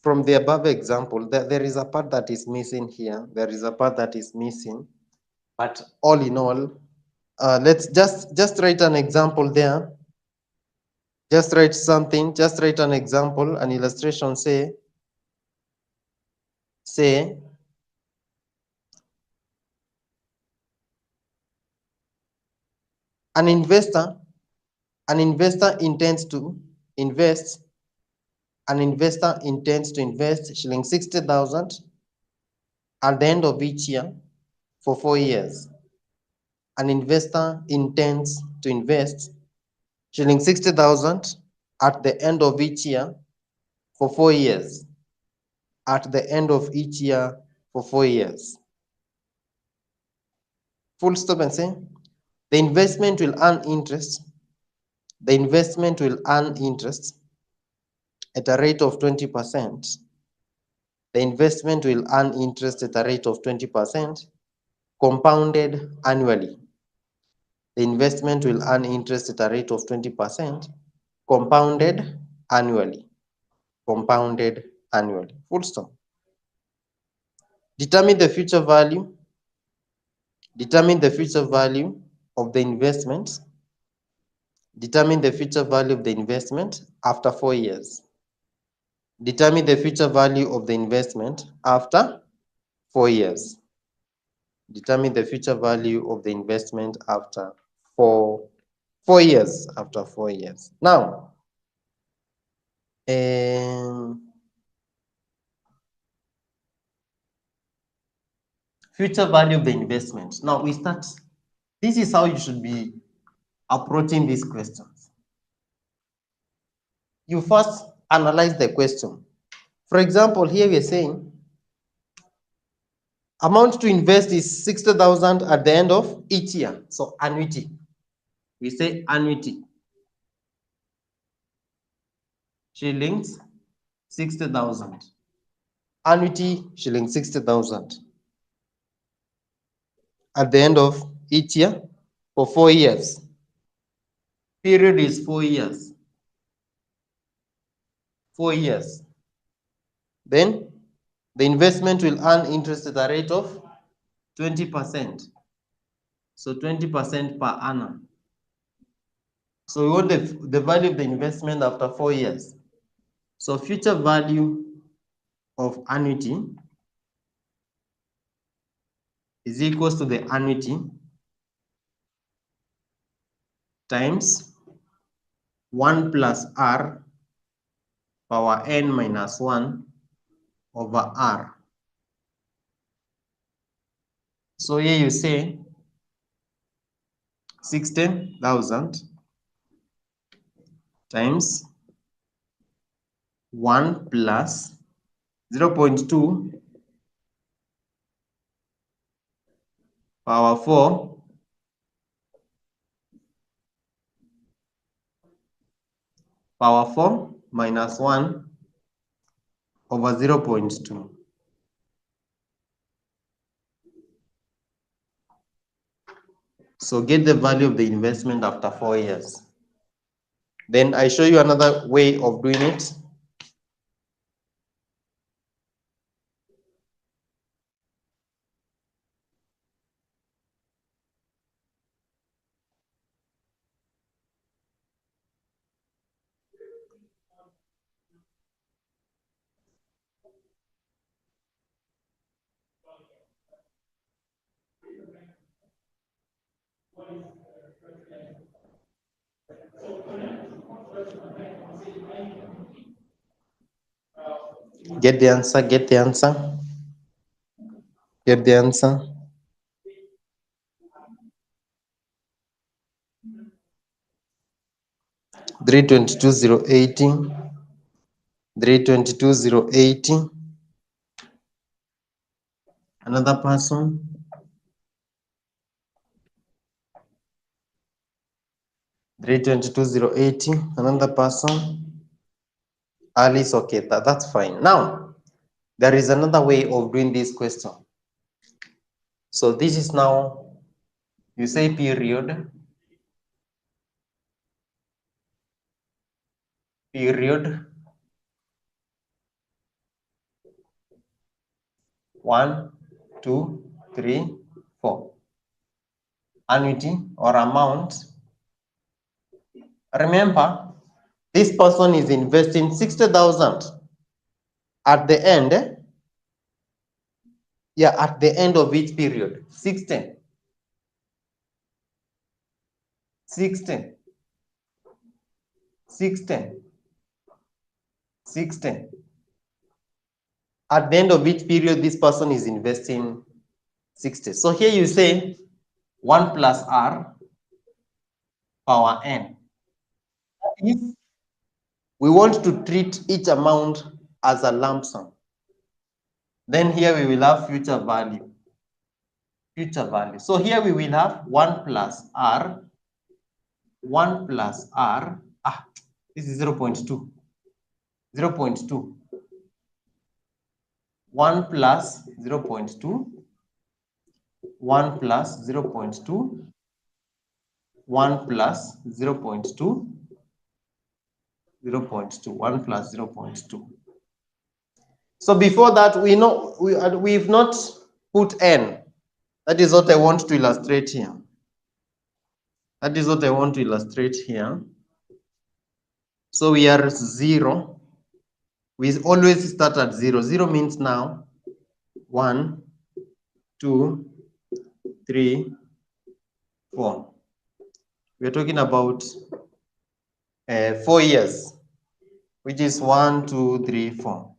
Speaker 2: from the above example, there is a part that is missing here. There is a part that is missing, but all in all, let's just write an example there. Just write something. Just write an example, an illustration. Say an investor intends to invest. An investor intends to invest shilling 60,000 at the end of each year for 4 years. An investor intends to invest shilling 60,000 at the end of each year for 4 years. At the end of each year for 4 years. Full stop and say, the investment will earn interest. The investment will earn interest at a rate of 20%. The investment will earn interest at a rate of 20%, compounded annually. The investment will earn interest at a rate of 20%, compounded annually. Compounded annually. Full stop. Determine the future value. Determine the future value of the investment. Determine the future value of the investment after 4 years. Determine the future value of the investment after 4 years. Determine the future value of the investment after 4 years. After 4 years. Now, future value of the investment. Now we start. This is how you should be approaching these questions. You first analyze the question. For example, here we are saying amount to invest is 60,000 at the end of each year. So annuity. We say annuity. Shillings 60,000. Annuity shillings 60,000 at the end of each year for 4 years. period is 4 years. 4 years. Then the investment will earn interest at the rate of 20%. So 20% per annum. So we want the value of the investment after 4 years. So future value of annuity is equals to the annuity times 1 plus r power n minus 1 over r. So here you say 60,000 times 1 plus 0.2 power 4 power 4 minus 1 over 0.2. So get the value of the investment after 4 years. Then I show you another way of doing it. Get the answer, get the answer, get the answer. Three 322,080. Another person. 322,080. Another person. Alice, okay, that's fine. Now, there is another way of doing this question. So this is now, you say period 1, 2, 3, 4. Annuity or amount. Remember, this person is investing 60,000 at the end. Yeah, at the end of each period. 60. At the end of each period, this person is investing 60. So here you say 1 plus r power n. If we want to treat each amount as a lump sum, then here we will have future value. So here we will have 1 plus r. This is 0.2. 1 plus 0.2. 1 plus 0.2. 1 plus 0.2. 0.2. 1 plus 0.2. So before that, we've not put n. That is what I want to illustrate here. So we are 0. We always start at 0. 0 means now 1, 2, 3, 4. We're talking about 4 years, which is 1, 2, 3, 4.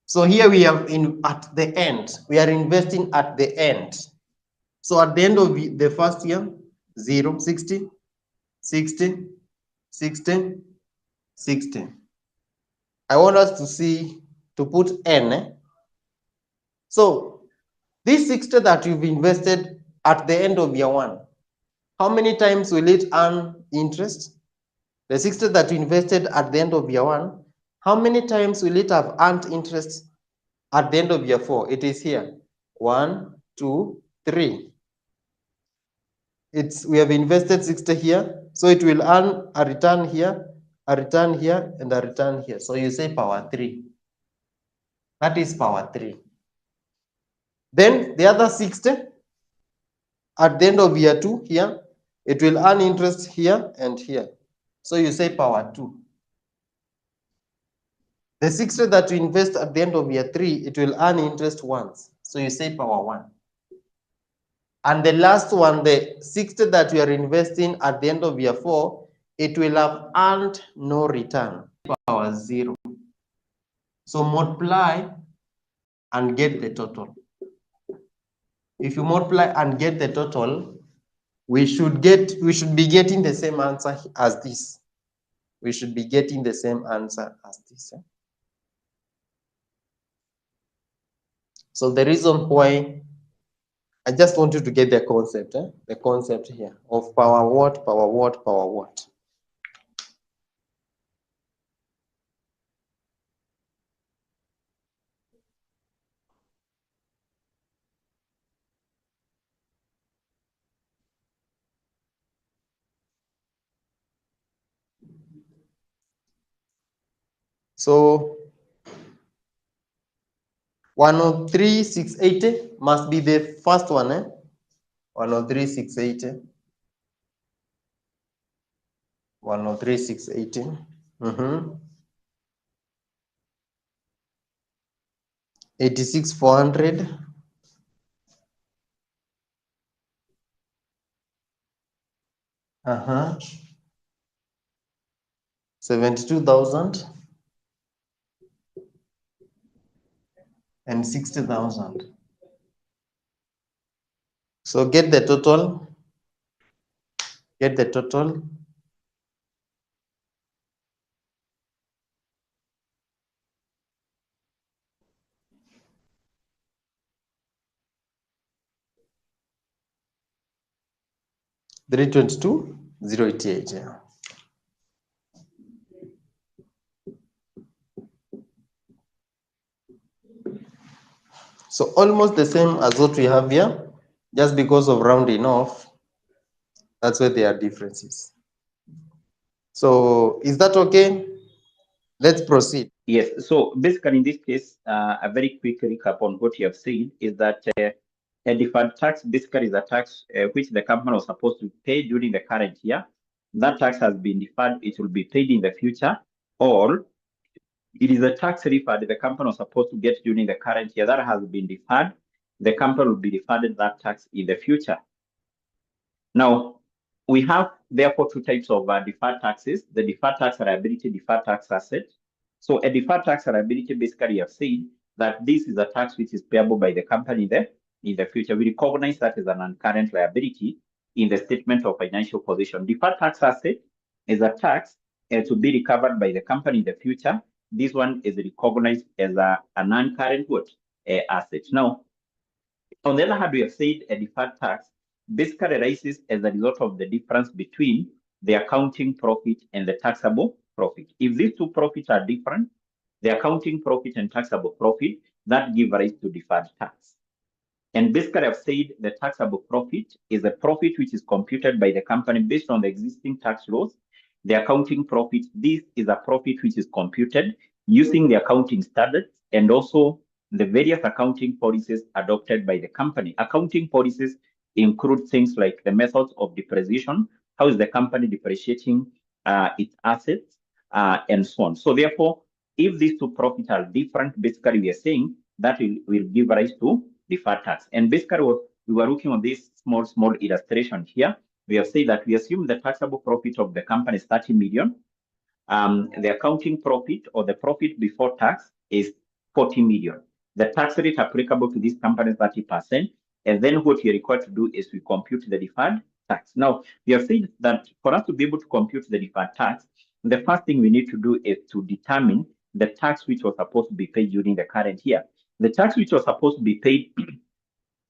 Speaker 2: So here we have at the end. We are investing at the end. So at the end of the first year, 0, 60, 60, 60, 60. I want us to put n. So this 60 that you've invested at the end of year 1, how many times will it earn interest? The 60 that you invested at the end of year 1, how many times will it have earned interest at the end of year 4? It is here. 1, 2, 3. we have invested 60 here, so it will earn a return here, a return here, and a return here. So you say power 3. That is power 3. Then the other 60 at the end of year 2 here, it will earn interest here and here. So you say power 2. The 60 that you invest at the end of year 3, it will earn interest once. So you say power 1. And the last one, the 60 that you are investing at the end of year 4, it will have earned no return, power 0. So multiply and get the total. If you multiply and get the total, we should be getting the same answer as this. We should be getting the same answer as this. So the reason why I just want you to get the concept, the concept here of power what, power what, power what. So 103,680 must be the first one. 103,680. 103,680. 86,400. 72,000 and 60,000. So get the total. Get the total. $322,088. Yeah. So almost the same as what we have here, just because of rounding off, that's where there are differences. So is that okay? Let's proceed.
Speaker 1: Yes. So basically, in this case, a very quick recap on what you have said is that a deferred tax basically is a tax which the company was supposed to pay during the current year. That tax has been deferred; it will be paid in the future, or it is a tax refund the company was supposed to get during the current year that has been deferred. The company will be refunded that tax in the future. Now, we have therefore two types of deferred taxes: the deferred tax liability, deferred tax asset. So a deferred tax liability basically have said that this is a tax which is payable by the company in the future. We recognize that as an uncurrent liability in the statement of financial position. Deferred tax asset is a tax to be recovered by the company in the future. This one is recognized as an uncurrent asset. Now, on the other hand, we have said a deferred tax basically arises as a result of the difference between the accounting profit and the taxable profit. If these two profits are different, the accounting profit and taxable profit, that give rise to deferred tax. And basically, I've said the taxable profit is a profit which is computed by the company based on the existing tax laws. The accounting profit, this is a profit which is computed using the accounting standards and also the various accounting policies adopted by the company. Accounting policies include things like the methods of depreciation, how is the company depreciating its assets, and so on. So therefore, if these two profits are different, basically we are saying that will give rise to deferred tax. And basically what we were looking on this small illustration here, we have said that we assume the taxable profit of the company is 30 million. The accounting profit or the profit before tax is 40 million. The tax rate applicable to this company is 30%. And then what you're required to do is we compute the deferred tax. Now, we have said that for us to be able to compute the deferred tax, the first thing we need to do is to determine the tax which was supposed to be paid during the current year. The tax which was supposed to be paid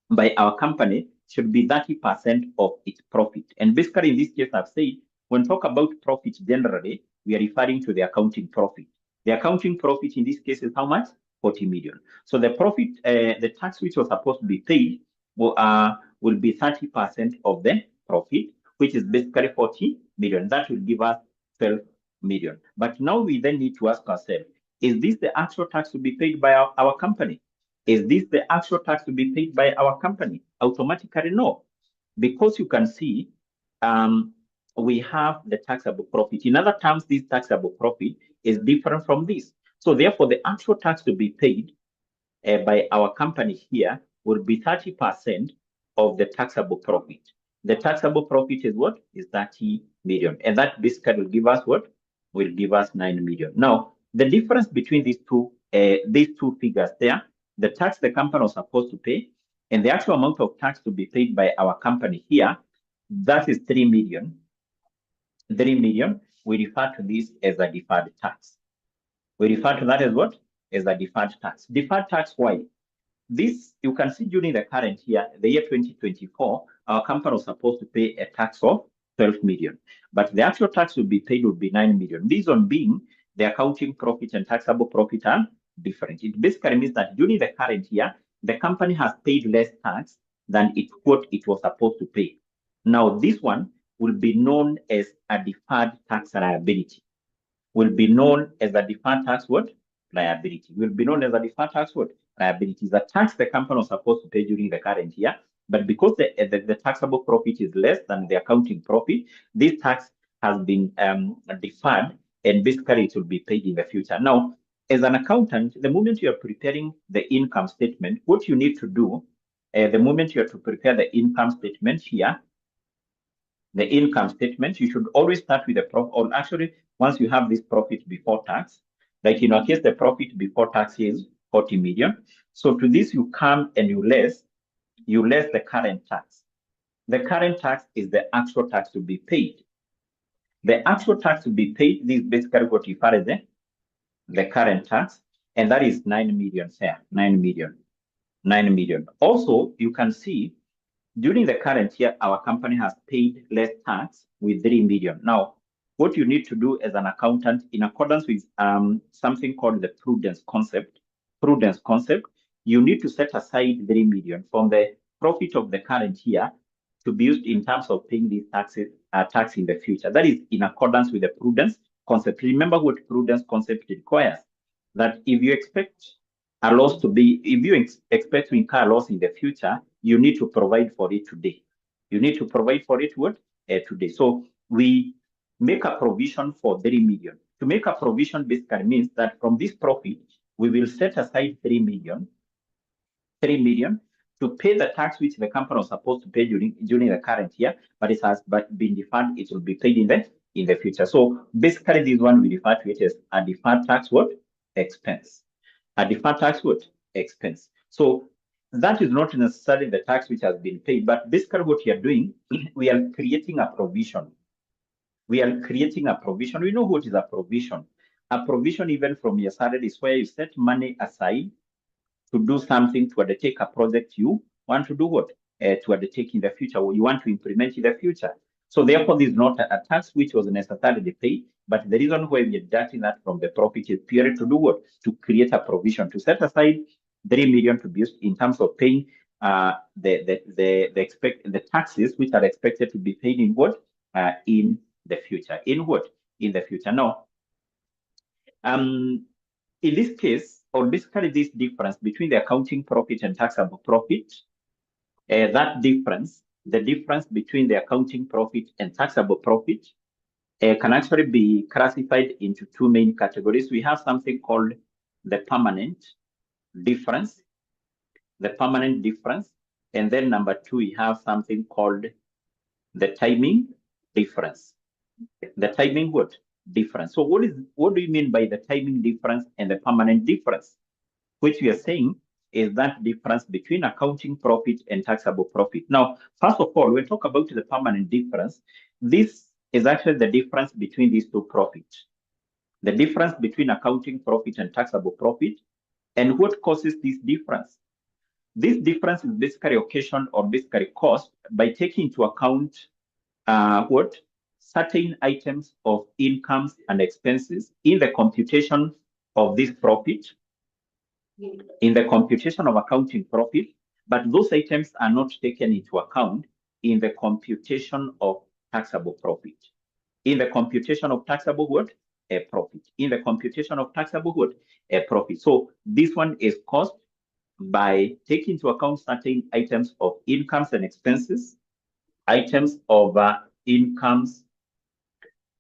Speaker 1: by our company should be 30% of its profit. And basically, in this case, I've said, when we talk about profit generally, we are referring to the accounting profit. The accounting profit in this case is how much? 40 million. So the profit, the tax which was supposed to be paid will be 30% of the profit, which is basically 40 million. That will give us 12 million. But now we then need to ask ourselves, is this the actual tax to be paid by our company? Is this the actual tax to be paid by our company? Automatically, no. Because you can see we have the taxable profit. In other terms, this taxable profit is different from this. So therefore, the actual tax to be paid by our company here would be 30% of the taxable profit. The taxable profit is what? Is 30 million. And that basically will give us what? Will give us 9 million. Now, the difference between these two figures there, the tax the company was supposed to pay, and the actual amount of tax to be paid by our company here, that is 3 million. 3 million, we refer to this as a deferred tax. We refer to that as what? As a deferred tax. Deferred tax, why? This, you can see during the current year, the year 2024, our company was supposed to pay a tax of 12 million. But the actual tax will be paid would be 9 million. This one being the accounting profit and taxable profit are different. It basically means that during the current year, the company has paid less tax than what it was supposed to pay. Now, this one will be known as a deferred tax liability. Will be known as a deferred tax what? Liability. Will be known as a deferred tax what? Liability. The tax the company was supposed to pay during the current year, but because the taxable profit is less than the accounting profit, this tax has been deferred, and basically it will be paid in the future. Now, as an accountant, the moment you are preparing the income statement, what you need to do, the moment you are to prepare the income statement here, the income statement, you should always start with the profit, or actually, once you have this profit before tax, like in our case, the profit before tax is 40 million. So to this, you come and you less the current tax. The current tax is the actual tax to be paid. The actual tax to be paid, this is basically what you refer as the current tax, and that is 9 million here, 9 million, 9 million. Also, you can see during the current year, our company has paid less tax with 3 million. Now, what you need to do as an accountant, in accordance with something called the prudence concept, you need to set aside 3 million from the profit of the current year to be used in terms of paying these taxes, tax in the future. That is in accordance with the prudence concept. Remember what prudence concept requires, that if you expect a loss to be, if you expect to incur a loss in the future, you need to provide for it today. You need to provide for it what? Today. So we make a provision for 3 million. To make a provision basically means that from this profit, we will set aside 3 million to pay the tax which the company was supposed to pay during the current year, but it has been deferred. It will be paid in the future. So basically, this one we refer to it as a deferred tax what? Expense. A deferred tax what? Expense. So that is not necessarily the tax which has been paid, but basically what we are doing, we are creating a provision. We are creating a provision. We know what is a provision. A provision, even from your salary, is where you set money aside to do something, to undertake a project you want to do what? To undertake in the future, or you want to implement in the future. So therefore, this is not a tax which was necessarily paid, but the reason why we are deducting that from the profit is purely to do what? To create a provision, to set aside 3 million to be used in terms of paying the taxes which are expected to be paid in what? In the future. In what? In the future. Now, in this case, or basically this difference between the accounting profit and taxable profit, that difference, the difference between the accounting profit and taxable profit, can actually be classified into two main categories. We have something called the permanent difference, and then number two, we have something called the timing difference. The timing what? Difference. So what do you mean by the timing difference and the permanent difference? Which we are saying is that difference between accounting profit and taxable profit. Now, first of all, when we talk about the permanent difference, this is actually the difference between these two profits. The difference between accounting profit and taxable profit, and what causes this difference? This difference is basically occasioned or basically caused by taking into account what? Certain items of incomes and expenses in the computation of this profit, in the computation of accounting profit, but those items are not taken into account in the computation of taxable profit. In the computation of taxable what? A profit. In the computation of taxable what? A profit. So this one is caused by taking into account certain items of incomes and expenses, items of incomes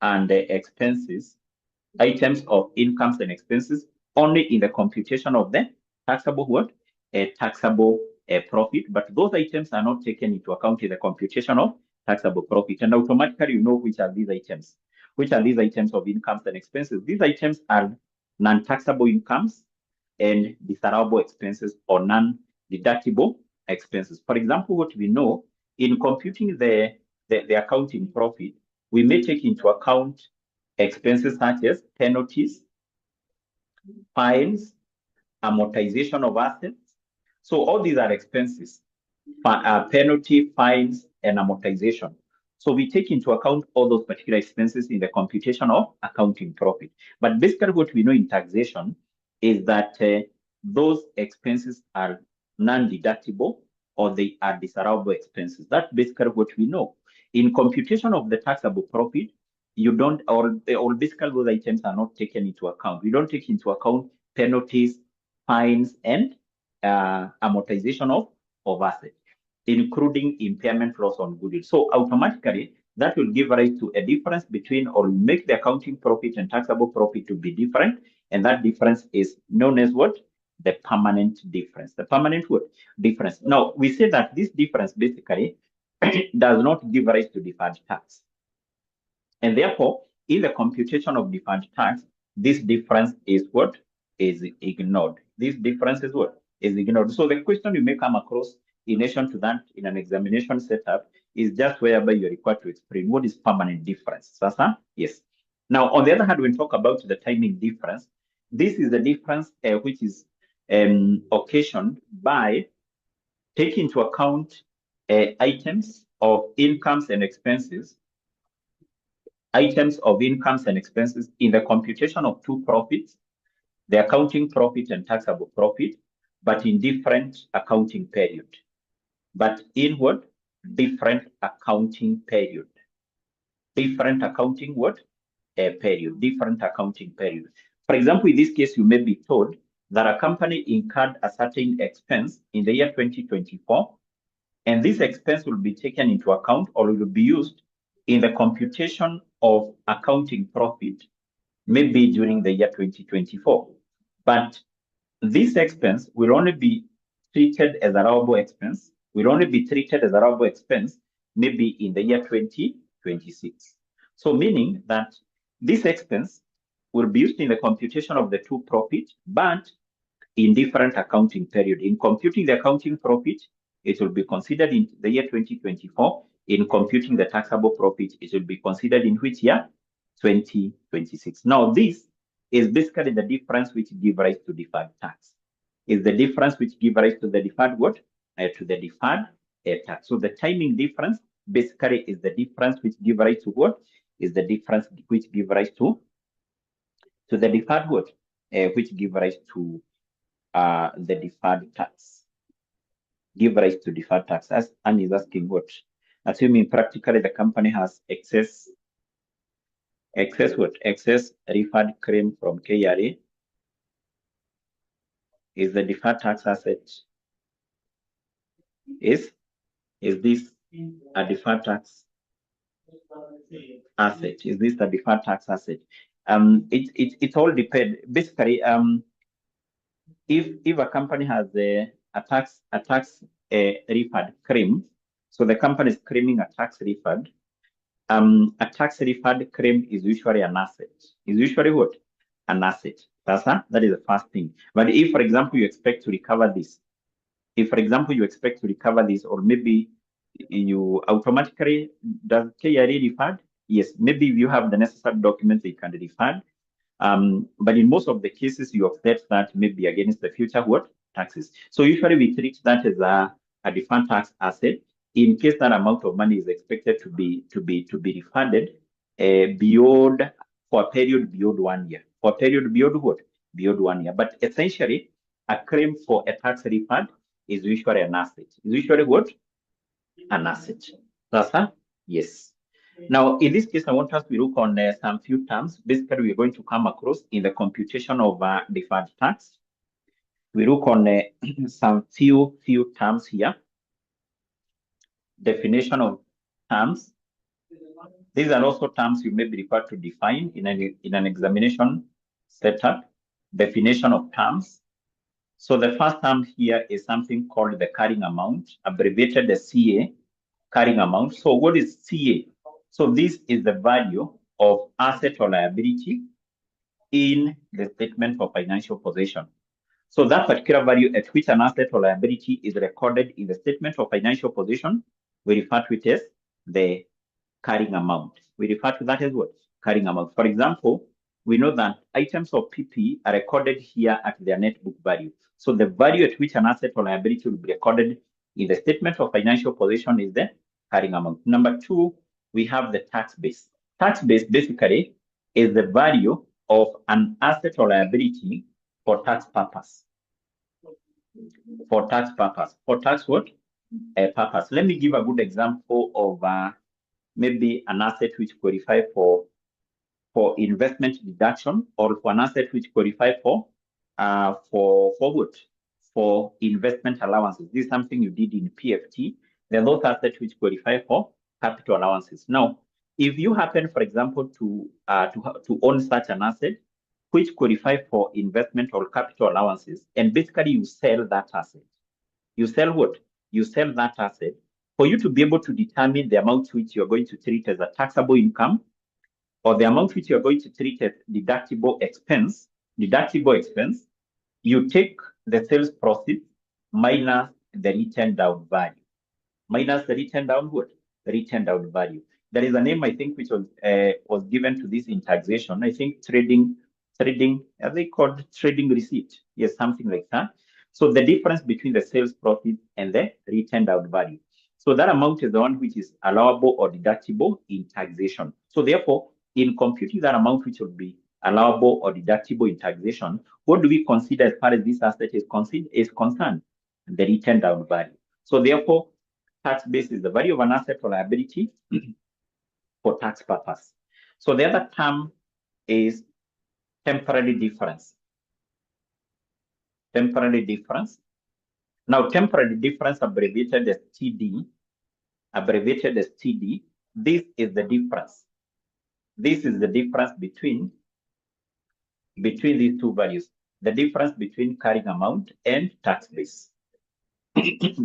Speaker 1: and expenses, items of incomes and expenses only in the computation of the taxable what? A taxable profit, but those items are not taken into account in the computation of taxable profit. And automatically, you know which are these items. Which are these items of incomes and expenses? These items are non-taxable incomes and disallowable expenses or non-deductible expenses. For example, what we know in computing the accounting profit, we may take into account expenses such as penalties, fines, amortization of assets. So all these are expenses, penalty, fines, and amortization. So we take into account all those particular expenses in the computation of accounting profit. But basically what we know in taxation is that those expenses are non-deductible or they are disallowable expenses. That's basically what we know. In computation of the taxable profit, you don't, or basically those items are not taken into account. We don't take into account penalties, fines, and amortization of assets, including impairment loss on goodwill. So automatically, that will give rise to a difference between, or make the accounting profit and taxable profit to be different. And that difference is known as what? The permanent difference. The permanent what? Difference. Now, we say that this difference basically does not give rise to deferred tax. And therefore, in the computation of deferred tax, this difference is what? Is ignored. This difference is what? Is ignored. So the question you may come across in addition to that in an examination setup is just whereby you're required to explain what is permanent difference. Sasa? Yes. Now, on the other hand, when we talk about the timing difference, this is the difference which is occasioned by taking into account items of incomes and expenses, items of incomes and expenses in the computation of two profits, the accounting profit and taxable profit, but in different accounting period. But in what? Different accounting period. Different accounting what? Period. Different accounting period. For example, in this case, you may be told that a company incurred a certain expense in the year 2024, and this expense will be taken into account or will be used in the computation of accounting profit, maybe during the year 2024. But this expense will only be treated as allowable expense, will only be treated as allowable expense maybe in the year 2026. So meaning that this expense will be used in the computation of the two profit, but in different accounting period. In computing the accounting profit, it will be considered in the year 2024. In computing the taxable profit, it will be considered in which year? 2026. Now, this is basically the difference which gives rise to deferred tax. Is the difference which gives rise to the deferred what? To the deferred tax. So the timing difference basically is the difference which gives rise to what? Is the difference which gives rise to the deferred what? Which gives rise to the deferred tax. Give rise to deferred tax. As Anne is asking what? Assuming practically the company has excess what? Excess refund claim from KRA. Is the deferred tax asset? Is this a deferred tax asset? Is this a deferred tax asset? It all depends. Basically, if a company has a tax refund claim, so the company is claiming a tax refund. A tax refund claim is usually an asset. Is usually what? An asset. That is the first thing. But if, for example, you expect to recover this, or maybe you automatically, does KRA refund? Yes, maybe if you have the necessary documents, you can refund. But in most of the cases, you offset that maybe against the future what? Taxes. So usually we treat that as a deferred tax asset in case that amount of money is expected to be refunded beyond, for a period beyond 1 year. For a period beyond what? Beyond 1 year. But essentially, a claim for a tax refund is usually an asset. Is usually what? An asset. Yes. Now, in this case, I want us to look on some few terms. Basically, we're going to come across in the computation of deferred tax. We look on some few terms here. Definition of terms. These are also terms you may be required to define in an examination setup. Definition of terms. So the first term here is something called the carrying amount, abbreviated as CA, carrying amount. So what is CA? So this is the value of asset or liability in the statement of financial position. So that particular value at which an asset or liability is recorded in the statement of financial position, we refer to it as the carrying amount. We refer to that as what? Carrying amount. For example, we know that items of PP are recorded here at their net book value. So the value at which an asset or liability will be recorded in the statement of financial position is the carrying amount. Number two, we have the tax base. Tax base basically is the value of an asset or liability for tax purpose. For tax purpose. For tax what? Purpose. Let me give a good example of maybe an asset which qualify for investment deduction, or for an asset which qualify for what? For investment allowances. This is something you did in PFT. There are those assets which qualify for capital allowances. Now, if you happen, for example, to own such an asset which qualify for investment or capital allowances, and basically you sell that asset. You sell what? You sell that asset. For you to be able to determine the amount which you're going to treat as a taxable income, or the amount which you're going to treat as deductible expense, you take the sales proceeds minus the written down value. Minus the written down what? The written down value. There is a name, I think, which was given to this in taxation. I think trading, are they called trading receipt? Yes, something like that. So the difference between the sales profit and the written down value. So that amount is the one which is allowable or deductible in taxation. So therefore, in computing that amount which will be allowable or deductible in taxation, what do we consider as far as this asset is concerned? The written down value. So therefore, tax base is the value of an asset or liability for tax purpose. So the other term is temporary difference. Temporary difference. Now, temporary difference, abbreviated as TD, this is the difference. This is the difference between these two values, the difference between carrying amount and tax base.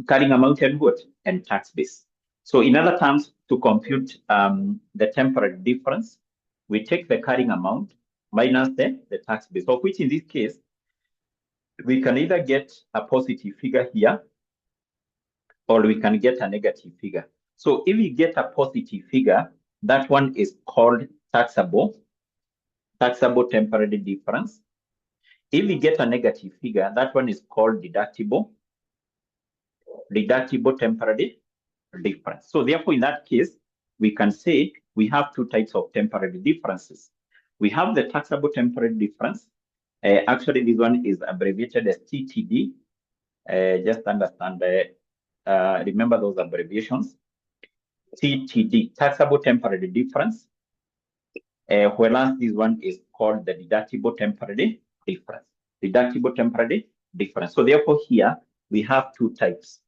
Speaker 1: Carrying amount and what? And tax base. So in other terms, to compute the temporary difference, we take the carrying amount minus the tax base, of which in this case, we can either get a positive figure here, or we can get a negative figure. So if we get a positive figure, that one is called taxable temporary difference. If we get a negative figure, that one is called deductible temporary difference. So therefore, in that case, we can say we have two types of temporary differences. We have the taxable temporary difference. Actually, this one is abbreviated as TTD. Just understand, remember those abbreviations. TTD, taxable temporary difference, whereas this one is called the deductible temporary difference. Deductible temporary difference. So therefore, here we have two types.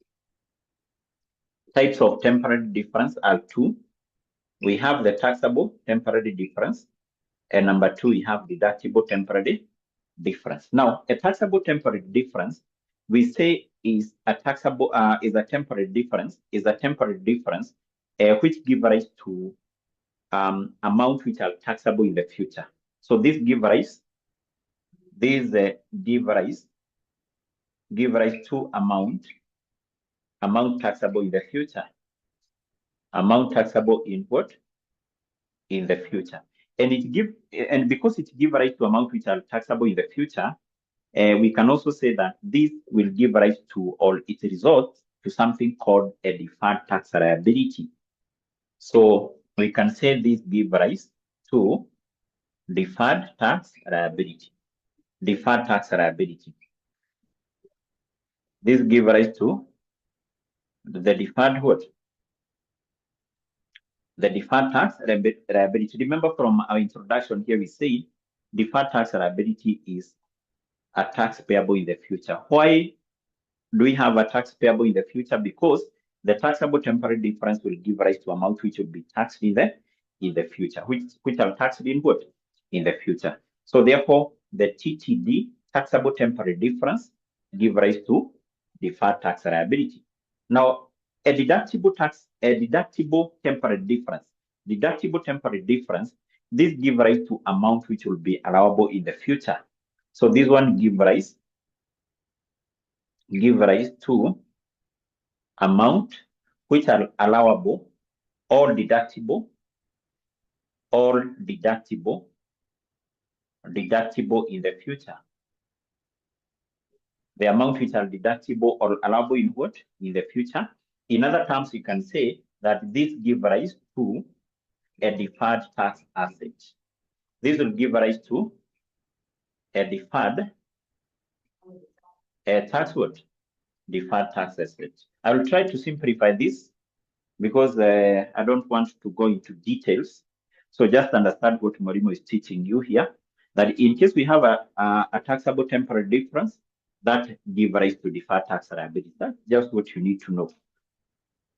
Speaker 1: Types of temporary difference are two. We have the taxable temporary difference, and number two, we have deductible temporary difference. Now, a taxable temporary difference, we say is a temporary difference which gives rise to amount which are taxable in the future. So this give rise to amount taxable in the future. Amount taxable in what? In the future. And because it gives rise to amount which are taxable in the future, we can also say that this will give rise to, or it results to, something called a deferred tax liability. So we can say this gives rise to deferred tax liability. Deferred tax liability. This gives rise to the deferred what? the deferred tax liability. Remember from our introduction here, we said deferred tax liability is a tax payable in the future. Why do we have a tax payable in the future? Because the taxable temporary difference will give rise to amount which will be taxed in the future, which are taxed in what? In the future. So therefore, the TTD, taxable temporary difference, give rise to deferred tax liability. Now, a deductible temporary difference, this give rise to amount which will be allowable in the future. So this one give rise to amount which are allowable or deductible in the future. The amount which are deductible or allowable in what? In the future. In other terms, you can say that this give rise to a deferred tax asset. This will give rise to a deferred tax what? Deferred tax asset. I will try to simplify this because I don't want to go into details. So just understand what Morimo is teaching you here, that in case we have a taxable temporary difference, that give rise to deferred tax liability. That's just what you need to know.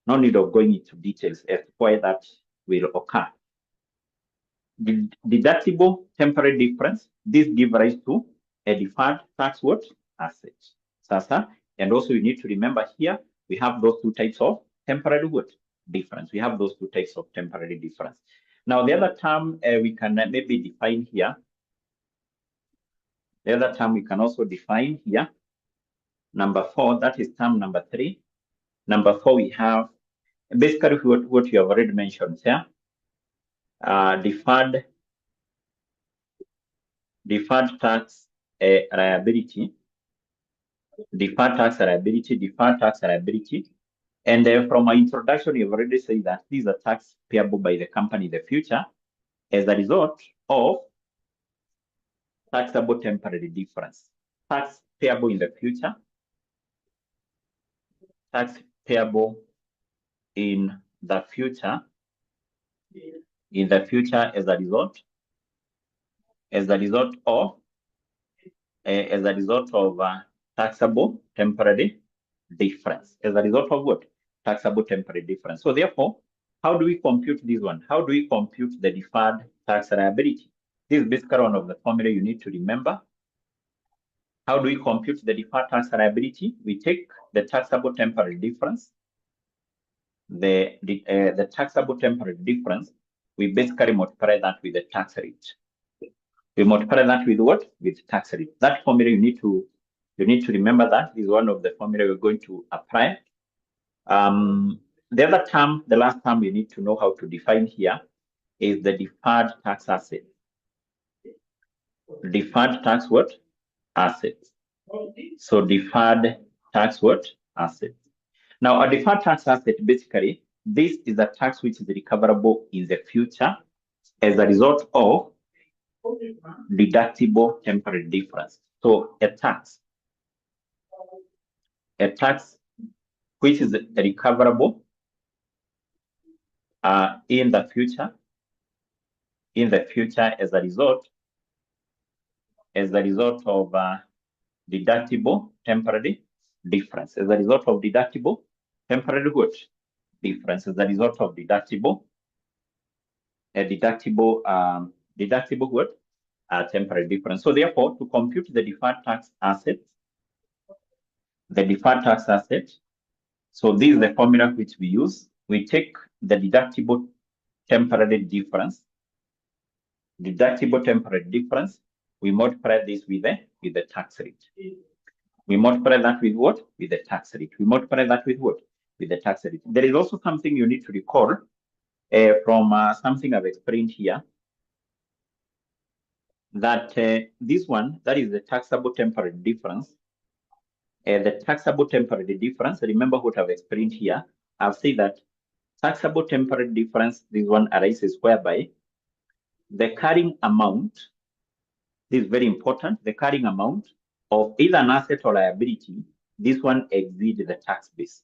Speaker 1: No need of going into details as to why that will occur. The deductible temporary difference, this give rise to a deferred tax what? Asset. Sasa, and also you need to remember here, we have those two types of temporary what? Difference. We have those two types of temporary difference. Now, the other term we can maybe define here. The other term we can also define here. Number 4, that is term number 3. Number 4, we have basically what you have already mentioned here. Deferred tax liability. Deferred tax liability. And from my introduction, you've already said that these are tax payable by the company in the future as a result of taxable temporary difference. Tax payable in the future. Tax payable in the future. As a result of taxable temporary difference. As a result of what? Taxable temporary difference. So therefore, how do we compute this one? How do we compute the deferred tax liability? This is basically one of the formula you need to remember. How do we compute the deferred tax liability? We take the taxable temporary difference. The taxable temporary difference, we basically multiply that with the tax rate. We multiply that with what? With tax rate. That formula you need to remember. That is one of the formula we're going to apply. The other term, the last term you need to know how to define here is the deferred tax asset. Deferred tax what? Asset. So deferred tax what? Asset. Now a deferred tax asset, basically, this is a tax which is recoverable in the future as a result of deductible temporary difference. So a tax which is recoverable in the future as a result of deductible temporary difference. As a result of deductible temporary what? Difference. As a result of deductible what? Temporary difference. So therefore, to compute the deferred tax asset, so this is the formula which we use. We take the deductible temporary difference. We multiply this with the tax rate. We multiply that with what? With the tax rate. We multiply that with what? With the tax rate. There is also something you need to recall from something I've explained here, that this one, that is the taxable temporary difference. The taxable temporary difference, remember what I've explained here. I've said that taxable temporary difference, this one arises whereby the carrying amount, this is very important, the carrying amount of either an asset or liability, this one exceeds the tax base.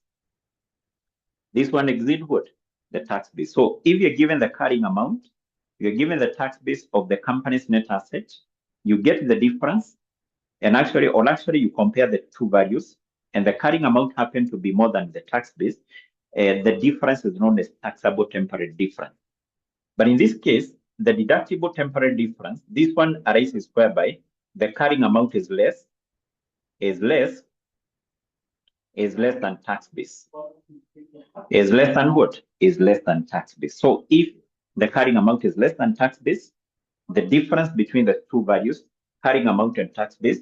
Speaker 1: This one exceeds what? the tax base. So if you're given the carrying amount, you're given the tax base of the company's net asset, you get the difference, and actually you compare the two values, and the carrying amount happen to be more than the tax base. The difference is known as taxable temporary difference. But in this case, the deductible temporary difference, this one arises whereby the carrying amount is less than tax base. Is less than what? Is less than tax base. So if the carrying amount is less than tax base, the difference between the two values, carrying amount and tax base,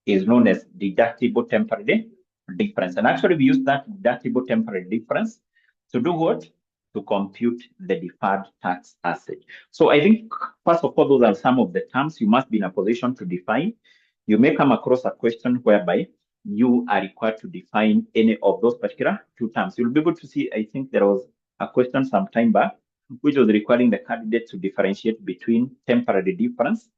Speaker 1: is known as deductible temporary difference. And actually we use that deductible temporary difference to do what? To compute the deferred tax asset. So I think, first of all, those are some of the terms you must be in a position to define. You may come across a question whereby you are required to define any of those particular two terms. You'll be able to see, I think there was a question some time back, which was requiring the candidate to differentiate between temporary difference,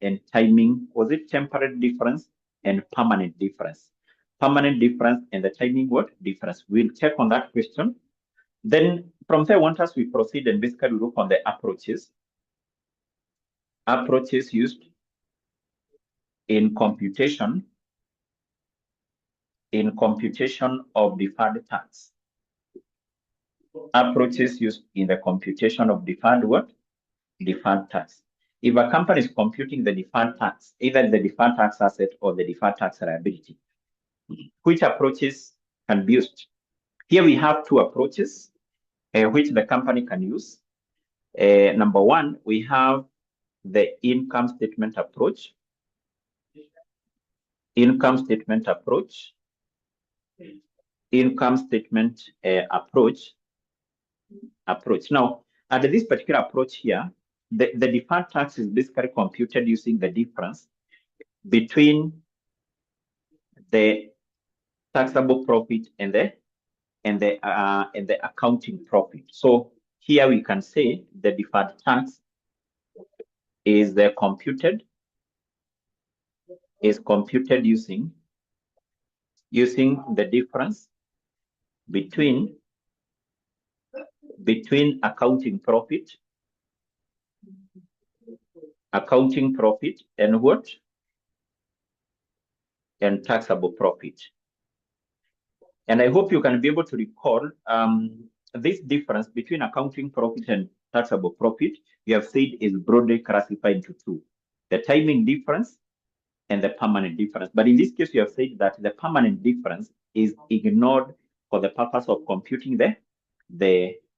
Speaker 1: and timing. Was it temporary difference and permanent difference? Permanent difference and the timing what? Difference. We'll check on that question. Then from there, once we proceed and basically look on the approaches used in computation of deferred tax. Approaches used in the computation of deferred what? Deferred tax. If a company is computing the deferred tax, either the deferred tax asset or the deferred tax liability, which approaches can be used? Here we have two approaches which the company can use. Number one, we have the income statement approach. Income statement approach. Now, under this particular approach here, the deferred tax is basically computed using the difference between the taxable profit and the accounting profit. So here we can say the deferred tax is computed using the difference between accounting profit and what? And taxable profit. And I hope you can be able to recall this difference between accounting profit and taxable profit, we have said is broadly classified into two: the timing difference and the permanent difference. But in this case, we have said that the permanent difference is ignored for the purpose of computing the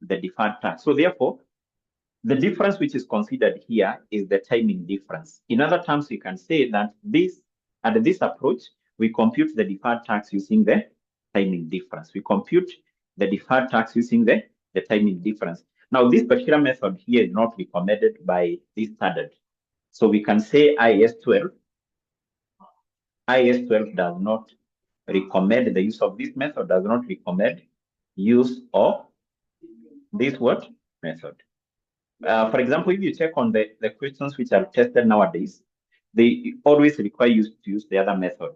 Speaker 1: deferred tax. So therefore, the difference which is considered here is the timing difference. In other terms, we can say that under this approach, we compute the deferred tax using the timing difference. We compute the deferred tax using the timing difference. Now, this particular method here is not recommended by this standard. So we can say IAS 12 does not recommend the use of this method, does not recommend use of this what method. For example, if you check on the questions which are tested nowadays, they always require you to use the other method,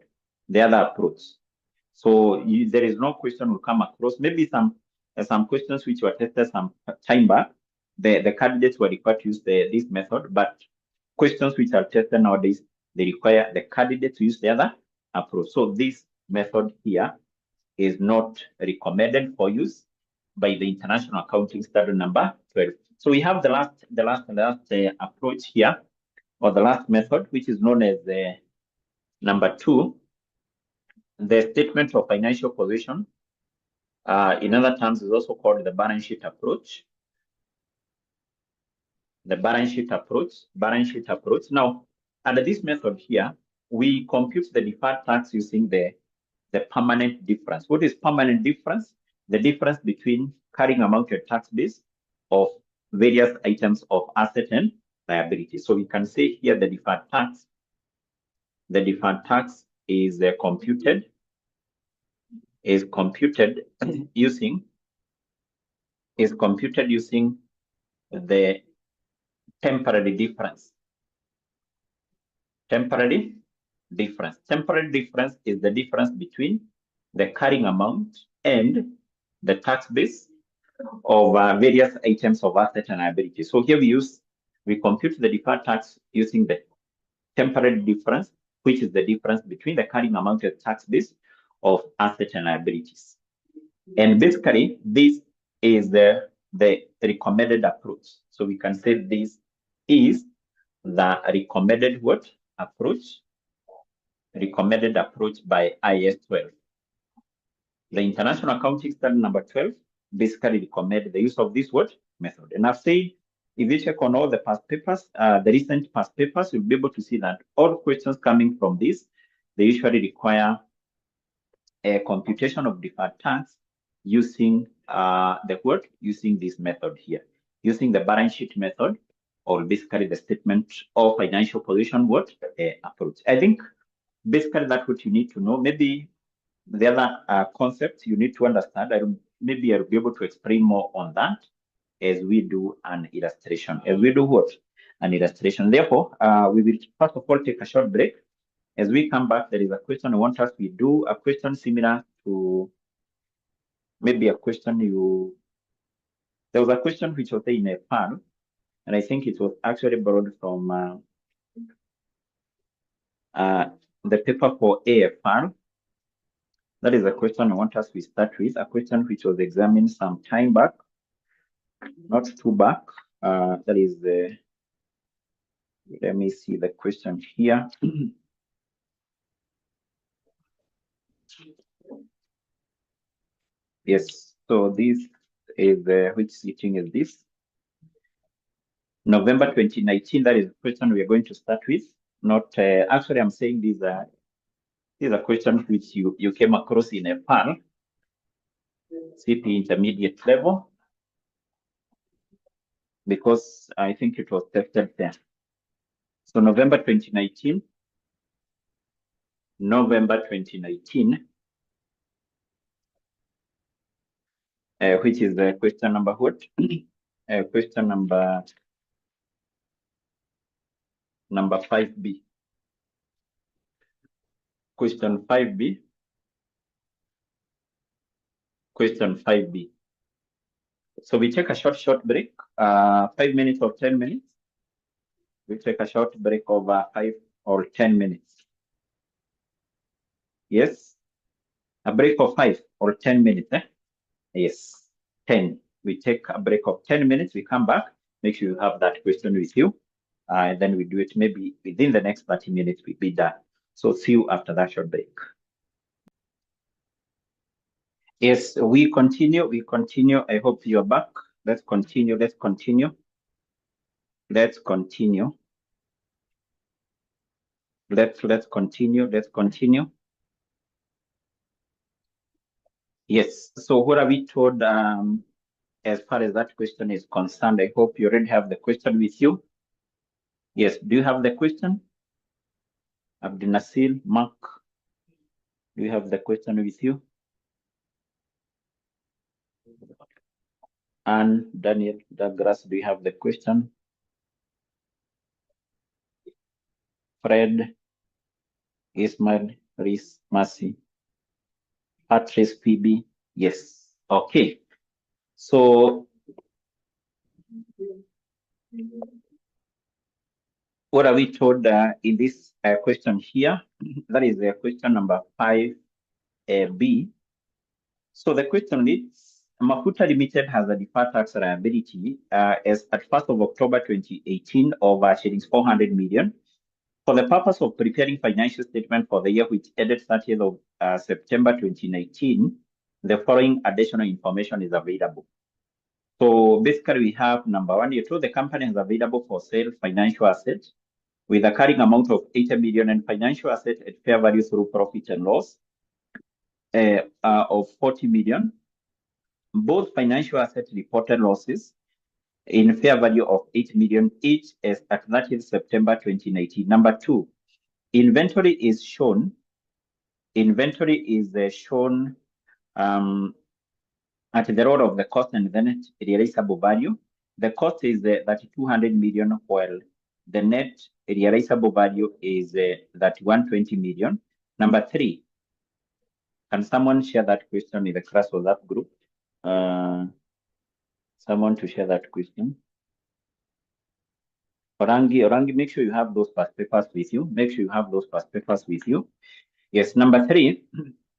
Speaker 1: the other approach. So there is no question will come across. Maybe some questions which were tested some time back, the candidates were required to use this method, but questions which are tested nowadays, they require the candidate to use the other approach. So this method here is not recommended for use by the International Accounting Standard number 12. So we have the last approach here, or the last method, which is known as number 2, the statement of financial position. In other terms, is also called the balance sheet approach. The balance sheet approach. Now, under this method here, we compute the deferred tax using the permanent difference. What is permanent difference? The difference between carrying amount and tax base of various items of asset and liability. So we can say here the deferred tax is computed using the temporary difference. Temporary difference is the difference between the carrying amount and the tax base of various items of asset and liability. So here we compute the deferred tax using the temporary difference, which is the difference between the carrying amount of tax base of assets and liabilities. And basically, this is the recommended approach. So we can say this is the recommended approach? Recommended approach by IAS 12. The International Accounting Standard number 12 basically recommend the use of this method. And I've said, if you check on all the past papers, the recent past papers, you'll be able to see that all questions coming from this, they usually require a computation of deferred tax using using this method here, using the balance sheet method, or basically the statement of financial position approach. I think basically that's what you need to know. Maybe the other concepts you need to understand, maybe I'll be able to explain more on that as we do an illustration. As we do an illustration. Therefore, we will first of all take a short break. As we come back, there is a question I want us to do, a question similar to maybe a question there was a question which was in a file, and I think it was actually borrowed from the paper for AFR. That is a question I want us to start with, a question which was examined some time back, not too back. That is let me see the question here. Yes, so this is which sitting is this? November 2019, that is the question we are going to start with. Not actually, I'm saying these are questions which you came across in a PAL, CP intermediate level, because I think it was tested there. So November 2019, which is the question number what? Question number 5B. Question 5B. Question 5B. So we take a short break, 5 minutes or 10 minutes. We take a short break of 5 or 10 minutes. Yes, a break of 5 or 10 minutes. Yes, 10. We take a break of 10 minutes. We come back. Make sure you have that question with you. And then we do it maybe within the next 30 minutes. We'll be done. So see you after that short break. Yes, we continue. I hope you're back. Let's continue. Let's continue. Let's continue. Yes. So what are we told as far as that question is concerned? I hope you already have the question with you. Yes. Do you have the question? Abdul Nasir, Mark, do you have the question with you? And Daniel Douglas, do you have the question? Fred, Ismail, Reese, Mercy, Patrice, Phoebe, yes. Okay. So what are we told in this question here? That is question number 5B. So the question is, Mafuta Limited has a deferred tax liability as at 1st of October 2018 of shillings 400 million. For the purpose of preparing financial statement for the year which ended 30th of September 2019, the following additional information is available. So basically we have number one, you told the company is available for sale financial assets with a carrying amount of 80 million and financial assets at fair value through profit and loss of 40 million. Both financial assets reported losses in fair value of 8 million each as at 30th September 2019. Number two, inventory is shown. Inventory is shown at the road of the cost and the net realizable value. The cost is that 200 million, while the net realizable value is that 120 million. Number three, can someone share that question in the class WhatsApp group? Someone to share that question. Orangi, make sure you have those past papers with you. Make sure you have those past papers with you. Yes, number 3,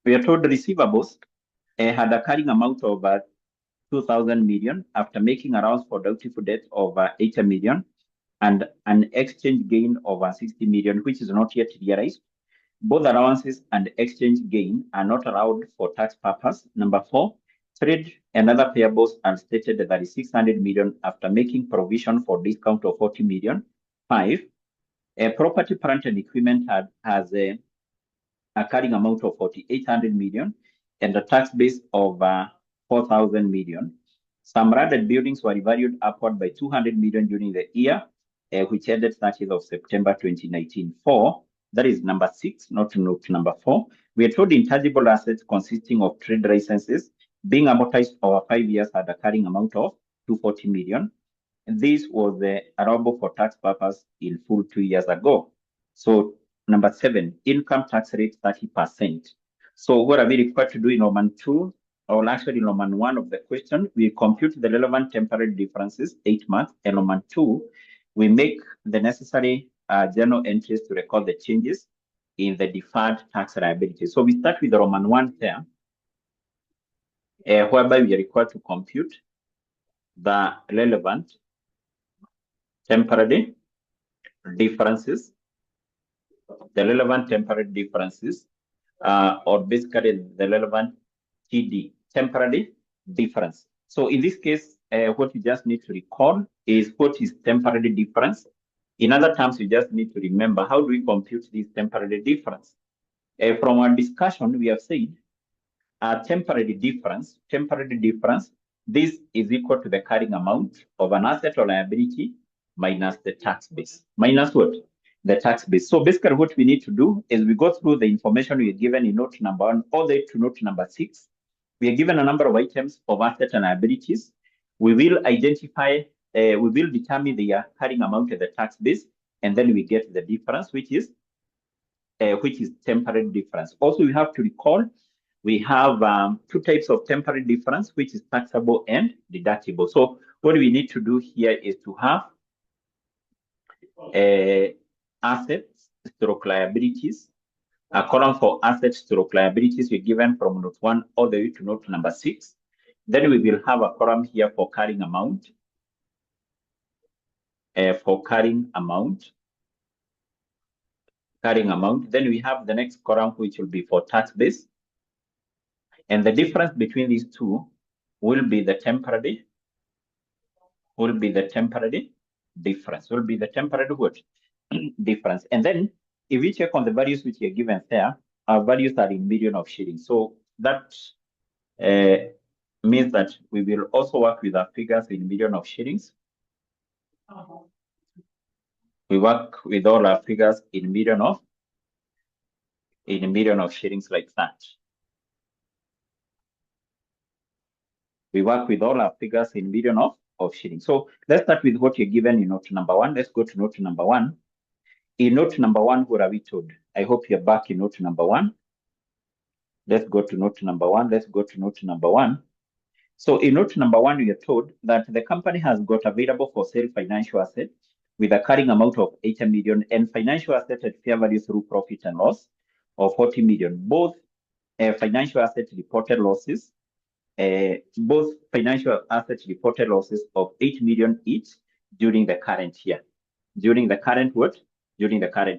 Speaker 1: we are told receivables had a carrying amount of 2,000 million after making allowance for doubtful debt of 80 million and an exchange gain of 60 million, which is not yet realized. Both allowances and exchange gain are not allowed for tax purpose. Number 4, trade and other payables are stated that is 600 million after making provision for discount of 40 million. 5, property, plant and equipment has a carrying amount of 4,800 million and a tax base of 4,000 million. Some landed buildings were revalued upward by 200 million during the year, which ended 30th of September 2019. 4, that is number 6, not note number 4. We are told intangible assets consisting of trade licenses being amortized over 5 years had a carrying amount of 240 million. And this was allowable for tax purpose in full 2 years ago. So number 7, income tax rate 30%. So what are we required to do in Roman 2? Or actually in Roman 1 of the question, we compute the relevant temporary differences, 8 months. And Roman 2, we make the necessary journal entries to record the changes in the deferred tax liability. So we start with the Roman 1 there, whereby we are required to compute the relevant temporary differences, or basically the relevant TD, temporary difference. So in this case, what you just need to recall is what is temporary difference. In other terms, you just need to remember how do we compute this temporary difference. From our discussion, we have said temporary difference, this is equal to the carrying amount of an asset or liability minus the tax base. Minus what? The tax base. So basically what we need to do is we go through the information we are given in note number 1 all the way to note number 6. We are given a number of items of assets and liabilities. We will identify, we will determine the carrying amount of the tax base, and then we get the difference, which is temporary difference. Also, we have to recall we have 2 types of temporary difference, which is taxable and deductible. So what we need to do here is to have assets stroke liabilities. A column for assets stroke liabilities we're given from note 1 all the way to note number 6. Then we will have a column here for carrying amount. Then we have the next column, which will be for tax base. And the difference between these two will be the temporary difference. Difference. And then if we check on the values which are given there, our values are in million of shillings. So that means that we will also work with our figures in million of shillings. We work with all our figures in million of shillings like that. We work with all our figures in million of shillings. So let's start with what you're given in note number 1. Let's go to note number 1. In note number 1, what are we told? I hope you're back in note number 1. Let's go to note number 1. So in note number 1, we are told that the company has got available for sale financial asset with a carrying amount of 80 million and financial asset at fair value through profit and loss of 40 million. Both financial asset reported losses of 8 million each during the current year. During the current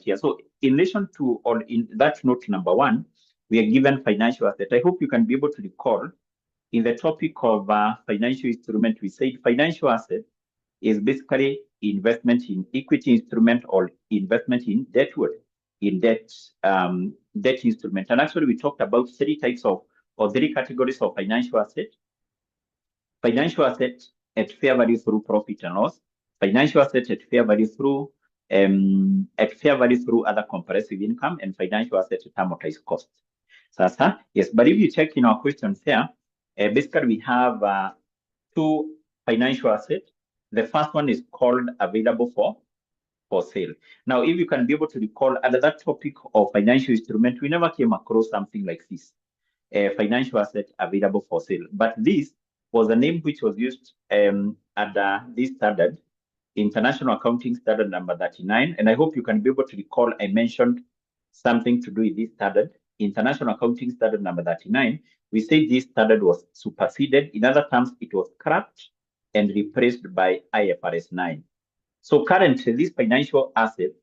Speaker 1: year. So in relation to, or in that note number 1, we are given financial asset. I hope you can be able to recall in the topic of financial instrument, we said financial asset is basically investment in equity instrument or investment in debt instrument. And actually we talked about 3 types of, or 3 categories of financial asset. Financial asset at fair value through profit and loss, financial asset at fair value through other comprehensive income, and financial asset at amortized cost. Sasa, yes, but if you check in our questions here, basically we have 2 financial assets. The first one is called available for sale. Now, if you can be able to recall under that topic of financial instrument, we never came across something like this, financial asset available for sale. But this was a name which was used under this standard, International Accounting Standard number 39. And I hope you can be able to recall I mentioned something to do with this standard, International Accounting Standard number 39. We say this standard was superseded. In other terms, it was scrapped and replaced by IFRS 9. So currently, these financial assets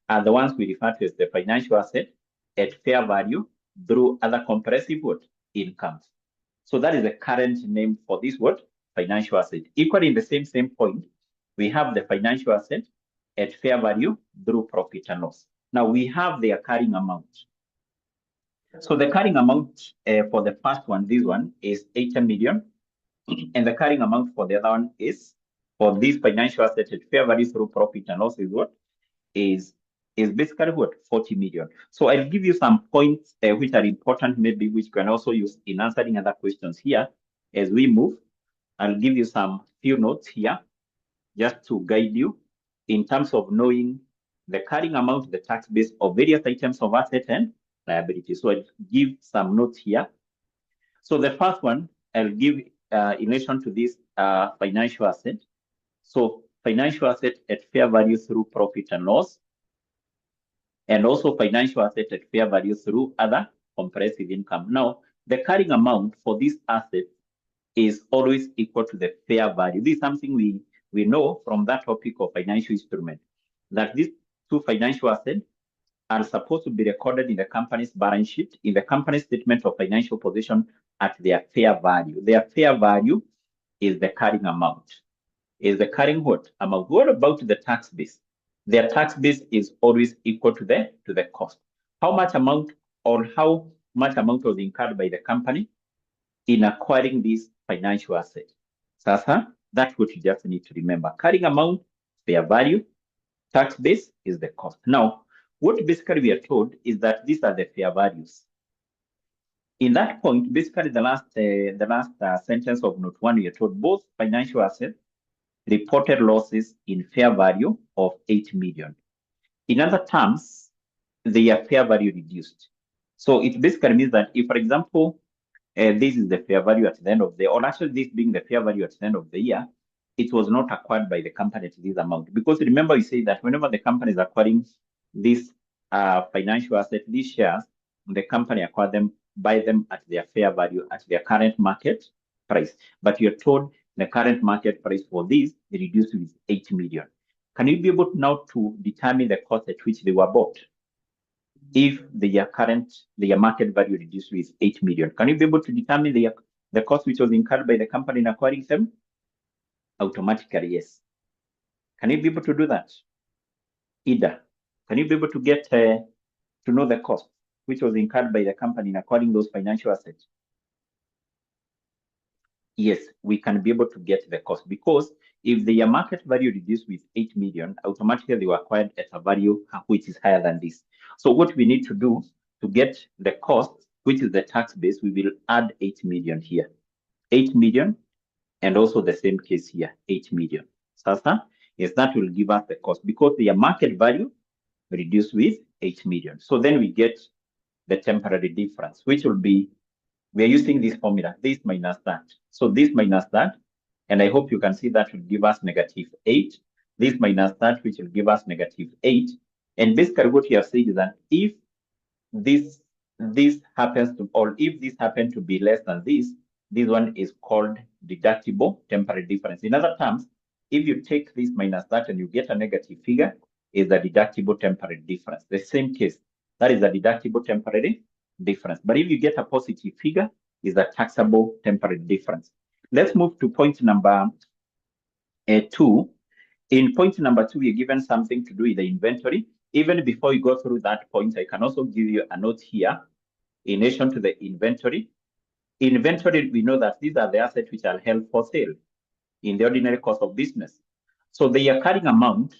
Speaker 1: are the ones we refer to as the financial asset at fair value through other comprehensive incomes. So that is the current name for this financial asset. Equally in the same point, we have the financial asset at fair value through profit and loss. Now we have their carrying amount. So the carrying amount for the first one, this one is 80 million. And the carrying amount for the other one is, for this financial asset at fair value through profit and loss is what? Is basically what? 40 million. So I'll give you some points which are important, maybe which you can also use in answering other questions here as we move. I'll give you some few notes here just to guide you in terms of knowing the carrying amount, the tax base of various items of asset and liability. So I'll give some notes here. So the first one I'll give in relation to this financial asset. So financial asset at fair value through profit and loss, and also financial asset at fair value through other comprehensive income. Now, the carrying amount for this asset is always equal to the fair value. This is something we know from that topic of financial instrument, that these two financial assets are supposed to be recorded in the company's balance sheet, in the company's statement of financial position at their fair value. Their fair value is the carrying amount. Is the carrying what? Amount. What about the tax base? Their tax base is always equal to the cost. How much amount was incurred by the company in acquiring this financial asset? Sasa, that's what you just need to remember. Carrying amount, fair value, tax base is the cost. Now, what basically we are told is that these are the fair values. In that point, basically the last sentence of note 1, we are told both financial assets reported losses in fair value of 8 million. In other terms, their fair value reduced. So it basically means that if, for example, this is the fair value at the end of the, or actually this being the fair value at the end of the year, it was not acquired by the company at this amount. Because remember, we say that whenever the company is acquiring this financial asset, these shares, the company acquire them, buy them at their fair value, at their current market price. But you're told the current market price for these reduced with 8 million. Can you be able now to determine the cost at which they were bought? If their market value reduced with 8 million, can you be able to determine the cost which was incurred by the company in acquiring them? Automatically, yes. Can you be able to do that? Ida, can you be able to get to know the cost which was incurred by the company in acquiring those financial assets? Yes, we can be able to get the cost, because if their market value reduced with 8 million, automatically they were acquired at a value which is higher than this. So what we need to do to get the cost, which is the tax base, we will add 8 million here. 8 million, and also the same case here, 8 million. Sasa, yes, that will give us the cost, because their market value reduced with 8 million. So then we get the temporary difference, which will be, we are using this formula, this minus that. So this minus that, and I hope you can see that will give us -8. This minus that, which will give us -8. And basically what we have said is that if this happens to, or if this happens to be less than this one is called deductible temporary difference. In other terms, if you take this minus that and you get a negative figure, is the deductible temporary difference. The same case, that is a deductible temporary difference. But if you get a positive figure, is a taxable temporary difference. Let's move to point number 2. In point number 2, we're given something to do with the inventory. Even before you go through that point, I can also give you a note here in relation to the inventory. Inventory, we know that these are the assets which are held for sale in the ordinary course of business. So the carrying amount,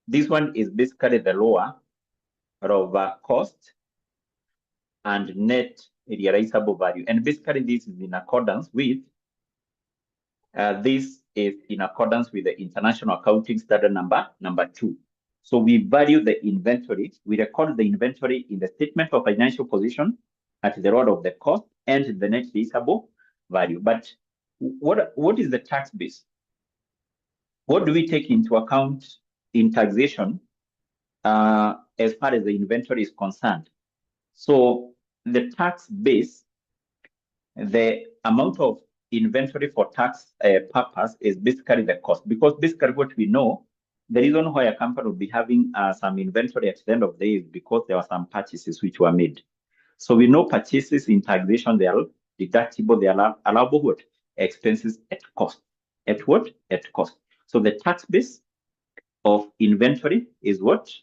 Speaker 1: this one is basically the lower of cost and net realizable value. And basically this is in accordance with the International Accounting Standard number 2. So we value the inventory, we record the inventory in the statement of financial position at the rate of the cost and the net realizable value. But what is the tax base? What do we take into account in taxation as far as the inventory is concerned? So the tax base, the amount of inventory for tax purpose is basically the cost, because basically what we know, the reason why a company will be having some inventory at the end of the day is because there were some purchases which were made. So we know purchases in taxation, they are deductible, they are allowable what? Expenses at cost. At what? At cost. So the tax base of inventory is what?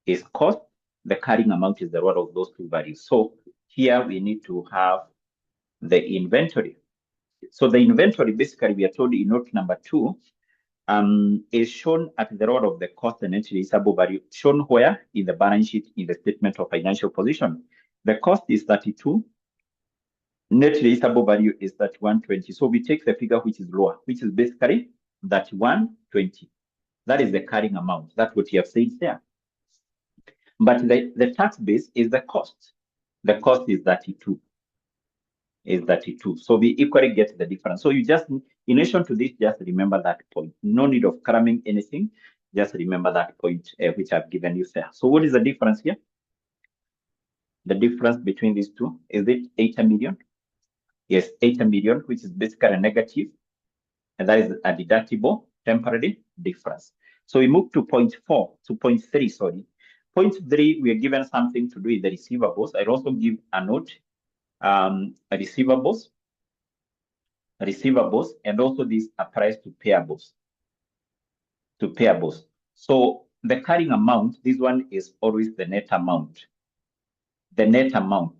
Speaker 1: Is cost. The carrying amount is the rod of those two values. So here we need to have the inventory. So the inventory, basically, we are told in note number 2, is shown at the rod of the cost and net realizable value, shown where? In the balance sheet, in the statement of financial position. The cost is 32. Net realizable value is 31.20. So we take the figure which is lower, which is basically 31.20. That is the carrying amount. That's what you have said there. But the tax base is the cost. The cost is 32. Is 32. So we equally get the difference. So you just, in addition to this, just remember that point. No need of cramming anything. Just remember that point which I've given you there. So what is the difference here? The difference between these two, is it 80 million? Yes, 80 million, which is basically a negative, and that is a deductible temporary difference. So we move to point 3, sorry. Point 3, we are given something to do with the receivables. I'll also give a note, receivables, and also this applies to payables. So the carrying amount, this one is always the net amount. The net amount.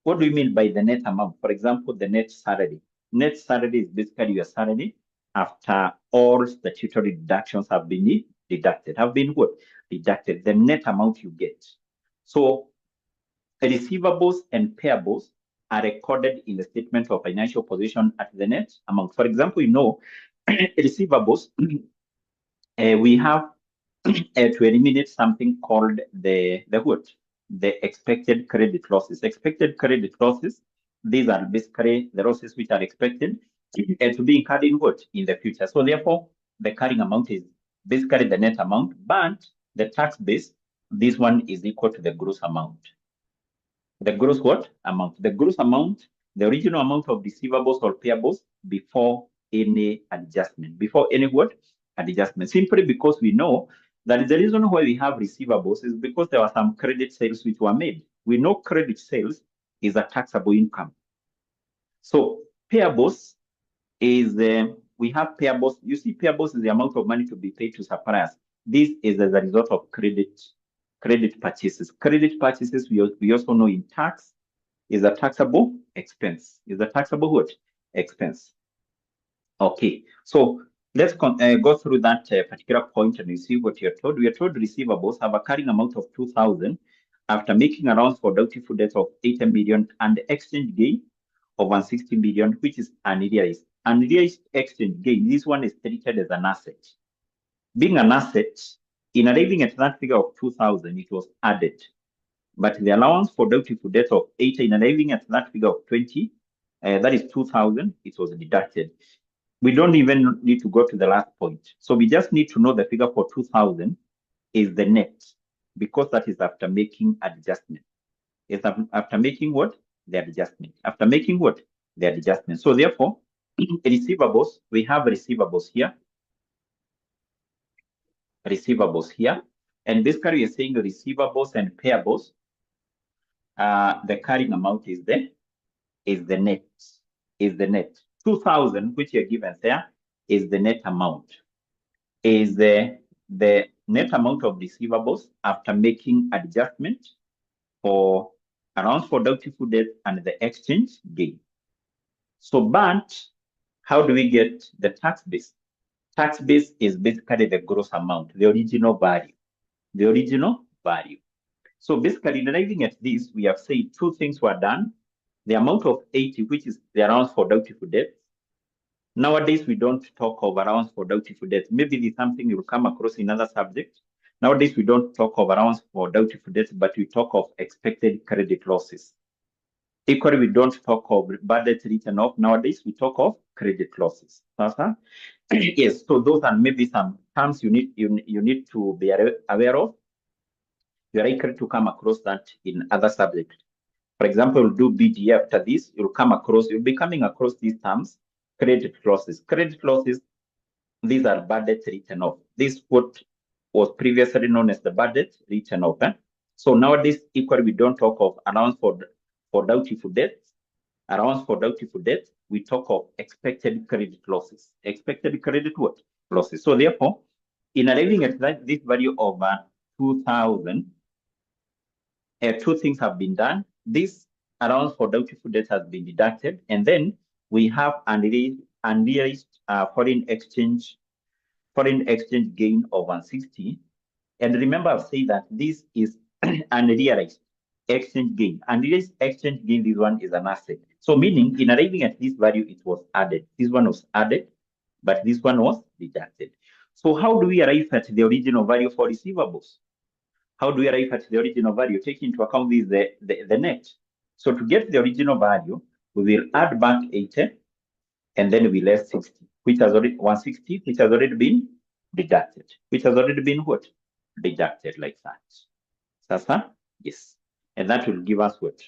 Speaker 1: What do we mean by the net amount? For example, the net salary. Net salary is basically your salary after all statutory deductions have been deducted. Deducted, the net amount you get. So receivables and payables are recorded in the statement of financial position at the net amount. For example, receivables, we have to eliminate something called the expected credit losses. Expected credit losses, these are basically the losses which are expected to be incurred in the future. So therefore, the carrying amount is basically the net amount, but the tax base, this one is equal to the gross amount. The gross amount? The gross amount, the original amount of receivables or payables before any adjustment. Before any adjustment. Simply because we know that the reason why we have receivables is because there were some credit sales which were made. We know credit sales is a taxable income. So payables is, we have payables. You see, payables is the amount of money to be paid to suppliers. This is as a result of credit purchases. Credit purchases, we also know in tax, is a taxable expense. Is a taxable expense. Okay, so let's go through that particular point and you see what you're told. We are told receivables have a carrying amount of 2,000 after making allowance for doubtful debts of 80 million and the exchange gain of 160 million, which is unrealized. Unrealized exchange gain, this one is treated as an asset. Being an asset, in arriving at that figure of 2,000, it was added. But the allowance for doubtful debts of 80, in arriving at that figure of 20, that is 2,000, it was deducted. We don't even need to go to the last point. So we just need to know the figure for 2,000 is the net, because that is after making adjustment. It's after making what? The adjustment. After making what? The adjustment. So therefore, receivables, we have receivables here. Receivables here. And basically we are saying receivables and payables, the carrying amount is the net. Is the net. 2,000, which you're given there, is the net amount. Is the net amount of receivables after making adjustment for allowance for doubtful debt and the exchange gain. So, but how do we get the tax base? Tax base is basically the gross amount, the original value. The original value. So basically, arriving at this, we have said two things were done. The amount of 80, which is the allowance for doubtful debts. Nowadays, we don't talk of allowance for doubtful debts. Maybe this is something you will come across in other subjects. Nowadays, we don't talk of allowance for doubtful debts, but we talk of expected credit losses. Equally, we don't talk of bad debt written off. Nowadays, we talk of credit losses. Yes, so those are maybe some terms you need to be aware of. You're likely to come across that in other subjects. For example, you'll do BDA after this, you'll be coming across these terms, credit losses. Credit losses, these are bad debts written off. This what was previously known as the bad debt written off. So nowadays, equally, we don't talk of allowance for doubtful debts. Allowance for doubtful debts, we talk of expected credit losses. Expected credit what? Losses. So therefore, in arriving at this value of 2,000, two things have been done. This allowance for doubtful debts has been deducted, and then we have unrealized foreign exchange gain of 160. And remember, I've said that this is unrealized exchange gain. Unrealized exchange gain, this one is an asset. So meaning, in arriving at this value, it was added. This one was added, but this one was deducted. So how do we arrive at the original value for receivables? How do we arrive at the original value? Take into account this the net. So to get the original value, we will add back 80, and then we less 60, which has already 160, which has already been deducted, which has already been what? Deducted like that. Sasa? Yes. And that will give us what?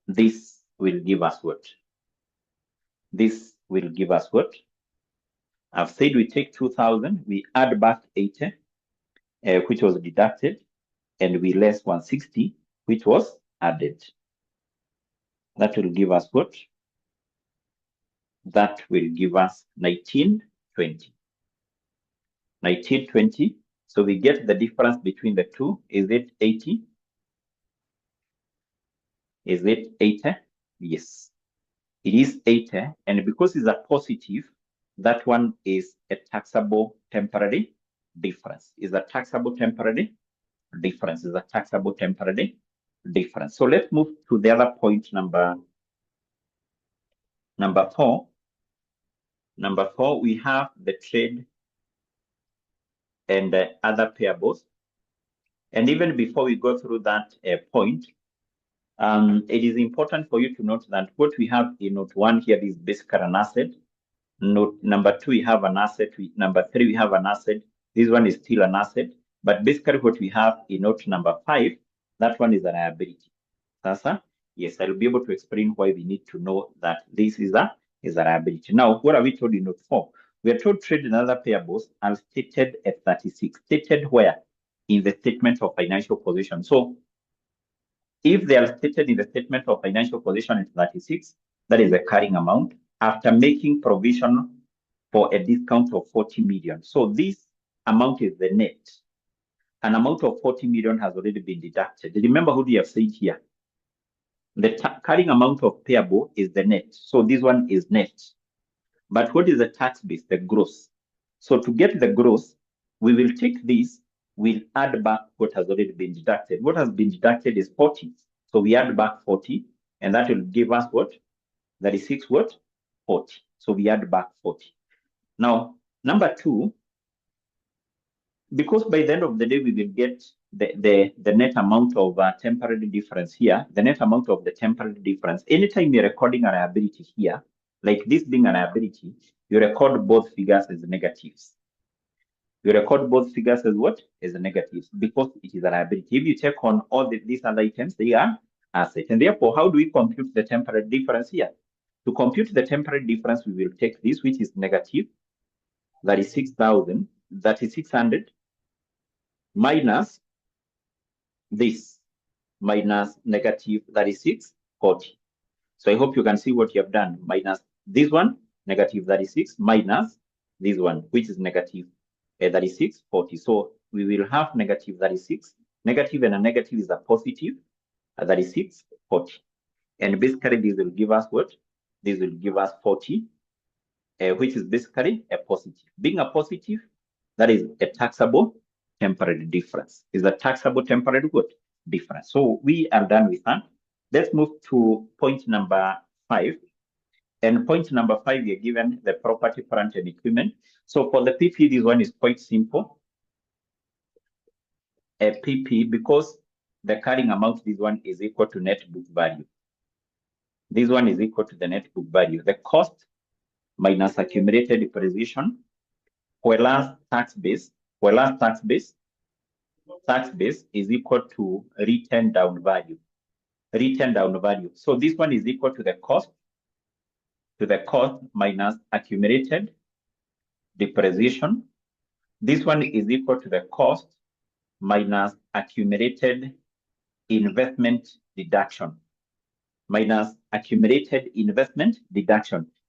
Speaker 1: This will give us what? This will give us what? I've said we take 2,000, we add back 80, which was deducted, and we less 160, which was added. That will give us what? That will give us 1920. 1920. So we get the difference between the two. Is it 80? Is it 80? Yes, it is 80. And because it's a positive, that one is a taxable temporary difference. Is a taxable temporary difference. Is a taxable temporary difference. So let's move to the other point, number 4. Number 4, we have the trade and other payables. And even before we go through that point, it is important for you to note that what we have in note 1 here is basically an asset. Note number 2, we have an asset. Number 3, we have an asset. This one is still an asset. But basically what we have in note number 5, that one is a liability. Sasa, yes, I'll be able to explain why we need to know that this is a liability. Now, what are we told in note 4? We are told trade and other payables are stated at 36. Stated where? In the statement of financial position. So if they are stated in the statement of financial position at 36, that is the carrying amount after making provision for a discount of 40 million. So this amount is the net. An amount of 40 million has already been deducted. Remember who we have said here. The carrying amount of payable is the net. So this one is net. But what is the tax base? The gross. So to get the gross, we will take this, we'll add back what has already been deducted. What has been deducted is 40. So we add back 40, and that will give us what? 36 what? 40. So we add back 40. Now, number 2, because by the end of the day, we will get the net amount of temporary difference here, the net amount of the temporary difference. Anytime you're recording a liability here, like this being a liability, you record both figures as negatives. You record both figures as what? As negatives, because it is a liability. If you check on all these other items, they are assets. And therefore, how do we compute the temporary difference here? To compute the temporary difference, we will take this, which is negative, that is 600, minus this, minus negative 3640. So I hope you can see what you have done. Minus this one, negative 36, minus this one, which is negative 3640. So we will have negative 36. Negative and a negative is a positive 3640. And basically this will give us what? This will give us 40, which is basically a positive. Being a positive, that is a taxable temporary difference. Is a taxable temporary what? Difference. So we are done with that. Let's move to point number 5. And point number 5, we are given the property, plant, and equipment. So for the PP, this one is quite simple. A PP, because the carrying amount, this one is equal to net book value. This one is equal to the net book value. The cost minus accumulated depreciation, whereas tax base is equal to written down value. So this one is equal to the cost minus accumulated depreciation. This one is equal to the cost minus accumulated investment deduction.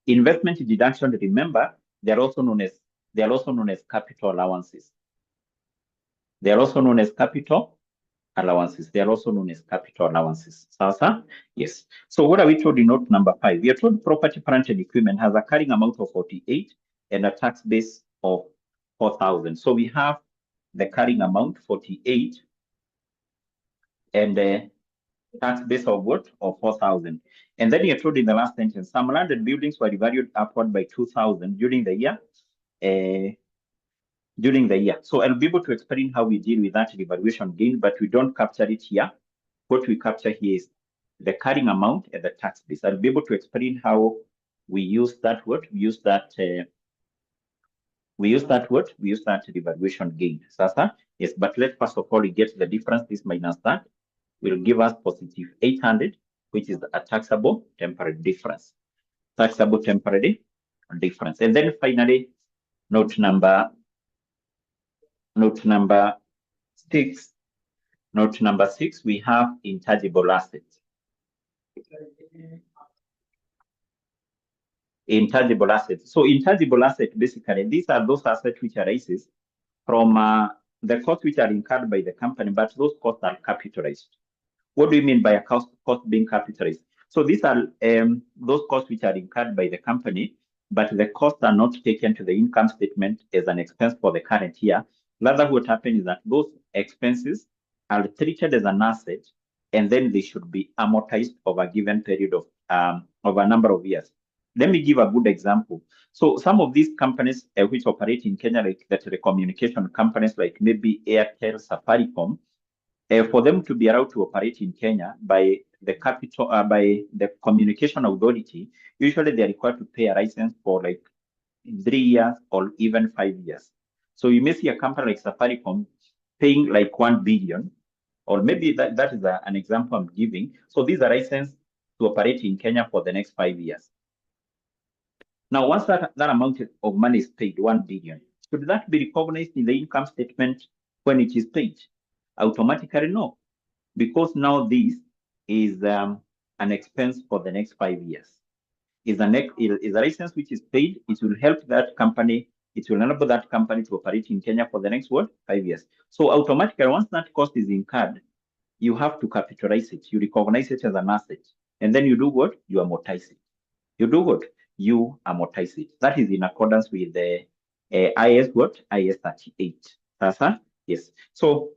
Speaker 1: Investment deduction, remember, they are also known as capital allowances. Sasa, yes. So what are we told in note number 5? We are told property, plant, and equipment has a carrying amount of 48 and a tax base of 4,000. So we have the carrying amount 48 and the tax base of what? Of 4,000. And then you're told in the last sentence, some landed buildings were revalued upward by 2,000 during the year. So I'll be able to explain how we deal with that revaluation gain, but we don't capture it here. What we capture here is the carrying amount and the tax base. I'll be able to explain how we use that word. We use that revaluation gain. Sasa, yes, but let's first of all get the difference. This minus that will give us positive 800, which is a taxable temporary difference. And then finally, note number 6. Note number 6, we have intangible assets. So intangible assets, basically, these are those assets which arises from the costs which are incurred by the company, but those costs are capitalized. What do you mean by a cost being capitalized? So these are those costs which are incurred by the company, but the costs are not taken to the income statement as an expense for the current year. Rather, what happens is that those expenses are treated as an asset, and then they should be amortized over a given period of a number of years. Let me give a good example. So some of these companies which operate in Kenya, like the telecommunication companies, like maybe Airtel, Safaricom, for them to be allowed to operate in Kenya by the communication authority, usually they are required to pay a license for like 3 years or even 5 years. So you may see a company like Safaricom paying like 1 billion, or maybe that is an example I'm giving. So these are licensed to operate in Kenya for the next 5 years. Now, once that amount of money is paid, 1 billion, should that be recognized in the income statement when it is paid? Automatically, no, because now this is an expense for the next 5 years. Is a license which is paid. It will help that company. It will enable that company to operate in Kenya for the next 5 years. So automatically, once that cost is incurred, you have to capitalize it. You recognize it as an asset, and then you do what? You amortize it. You amortize it. That is in accordance with the IS 38. Yes. So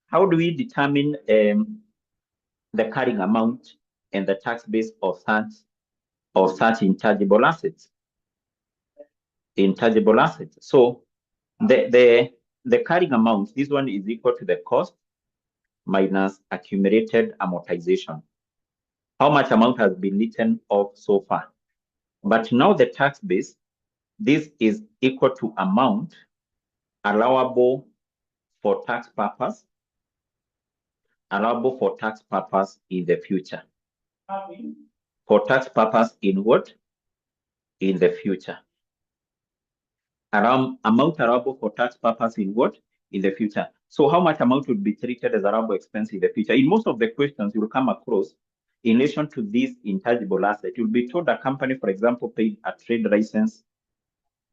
Speaker 1: how do we determine the carrying amount and the tax base of such intangible assets? So the carrying amount, this one is equal to the cost minus accumulated amortization. How much amount has been written off so far? But now the tax base, this is equal to amount allowable for tax purpose in the future. For tax purpose in what? In the future. Amount allowable for tax purpose in what? In the future. So how much amount would be treated as allowable expense in the future? In most of the questions you will come across in relation to this intangible asset, you'll be told a company, for example, paid a trade license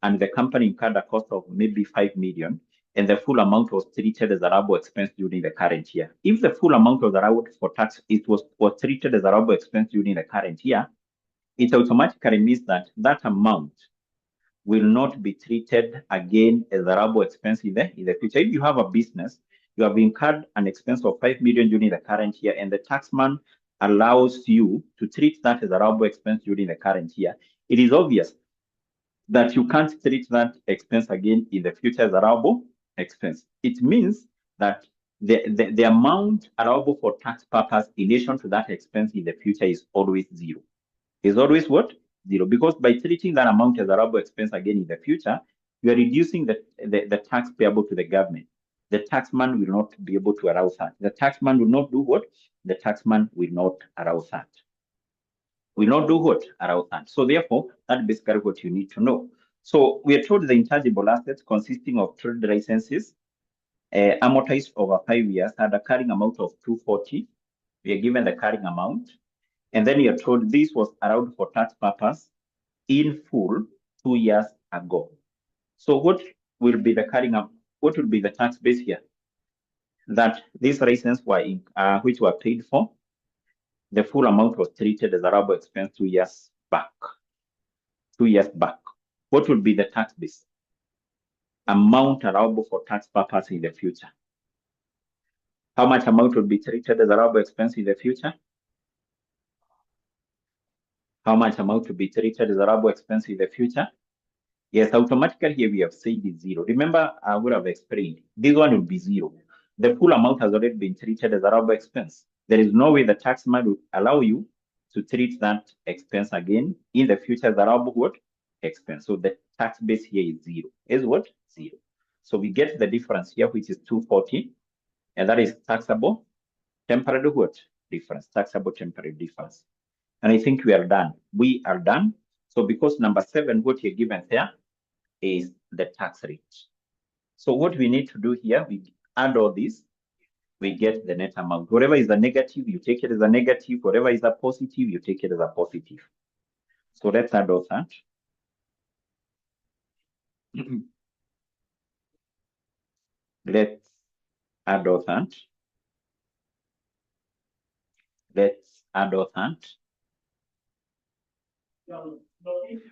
Speaker 1: and the company incurred a cost of maybe 5 million, and the full amount was treated as allowable expense during the current year. If the full amount was allowed for tax, it was treated as allowable expense during the current year, it automatically means that that amount will not be treated again as allowable expense in the future. If you have a business, you have incurred an expense of 5 million during the current year, and the taxman allows you to treat that as allowable expense during the current year, it is obvious that you can't treat that expense again in the future as allowable expense. It means that the amount allowable for tax purpose in relation to that expense in the future is always zero. Is always what? Zero. Because by treating that amount as allowable expense again in the future, you are reducing the tax payable to the government. The taxman will not be able to allow that. The taxman will not do what? The taxman will not allow that. Will not do what? Allow that. So therefore, that's basically what you need to know. So we are told the intangible assets consisting of trade licenses amortized over 5 years had a carrying amount of 240. We are given the carrying amount. And then you're told this was allowed for tax purpose in full 2 years ago. So what will be the carrying up? What will be the tax base here? That these licenses were which were paid for, the full amount was treated as allowable expense 2 years back. 2 years back. What will be the tax base? Amount allowable for tax purpose in the future. How much amount will be treated as allowable expense in the future? How much amount will be treated as allowable expense in the future? Yes, automatically here we have said it's zero. Remember, I would have explained, this one will be zero. The full amount has already been treated as allowable expense. There is no way the taxman will allow you to treat that expense again in the future as allowable what? Expense. So the tax base here is zero. Is what? Zero. So we get the difference here, which is 240, and that is taxable temporary what? Difference. Taxable temporary difference. And I think we are done. We are done. So because number 7, what you're given there is the tax rate. So what we need to do here, we add all this, we get the net amount. Whatever is a negative, you take it as a negative. Whatever is a positive, you take it as a positive. So let's add all that. Let's add all that. Let's add all that.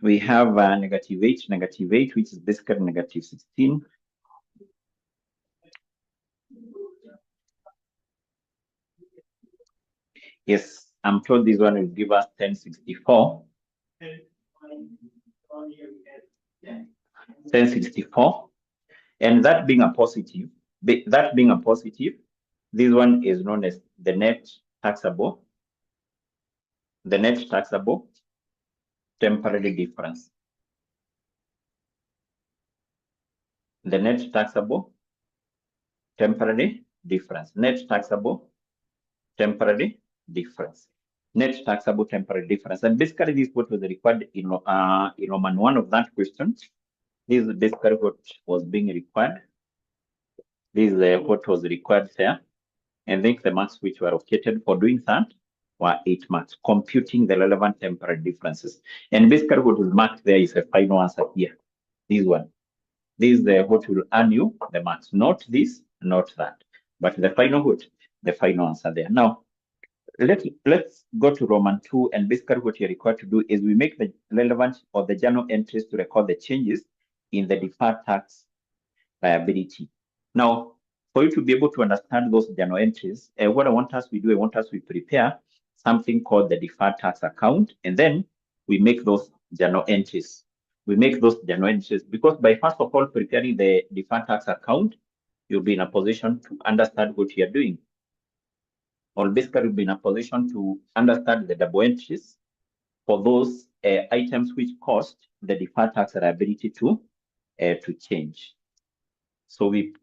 Speaker 1: We have negative 8, which is basically negative 16. Yes, I'm told this one will give us 1064. 1064. And that being a positive, this one is known as the net taxable temporary difference. The net taxable temporary difference. Net taxable temporary difference. Net taxable temporary difference. And basically this is what was required in Roman 1 of that question. This is basically what was being required. This is what was required there. And then the marks which were allocated for doing that were 8 marks, computing the relevant temporary differences. And basically what was marked there is a final answer here. This one. This is what will earn you the marks. Not this, not that. But the final what? The final answer there. Now, let's go to Roman 2, and basically what you're required to do is we make the relevant or the journal entries to record the changes in the deferred tax liability. Now, for you to be able to understand those journal entries, what I want us to prepare something called the deferred tax account, and then we make those journal entries. We make those journal entries because by first of all preparing the deferred tax account, you'll be in a position to understand what you're doing. Or basically you'll be in a position to understand the double entries for those items which caused the deferred tax liability to change. So we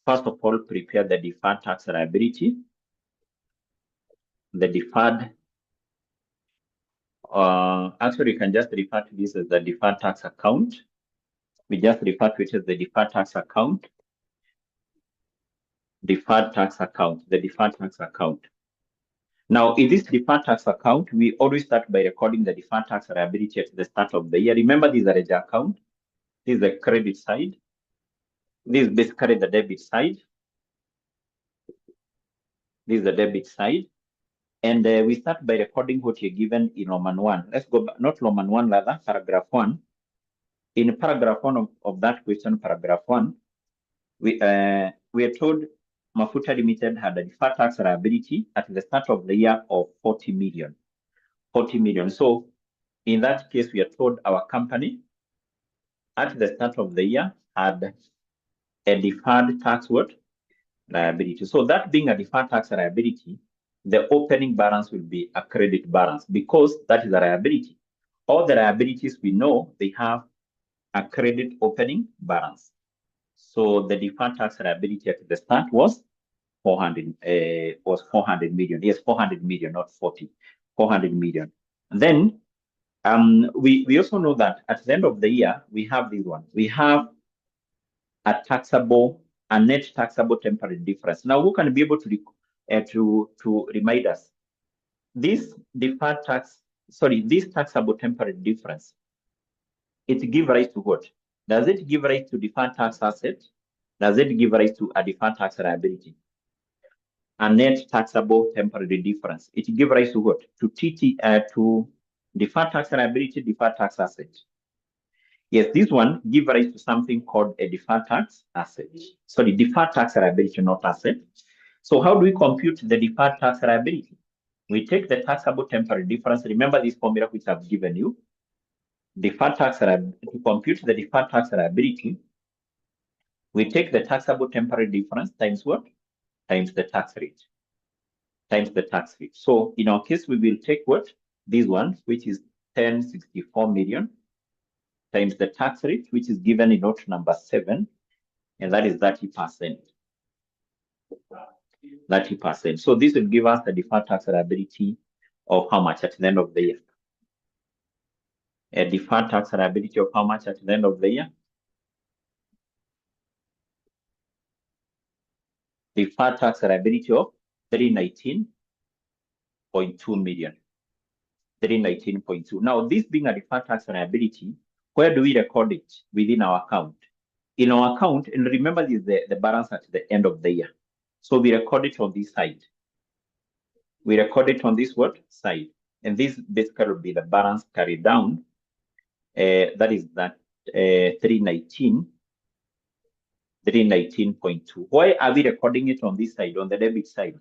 Speaker 1: first of all prepare the deferred tax liability, the deferred, actually you can just refer to this as the deferred tax account. We just refer to it as the deferred tax account. Deferred tax account, the deferred tax account. Now, in this deferred tax account, we always start by recording the deferred tax liability at the start of the year. Remember, this is a ledger account. This is the credit side. This is basically the debit side. This is the debit side. And we start by recording what you're given in Roman 1. Let's go back, not Roman 1, rather, paragraph 1. In paragraph 1 of that question, paragraph 1, we are told Mafuta Limited had a deferred tax liability at the start of the year of 40 million. 40 million. So in that case, we are told our company at the start of the year had a deferred tax what? liability. So that being a deferred tax liability, the opening balance will be a credit balance because that is a liability. All the liabilities we know, they have a credit opening balance. So the deferred tax liability at the start was 400 million. Yes, 400 million, not 40, 400 million. And then we also know that at the end of the year, we have this one. We have a net taxable temporary difference. Now, who can be able to remind us? This taxable temporary difference, it gives rise to what? Does it give rise to deferred tax asset? Does it give rise to a deferred tax liability? A net taxable temporary difference. It gives rise to what? To deferred tax liability, deferred tax asset. Yes, this one gives rise to something called a deferred tax asset. Sorry, deferred tax liability, not asset. So how do we compute the deferred tax liability? We take the taxable temporary difference. Remember this formula which I've given you. To compute the deferred tax liability, we take the taxable temporary difference times what? Times the tax rate. Times the tax rate. So in our case, we will take what? This one, which is 1064 million, times the tax rate, which is given in note number 7, and that is 30%. 30%. So this will give us the deferred tax liability of how much at the end of the year? A deferred tax liability of how much at the end of the year? Deferred tax liability of 319.2 million. 319.2. Now, this being a deferred tax liability, where do we record it? Within our account. In our account, and remember this is the balance at the end of the year. So we record it on this side. We record it on this what? Side. And this basically will be the balance carried down. That is that 319.2. Why are we recording it on this side, on the debit side?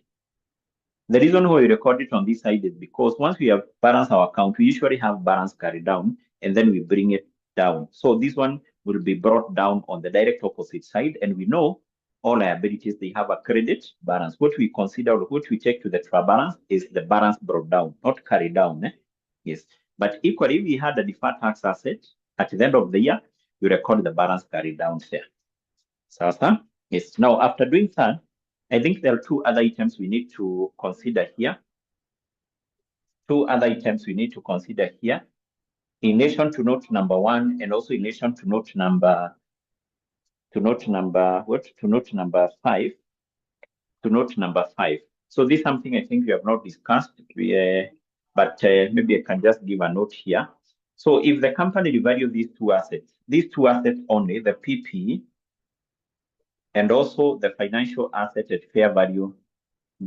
Speaker 1: The reason why we record it on this side is because once we have balanced our account, we usually have balance carried down, and then we bring it down. So this one will be brought down on the direct opposite side, and we know all liabilities, they have a credit balance. What we consider, what we take to the trial balance is the balance brought down, not carried down. Yes. But equally, we had a deferred tax asset. At the end of the year, we record the balance carried down there. So, yes. Now, after doing that, I think there are two other items we need to consider here. Two other items we need to consider here in relation to note number 1 and also in relation to note number 5. So this is something I think we have not discussed, but maybe I can just give a note here. So if the company revalue these two assets only, the PP and also the financial asset at fair value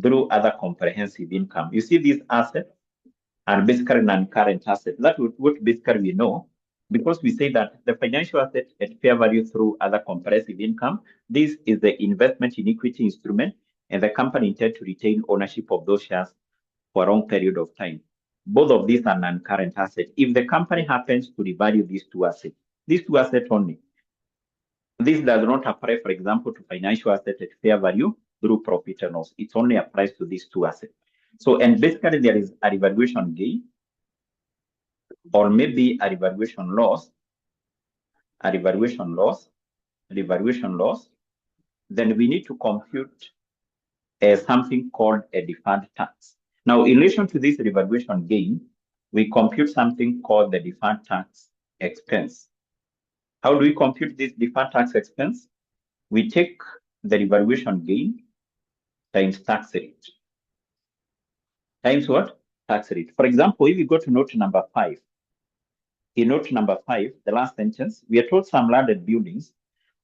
Speaker 1: through other comprehensive income. You see, these assets are basically non-current assets. That's what basically we know, because we say that the financial asset at fair value through other comprehensive income, this is the investment in equity instrument, and the company intends to retain ownership of those shares for a long period of time. Both of these are non-current assets. If the company happens to revalue these two assets only, this does not apply, for example, to financial assets at fair value through profit and loss. It only applies to these two assets. So, and basically there is a revaluation gain or maybe a revaluation loss, then we need to compute something called a deferred tax. Now, in relation to this revaluation gain, we compute something called the deferred tax expense. How do we compute this deferred tax expense? We take the revaluation gain times tax rate. Times what? Tax rate. For example, if you go to note number 5, in note number 5, the last sentence, we are told some landed buildings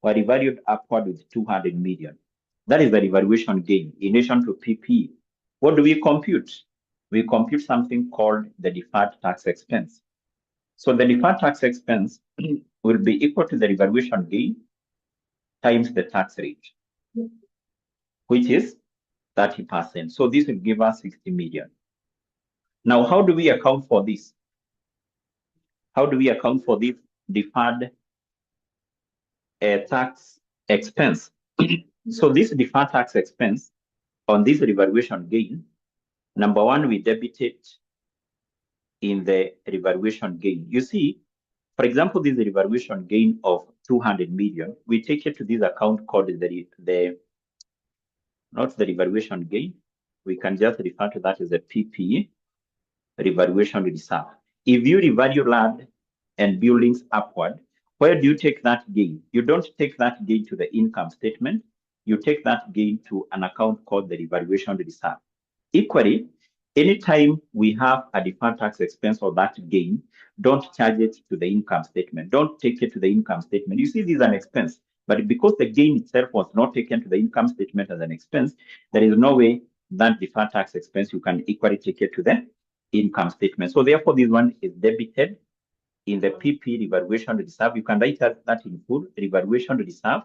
Speaker 1: were revalued upward with 200 million. That is the revaluation gain in relation to PP. What do we compute? We compute something called the deferred tax expense. So the deferred tax expense will be equal to the revaluation gain times the tax rate, which is 30%. So this will give us 60 million. Now, how do we account for this? How do we account for this deferred tax expense? So this deferred tax expense on this revaluation gain, number one, we debit it in the revaluation gain. You see, for example, this revaluation gain of 200 million, we take it to this account called not the revaluation gain. We can just refer to that as a PP, revaluation reserve. If you revalue land and buildings upward, where do you take that gain? You don't take that gain to the income statement. You take that gain to an account called the revaluation reserve. Equally, anytime we have a deferred tax expense or that gain, don't charge it to the income statement. Don't take it to the income statement. You see, this is an expense, but because the gain itself was not taken to the income statement as an expense, there is no way that deferred tax expense you can equally take it to the income statement. So therefore, this one is debited in the PP revaluation reserve. You can write that in full, revaluation reserve,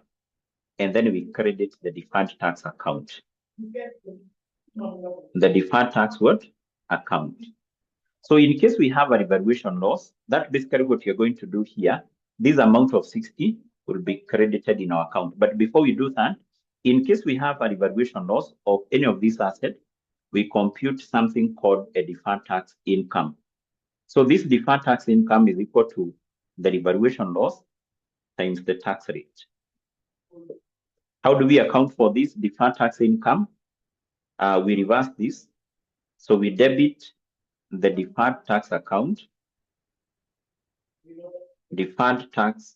Speaker 1: and then we credit the deferred tax account. The deferred tax what? Account. So in case we have a revaluation loss, that's basically what you're going to do here. This amount of 60 will be credited in our account. But before we do that, in case we have a revaluation loss of any of these assets, we compute something called a deferred tax income. So this deferred tax income is equal to the revaluation loss times the tax rate. How do we account for this deferred tax income? We reverse this. So we debit the deferred tax account, deferred tax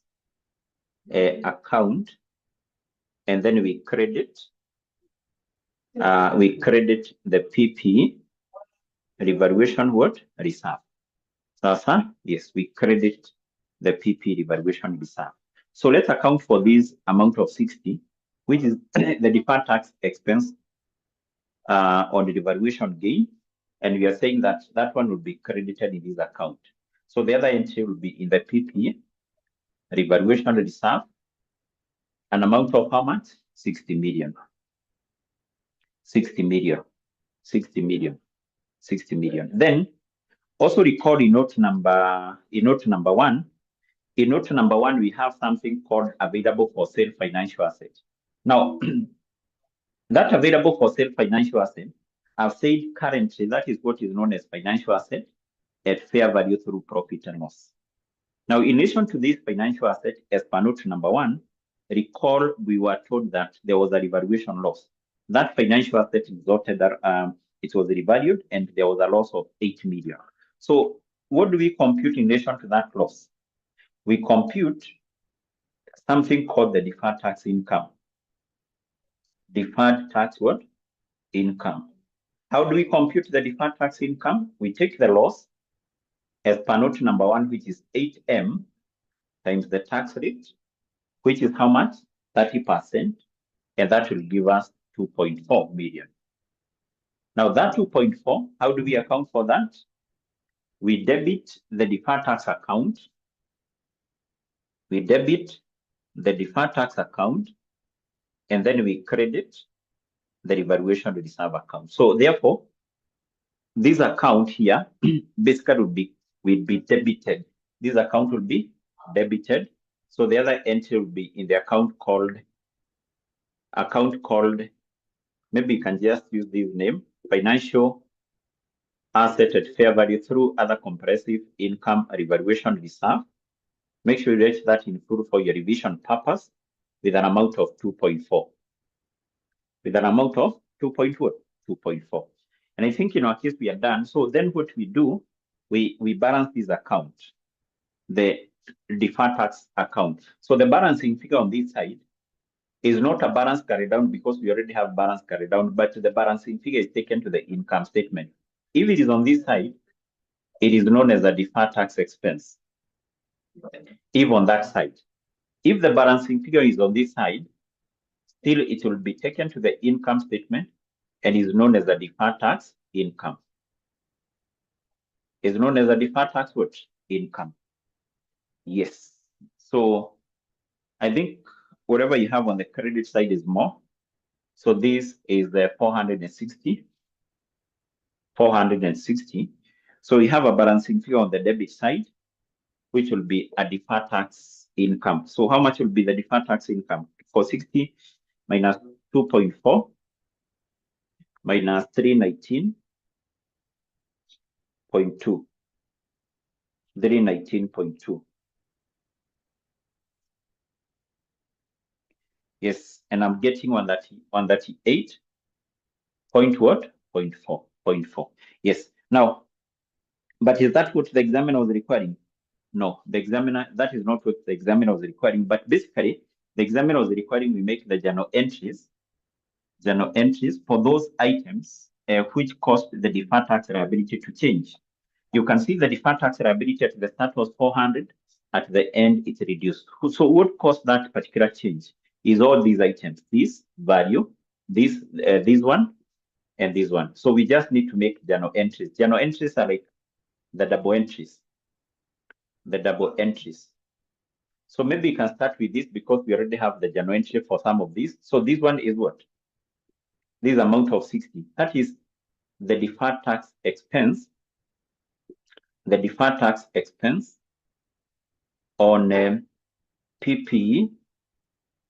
Speaker 1: account, and then we credit the PP revaluation what? Reserve. Yes, we credit the PP revaluation reserve. So let's account for this amount of 60, which is the deferred tax expense on the revaluation gain. And we are saying that that one will be credited in this account. So the other entry will be in the PP revaluation reserve, an amount of how much? 60 million. 60 million. 60 million. 60 million. Then also record in note number one. In note number one, we have something called available for sale financial asset. Now, that available for sale financial asset, I've said currently that is what is known as financial asset at fair value through profit and loss. Now, in relation to this financial asset, as per note number one, recall we were told that there was a revaluation loss. That financial asset resulted that it was revalued and there was a loss of 8 million. So what do we compute in relation to that loss? We compute something called the deferred tax income. Deferred tax what? Income. How do we compute the deferred tax income? We take the loss as per note number one, which is 8M times the tax rate, which is how much? 30%, and that will give us 2.4 million. Now that 2.4, how do we account for that? We debit the deferred tax account. We debit the deferred tax account, and then we credit the revaluation reserve account. So therefore, this account here basically will be debited. This account will be debited. So the other entry will be in the account called, maybe you can just use this name, financial asset at fair value through other comprehensive income revaluation reserve. Make sure you write that in full for your revision purpose with an amount of 2.4. With an amount of 2.4. And I think in our case we are done. So then what we do, we balance this account, the deferred tax account. So the balancing figure on this side is not a balance carried down because we already have balance carried down, but the balancing figure is taken to the income statement. If it is on this side, it is known as a deferred tax expense. If on that side, if the balancing figure is on this side, still it will be taken to the income statement and is known as a deferred tax income. Is known as a deferred tax what? Income. Yes. So I think whatever you have on the credit side is more. So this is the 460. 460. So we have a balancing figure on the debit side, which will be a deferred tax income. So how much will be the deferred tax income? 460 minus 2.4 minus 319.2. 319.2. Yes, and I'm getting 138 point what? 0.4. 0.4. Yes. Now, but is that what the examiner was requiring? No, that is not what the examiner was requiring. But basically, the examiner was requiring we make the journal entries for those items which caused the deferred tax liability to change. You can see the deferred tax liability at the start was 400. At the end, it's reduced. So what caused that particular change is all these items, this value, this one, and this one. So we just need to make journal entries. Journal entries are like the double entries. So maybe you can start with this because we already have the journal entry for some of these. So this one is what? This amount of 60. That is the deferred tax expense. The deferred tax expense on PPE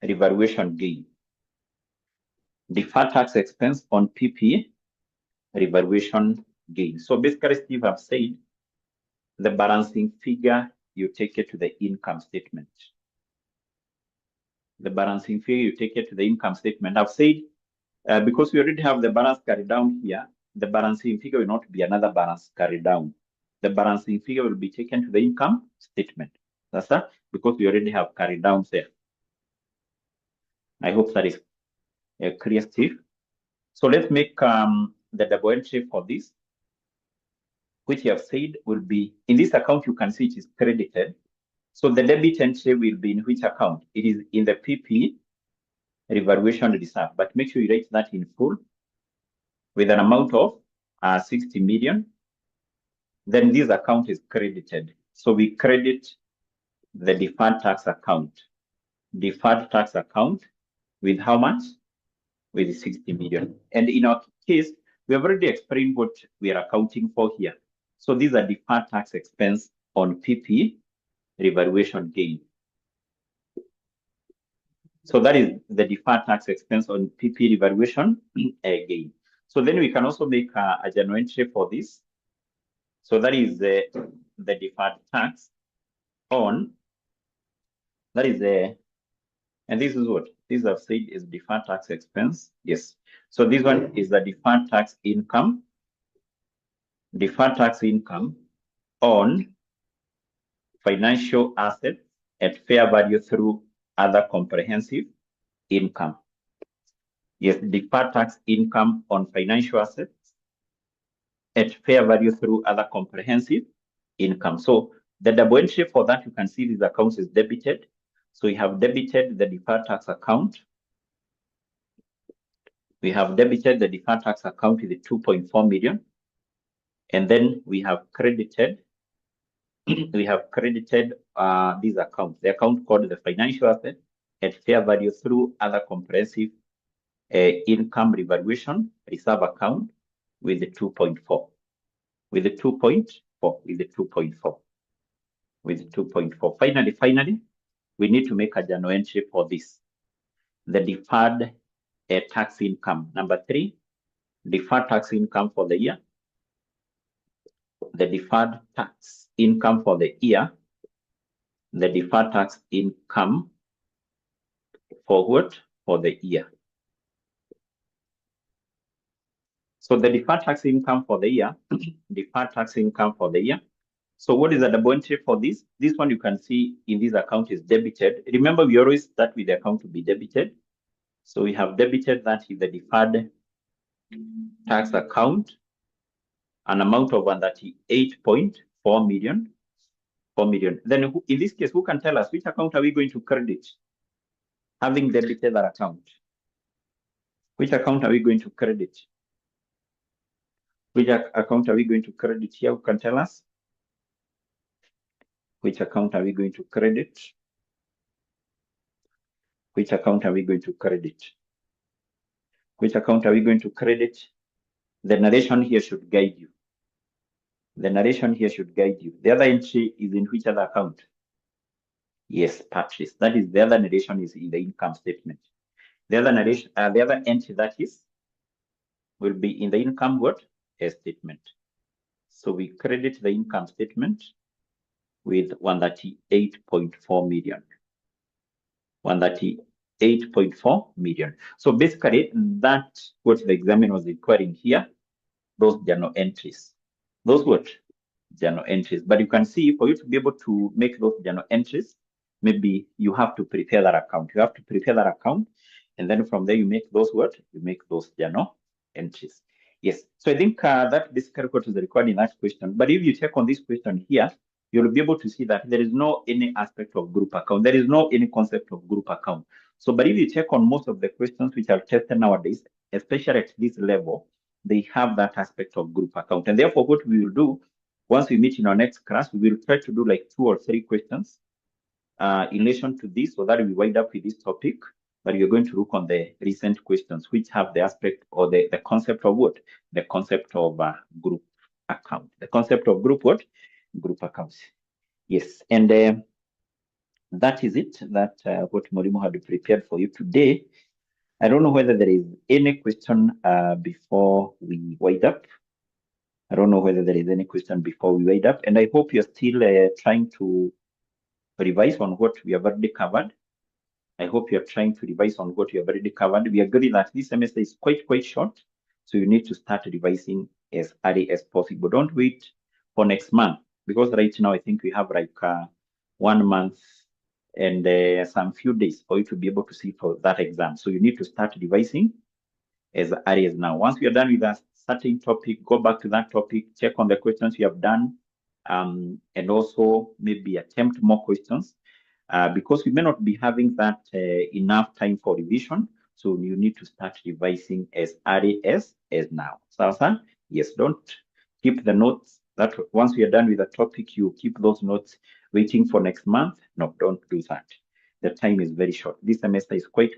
Speaker 1: revaluation gain. Deferred tax expense on PPE revaluation gain. So basically, Steve have said the balancing figure, you take it to the income statement. The balancing figure, you take it to the income statement. I've said, because we already have the balance carried down here, the balancing figure will not be another balance carried down. The balancing figure will be taken to the income statement. That's that, because we already have carried down there. I hope that is clear, Steve. So let's make the double entry for this, which you have said will be, in this account, you can see it is credited. So the debit entry will be in which account? It is in the PP revaluation reserve, but make sure you write that in full with an amount of 60 million. Then this account is credited. So we credit the deferred tax account. Deferred tax account with how much? With 60 million. And in our case, we have already explained what we are accounting for here. So these are deferred tax expense on PP revaluation gain. So that is the deferred tax expense on PP revaluation gain. So then we can also make a journal entry for this. So that is the deferred tax on, that is and this is what? This I've said is deferred tax expense. Yes. So this one is the deferred tax income. Deferred tax income on financial assets at fair value through other comprehensive income. Yes, deferred tax income on financial assets at fair value through other comprehensive income. So the double entry for that, you can see these accounts is debited. So we have debited the deferred tax account. We have debited the deferred tax account with 2.4 million. And then we have credited this account, the account called the financial asset at fair value through other comprehensive income revaluation reserve account with the 2.4. With the 2.4. Finally, we need to make a journal entry for this. The deferred tax income. Number 3, deferred tax income for the year. The deferred tax income for the year. The deferred tax income for what? For the year. So the deferred tax income for the year, deferred tax income for the year. So what is the double entry for this? This one you can see in this account is debited. Remember, we always start with the account to be debited. So we have debited that in the deferred tax account, an amount of 138.4 million. 4 million. Then in this case, who can tell us which account are we going to credit? Having debited that account, which account are we going to credit? Which account are we going to credit here? Who can tell us? Which account are we going to credit? Which account are we going to credit? Which account are we going to credit? The narration here should guide you. The narration here should guide you. The other entry is in which other account? Yes, purchase. That is, the other narration is in the income statement. The other narration, the other entry that is will be in the income what statement. So we credit the income statement with 138.4 million. 138.4 million. So basically, that's what the examiner was requiring here, those journal entries. Those what? Journal entries. But you can see, for you to be able to make those journal entries, maybe you have to prepare that account. You have to prepare that account, and then from there you make those what? You make those journal entries. Yes. So I think that basically what is required in that question. But if you check on this question here, you'll be able to see that there is no any aspect of group account. There is no any concept of group account. So, but if you check on most of the questions which are tested nowadays, especially at this level, they have that aspect of group account. And therefore, what we will do, once we meet in our next class, we will try to do like 2 or 3 questions in relation to this so that we wind up with this topic. But we're going to look on the recent questions which have the aspect or the concept of what? The concept of group account. The concept of group what? Group accounts. Yes. And that is it. That what Morimo had prepared for you today. I don't know whether there is any question before we wind up. I don't know whether there is any question before we wind up. And I hope you're still trying to revise on what we have already covered. I hope you're trying to revise on what you have already covered. We agree that this semester is quite short. So you need to start revising as early as possible. Don't wait for next month, because right now I think we have like 1 month and some few days for you to be able to sit for that exam. So you need to start revising as early as now. Once we are done with a certain topic, go back to that topic, check on the questions you have done, and also maybe attempt more questions, because we may not be having that enough time for revision. So you need to start revising as early as now. So, yes, don't keep the notes that once we are done with the topic, you keep those notes waiting for next month. No, don't do that. The time is very short. This semester is quite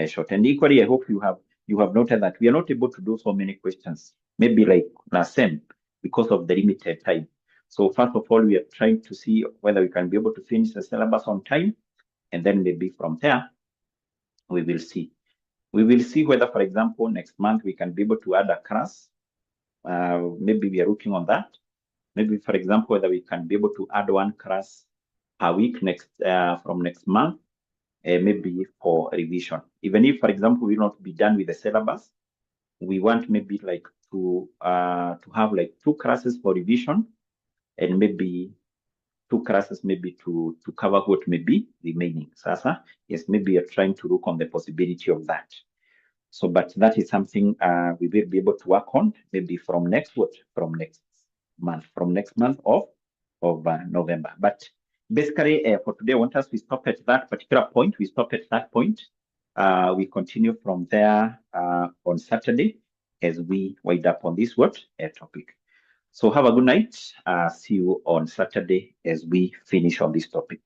Speaker 1: short. And equally, I hope you have noted that we are not able to do so many questions, maybe like last sem, because of the limited time. So first of all, we are trying to see whether we can be able to finish the syllabus on time, and then maybe from there, we will see. We will see whether, for example, next month we can be able to add a class. Maybe we are looking on that. Maybe, for example, whether we can be able to add 1 class per week from next month, maybe for revision. Even if, for example, we will not be done with the syllabus, we want maybe like to have like 2 classes for revision, and maybe 2 classes maybe to cover what may be remaining. Sasa, yes, maybe you're trying to look on the possibility of that. So, but that is something we will be able to work on maybe from next month of November. But basically, for today, I want us to stop at that particular point. We stop at that point. We continue from there on Saturday as we wind up on this topic. So have a good night. See you on Saturday as we finish on this topic.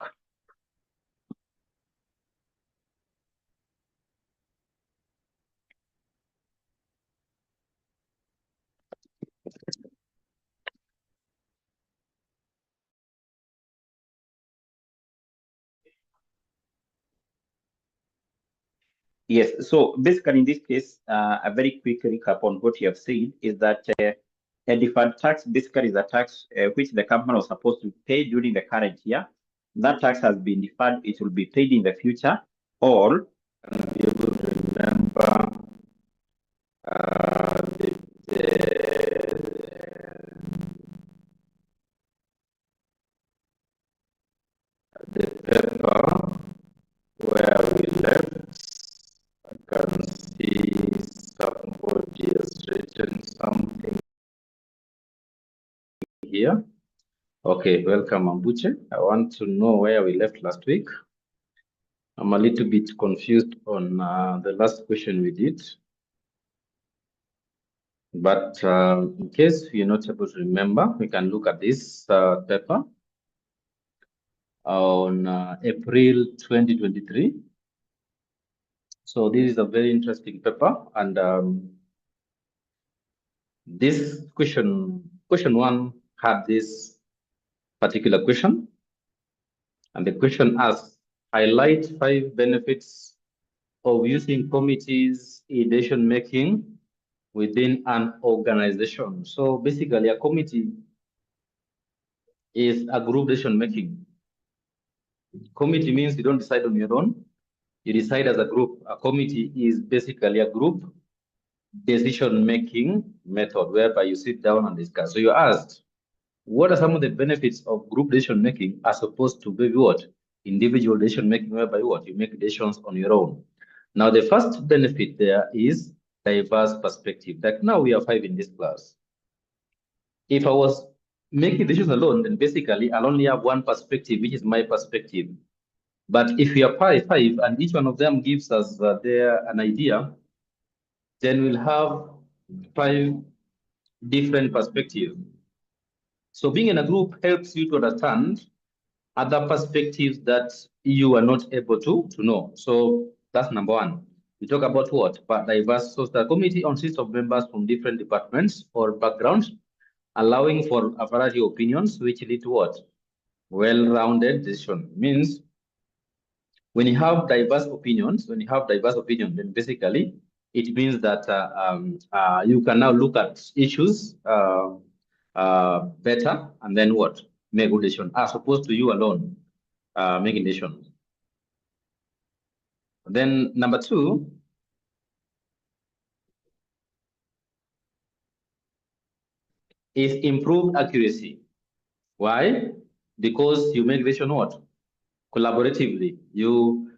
Speaker 1: Yes, so basically in this case, a very quick recap on what you have said is that a deferred tax basically is a tax which the company was supposed to pay during the current year. That tax has been deferred, it will be paid in the future, or be able to remember the paper where we left. I can see somebody has written something here. Okay, welcome, Ambuche. I want to know where we left last week. I'm a little bit confused on the last question we did. But in case you're not able to remember, we can look at this paper on April 2023. So this is a very interesting paper, and this question 1 had this particular question, and the question asks, highlight 5 benefits
Speaker 3: of using committees in decision making within an organization. So basically, a committee is a group decision making. Committee means you don't decide on your own, you decide as a group. A committee is basically a group decision making method whereby you sit down and discuss. So you're asked, what are some of the benefits of group decision making as opposed to maybe what? Individual decision making, whereby what? You make decisions on your own. Now, the first benefit there is diverse perspective. Like now we are 5 in this class. If I was making decisions alone, then basically I'll only have one perspective, which is my perspective. But if we are five, and each one of them gives us an idea, then we'll have 5 different perspectives. So being in a group helps you to understand other perspectives that you are not able to know. So that's number one. We talk about what? But diverse. So the committee consists of members from different departments or backgrounds, allowing for a variety of opinions, which lead to what? Well-rounded decision. Means when you have diverse opinions, then basically it means that you can now look at issues better and then what? Make good decision, as opposed to you alone making decisions. Then number 2, is improved accuracy. Why? Because you make decision what? Collaboratively. You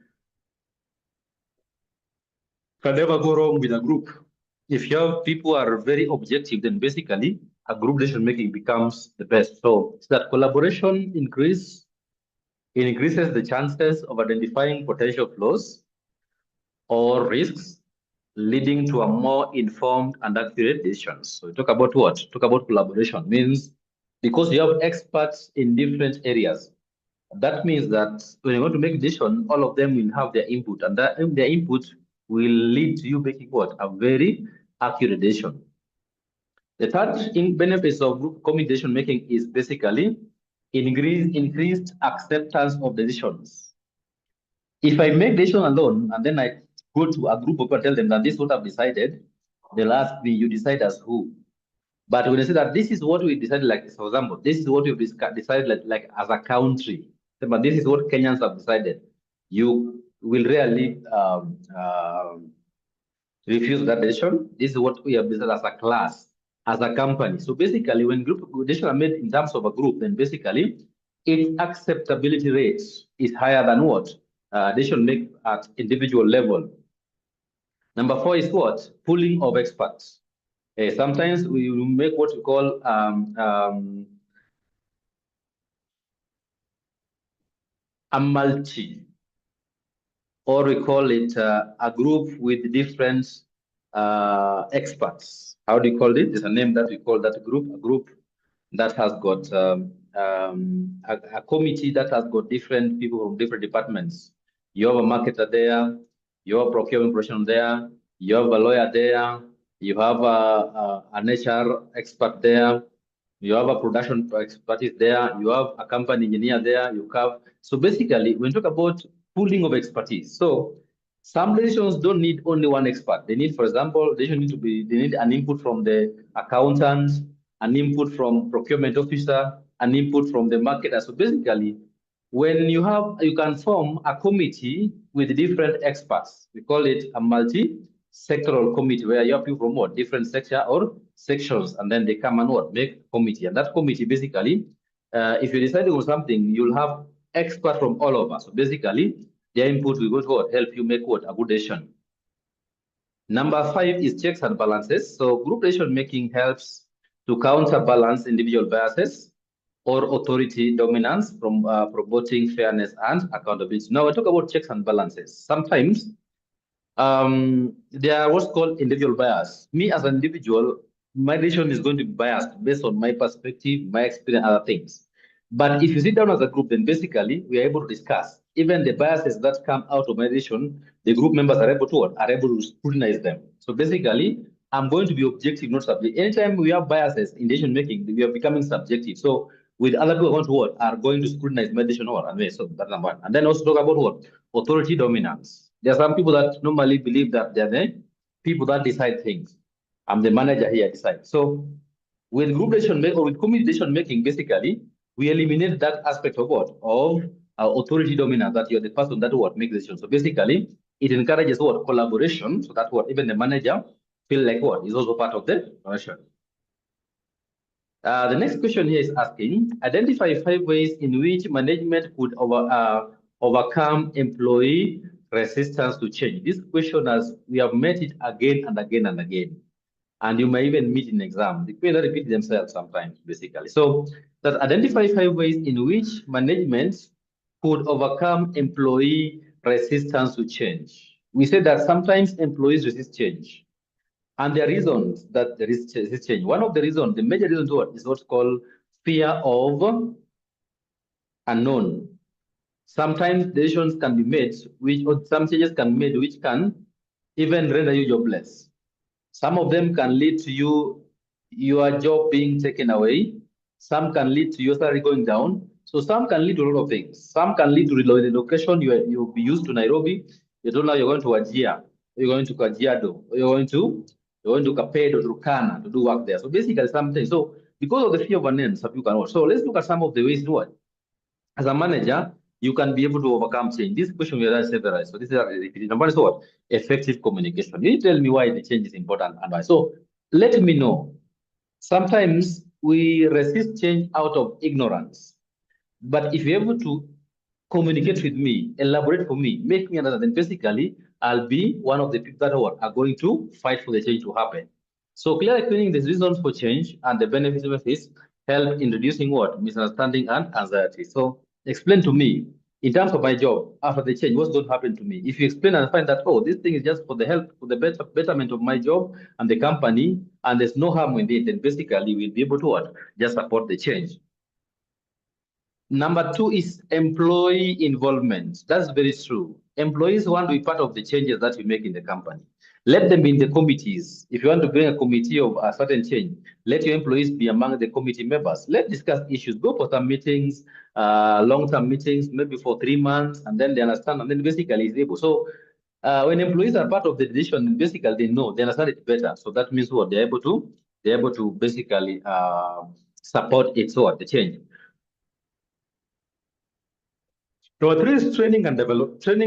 Speaker 3: can never go wrong with a group. If your people are very objective, then basically a group decision making becomes the best. So that collaboration increases the chances of identifying potential flaws or risks, leading to a more informed and accurate decisions. So talk about what? Talk about collaboration. Means because you have experts in different areas, that means that when you're going to make decision, all of them will have their input, and their input will lead to you making what? A very accurate decision. The third benefits of group committee decision making is basically increased acceptance of decisions. If I make decision alone and then I go to a group of people and tell them that this is what I've decided, they'll ask me, you decide as who? But when I say that this is what we decided, like for example, this is what we've decided like as a country, but this is what Kenyans have decided, you will rarely refuse that decision. This is what we have decided as a class, as a company. So basically, when group decisions are made in terms of a group, then basically its acceptability rate is higher than what decision make at individual level. Number 4 is what? Pooling of experts. Sometimes we make what we call a multi, or we call it a group with different experts. How do you call it? There's a name that we call that group, a group that has got a committee that has got different people from different departments. You have a marketer there, you have a procurement person there, you have a lawyer there, you have an HR expert there, you have a production expertise there, you have a company engineer there, you have. So basically, when you talk about pooling of expertise, so some decisions don't need only one expert. They need, for example, they need an input from the accountant, an input from procurement officer, an input from the marketer. So basically, when you can form a committee with different experts. We call it a multi-sectoral committee, where you have people from what? Different sector or sections, and then they come and what? Make a committee. And that committee, basically, if you decide on something, you'll have experts from all over. So basically, their input will go to what? Help you make what? A good decision. Number 5 is checks and balances. So group decision making helps to counterbalance individual biases or authority dominance from promoting fairness and accountability. Now, I talk about checks and balances. Sometimes there are what's called individual bias. Me as an individual, my decision is going to be biased based on my perspective, my experience, other things. But if you sit down as a group, then basically we are able to discuss even the biases that come out of my decision. The group members are able to scrutinize them. So basically, I'm going to be objective, not subjective. Anytime we have biases in decision making, we are becoming subjective. So with other people are going to scrutinize my decision or and so that's number 1. And then also talk about what? Authority dominance. There are some people that normally believe that they're the people that decide things. I'm the manager here, decide. So with group decision making or with committee decision making, basically, we eliminate that aspect of what? Of authority dominance, that you're the person that what makes decisions. So basically, it encourages what? Collaboration, so that what even the manager feel like what is also part of the organization. The next question here is asking, identify 5 ways in which management could overcome employee resistance to change. This question, as we have met it again and again and again, and you may even meet in exam. The questions repeat themselves sometimes, basically. So that identify 5 ways in which management could overcome employee resistance to change. We said that sometimes employees resist change. And there are reasons that there is change. One of the reasons, the major reason to it is what's called fear of unknown. Sometimes decisions can be made, or some changes can be made, which can even render you jobless. Some of them can lead to your job being taken away. Some can lead to your salary going down. So some can lead to a lot of things. Some can lead to relocation. You'll be used to Nairobi. You don't know you're going to Wajir, you're going to Kajiado, you're going to Kapedo, to Turkana to do work there. So basically something. So because of the fear of unknown, some people cannot. So let's look at some of the ways to what. As a manager, you can be able to overcome change. This question we have several. So this is repeated. Number is what? Effective communication. You tell me why the change is important and why. So let me know. Sometimes we resist change out of ignorance. But if you're able to communicate with me, elaborate for me, make me understand, then basically I'll be one of the people that are going to fight for the change to happen. So clearly explaining the reasons for change and the benefits of this help in reducing what? Misunderstanding and anxiety. So explain to me, in terms of my job, after the change, what's going to happen to me? If you explain and find that, oh, this thing is just for the help, for the betterment of my job and the company, and there's no harm in it, then basically we'll be able to what? Just support the change. Number 2 is employee involvement. That's very true. Employees want to be part of the changes that we make in the company. Let them be in the committees. If you want to bring a committee of a certain change, let your employees be among the committee members. Let's discuss issues. Go for some meetings, long-term meetings, maybe for 3 months, and then they understand, and then basically it's able. So when employees are part of the decision, basically they know, they understand it better. So that means what? They're able to basically support it, so the change. Number 3 is training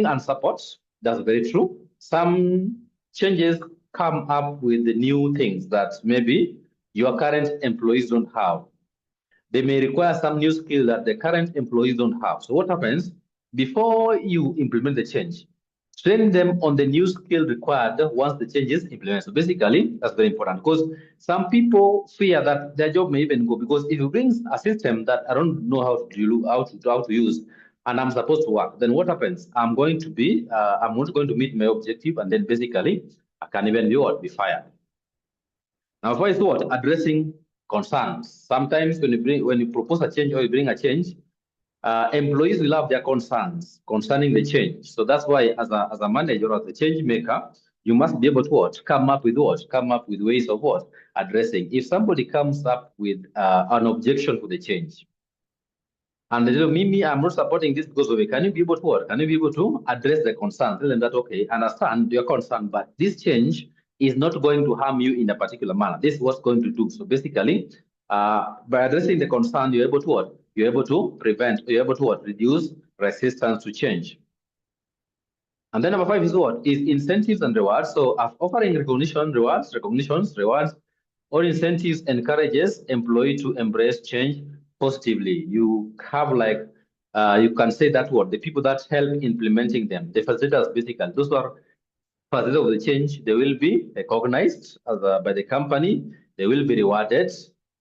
Speaker 3: and support. That's very true. Some changes come up with the new things that maybe your current employees don't have. They may require some new skill that the current employees don't have. So what happens? Before you implement the change, train them on the new skill required once the change is implemented. So basically, that's very important because some people fear that their job may even go, because if you bring a system that I don't know how to use, and I'm supposed to work, then what happens? I'm going to be, I'm not going to meet my objective, and then basically I can even be fired. Now, first, what? Addressing concerns. Sometimes when you propose a change or you bring a change, employees will have their concerns concerning the change. So that's why, as a manager or as a change maker, you must be able to come up with ways of addressing. If somebody comes up with an objection to the change, and they tell me, I'm not supporting this because of it. Can you be able to address the concern? Tell them that, okay, I understand your concern, but this change is not going to harm you in a particular manner. This is what's going to do. So basically, by addressing the concern, you're able to prevent, you're able to reduce resistance to change. And then number 5 is is incentives and rewards. So offering recognitions, or incentives encourages employee to embrace change positively. You have you can say that the people that help implementing them, the facilitators, basically, those who are facilitators of the change, they will be recognized by the company, they will be rewarded,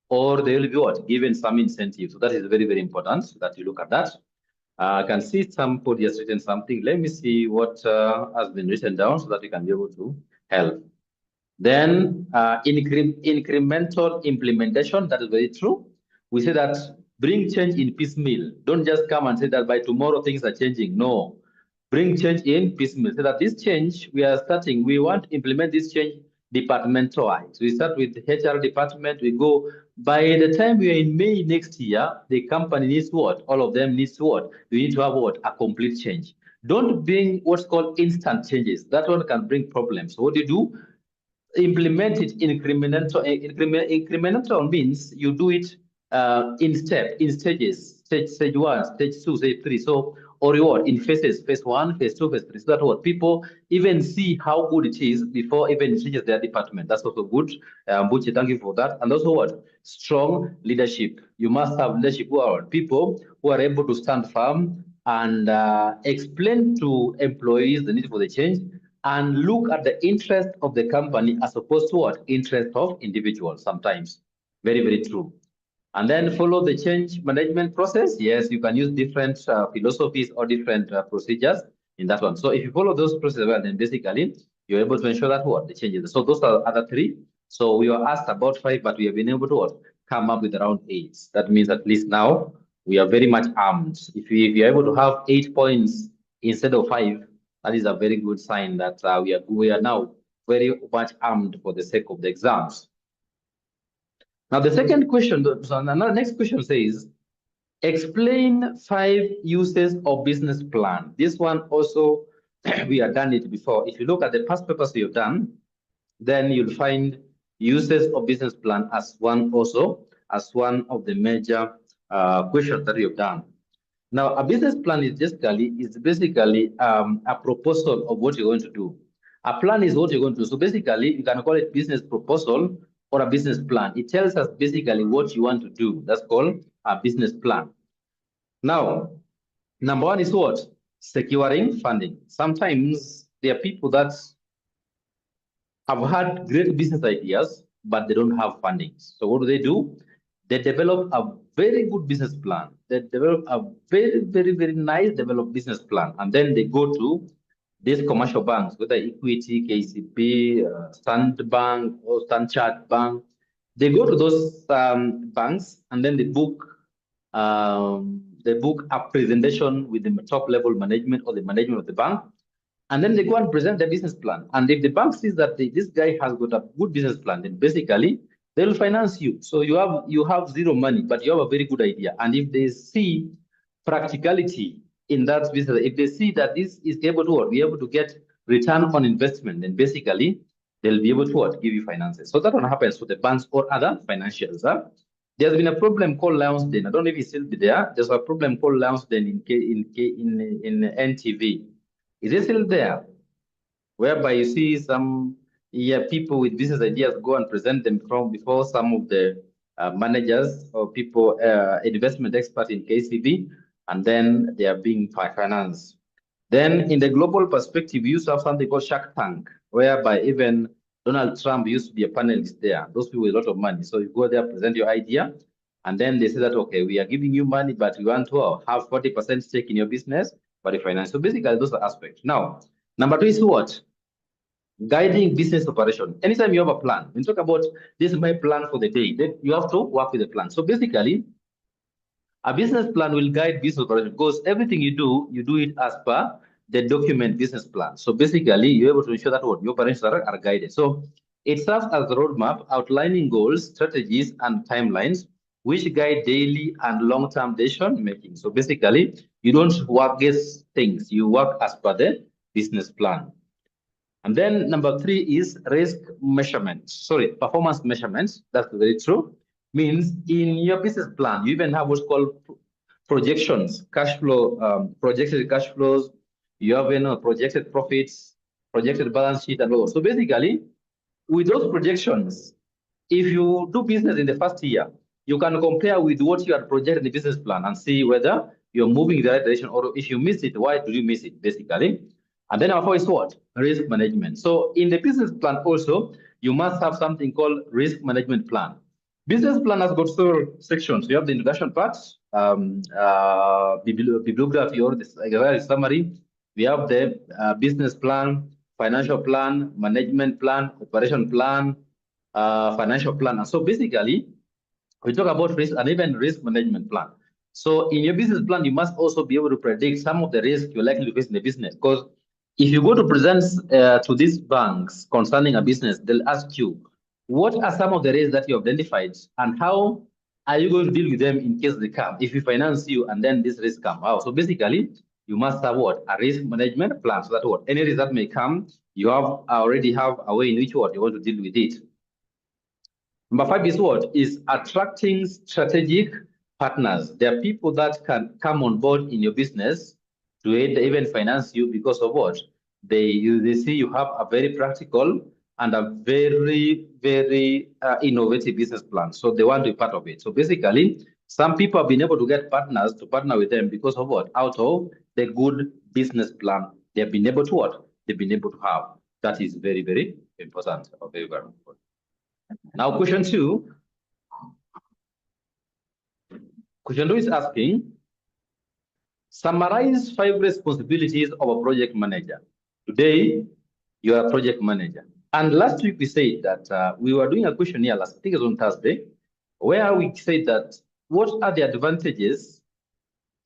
Speaker 3: or they will be given some incentive. So that is very, very important that you look at that. I can see somebody has written something. Let me see what has been written down so that we can be able to help. Then incremental implementation, that is very true. We say that bring change in piecemeal. Don't just come and say that by tomorrow things are changing. No, bring change in piecemeal. So that this change we are starting, we want to implement this change departmentalized. We start with the HR department, we go, by the time we are in May next year, the company needs what? All of them needs what? We need to have what? A complete change. Don't bring what's called instant changes. That one can bring problems. So what do you do? Implement it incremental. Incremental means you do it in stages, stage one, stage two, stage three. So, or reward in phases, phase one, phase two, phase three. So that what people even see how good it is before even it reaches their department. That's also good. Buchi, thank you for that. And also what? Strong leadership. You must have leadership who are people who are able to stand firm and explain to employees the need for the change and look at the interest of the company as opposed to what? Interest of individuals sometimes. Very, very true. And then follow the change management process. Yes, you can use different philosophies or different procedures in that one. So if you follow those processes well, then basically you're able to ensure that what? The changes. So those are the other three. So we were asked about 5, but we have been able to what? Come up with around 8. That means at least now we are very much armed. If you're able to have 8 points instead of 5, that is a very good sign that we are now very much armed for the sake of the exams. Now, the second question, so another next question says, explain 5 uses of business plan. This one also, we have done it before. If you look at the past papers you've done, then you'll find uses of business plan as one of the major questions that you've done. Now, a business plan is basically a proposal of what you're going to do. A plan is what you're going to do. So basically, you can call it business proposal or a business plan. It tells us basically what you want to do. That's called a business plan. Now, number 1 is what? Securing funding. Sometimes there are people that have had great business ideas, but they don't have funding. So what do? They develop a very good business plan. They develop a very, very, very nice developed business plan. And then they go to these commercial banks, whether Equity, KCB, Standbank, or Standchart Bank. They go to those banks and then they book a presentation with the top level management or the management of the bank. And then they go and present their business plan. And if the bank sees that this guy has got a good business plan, then basically they'll finance you. So you have zero money, but you have a very good idea. And if they see practicality in that business, if they see that this is able to be able to get return on investment, then basically they'll be able to give you finances. So that one happens to the banks or other financials. There's been a problem called Lounsden. I don't know if it's still there. There's a problem called Lounsden in NTV. Is it still there? Whereby you see some people with business ideas go and present them before some of the managers or people, investment experts in KCB, and then they are being financed. Then in the global perspective, we used to have something called Shark Tank, whereby even Donald Trump used to be a panelist there. Those people with a lot of money. So you go there, present your idea, and then they say that, okay, we are giving you money, but we want to have 40% stake in your business, but the finance. So basically, those are aspects. Now, number 2 is what? Guiding business operation. Anytime you have a plan, when you talk about this is my plan for the day, then you have to work with the plan. So basically, a business plan will guide business operation because everything you do it as per the document business plan. So basically, you're able to ensure that what your operations are guided. So it serves as a roadmap outlining goals, strategies, and timelines which guide daily and long-term decision making. So basically, you don't work against things, you work as per the business plan. And then number 3 is risk measurement. Sorry, performance measurements. That's very true. Means in your business plan, you even have what's called projections, cash flow, projected cash flows. You have projected profits, projected balance sheet, and all. So basically, with those projections, if you do business in the first year, you can compare with what you had projected in the business plan and see whether you're moving in the right direction, or if you miss it, why did you miss it, basically. And then our 4 is what? Risk management. So in the business plan also, you must have something called risk management plan. Business plan has got several sections. You have the introduction part, bibliography or the summary. We have the business plan, financial plan, management plan, operation plan, financial plan. And so basically, we talk about risk and even risk management plan. So in your business plan, you must also be able to predict some of the risks you're likely to face in the business. Because if you go to present to these banks concerning a business, they'll ask you, what are some of the risks that you identified and how are you going to deal with them in case they come? If we finance you and then these risks come out. So basically, you must have what? A risk management plan, so that what? Any risk that may come, you already have a way in which what you want to deal with it. Number 5 is what? Is attracting strategic partners. There are people that can come on board in your business to even finance you because of what? They see you have a very practical and a very, very innovative business plan. So they want to be part of it. So basically, some people have been able to get partners to partner with them because of what? Out of the good business plan they've been able to what? They've been able to have. That is very, very important or very, very important. Now, question 2. Question 2 is asking, summarize 5 responsibilities of a project manager. Today, you are a project manager. And last week we said that we were doing a questionnaire I think it was on Thursday, where we said that what are the advantages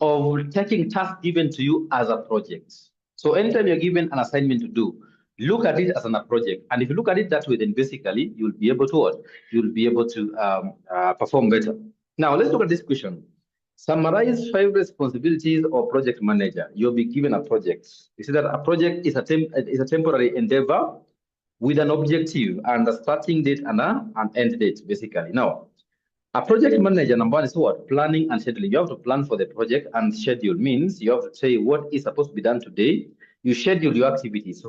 Speaker 3: of taking tasks given to you as a project? So anytime you're given an assignment to do, look at it as a project. And if you look at it that way, then basically you'll be able to what? You'll be able to perform better. Now, let's look at this question. Summarize 5 responsibilities of project manager. You'll be given a project. You see that a project is a temporary endeavor with an objective and a starting date and an end date, basically. Now, a project manager, number 1 is what? Planning and scheduling. You have to plan for the project, and schedule means you have to say what is supposed to be done today. You schedule your activities. So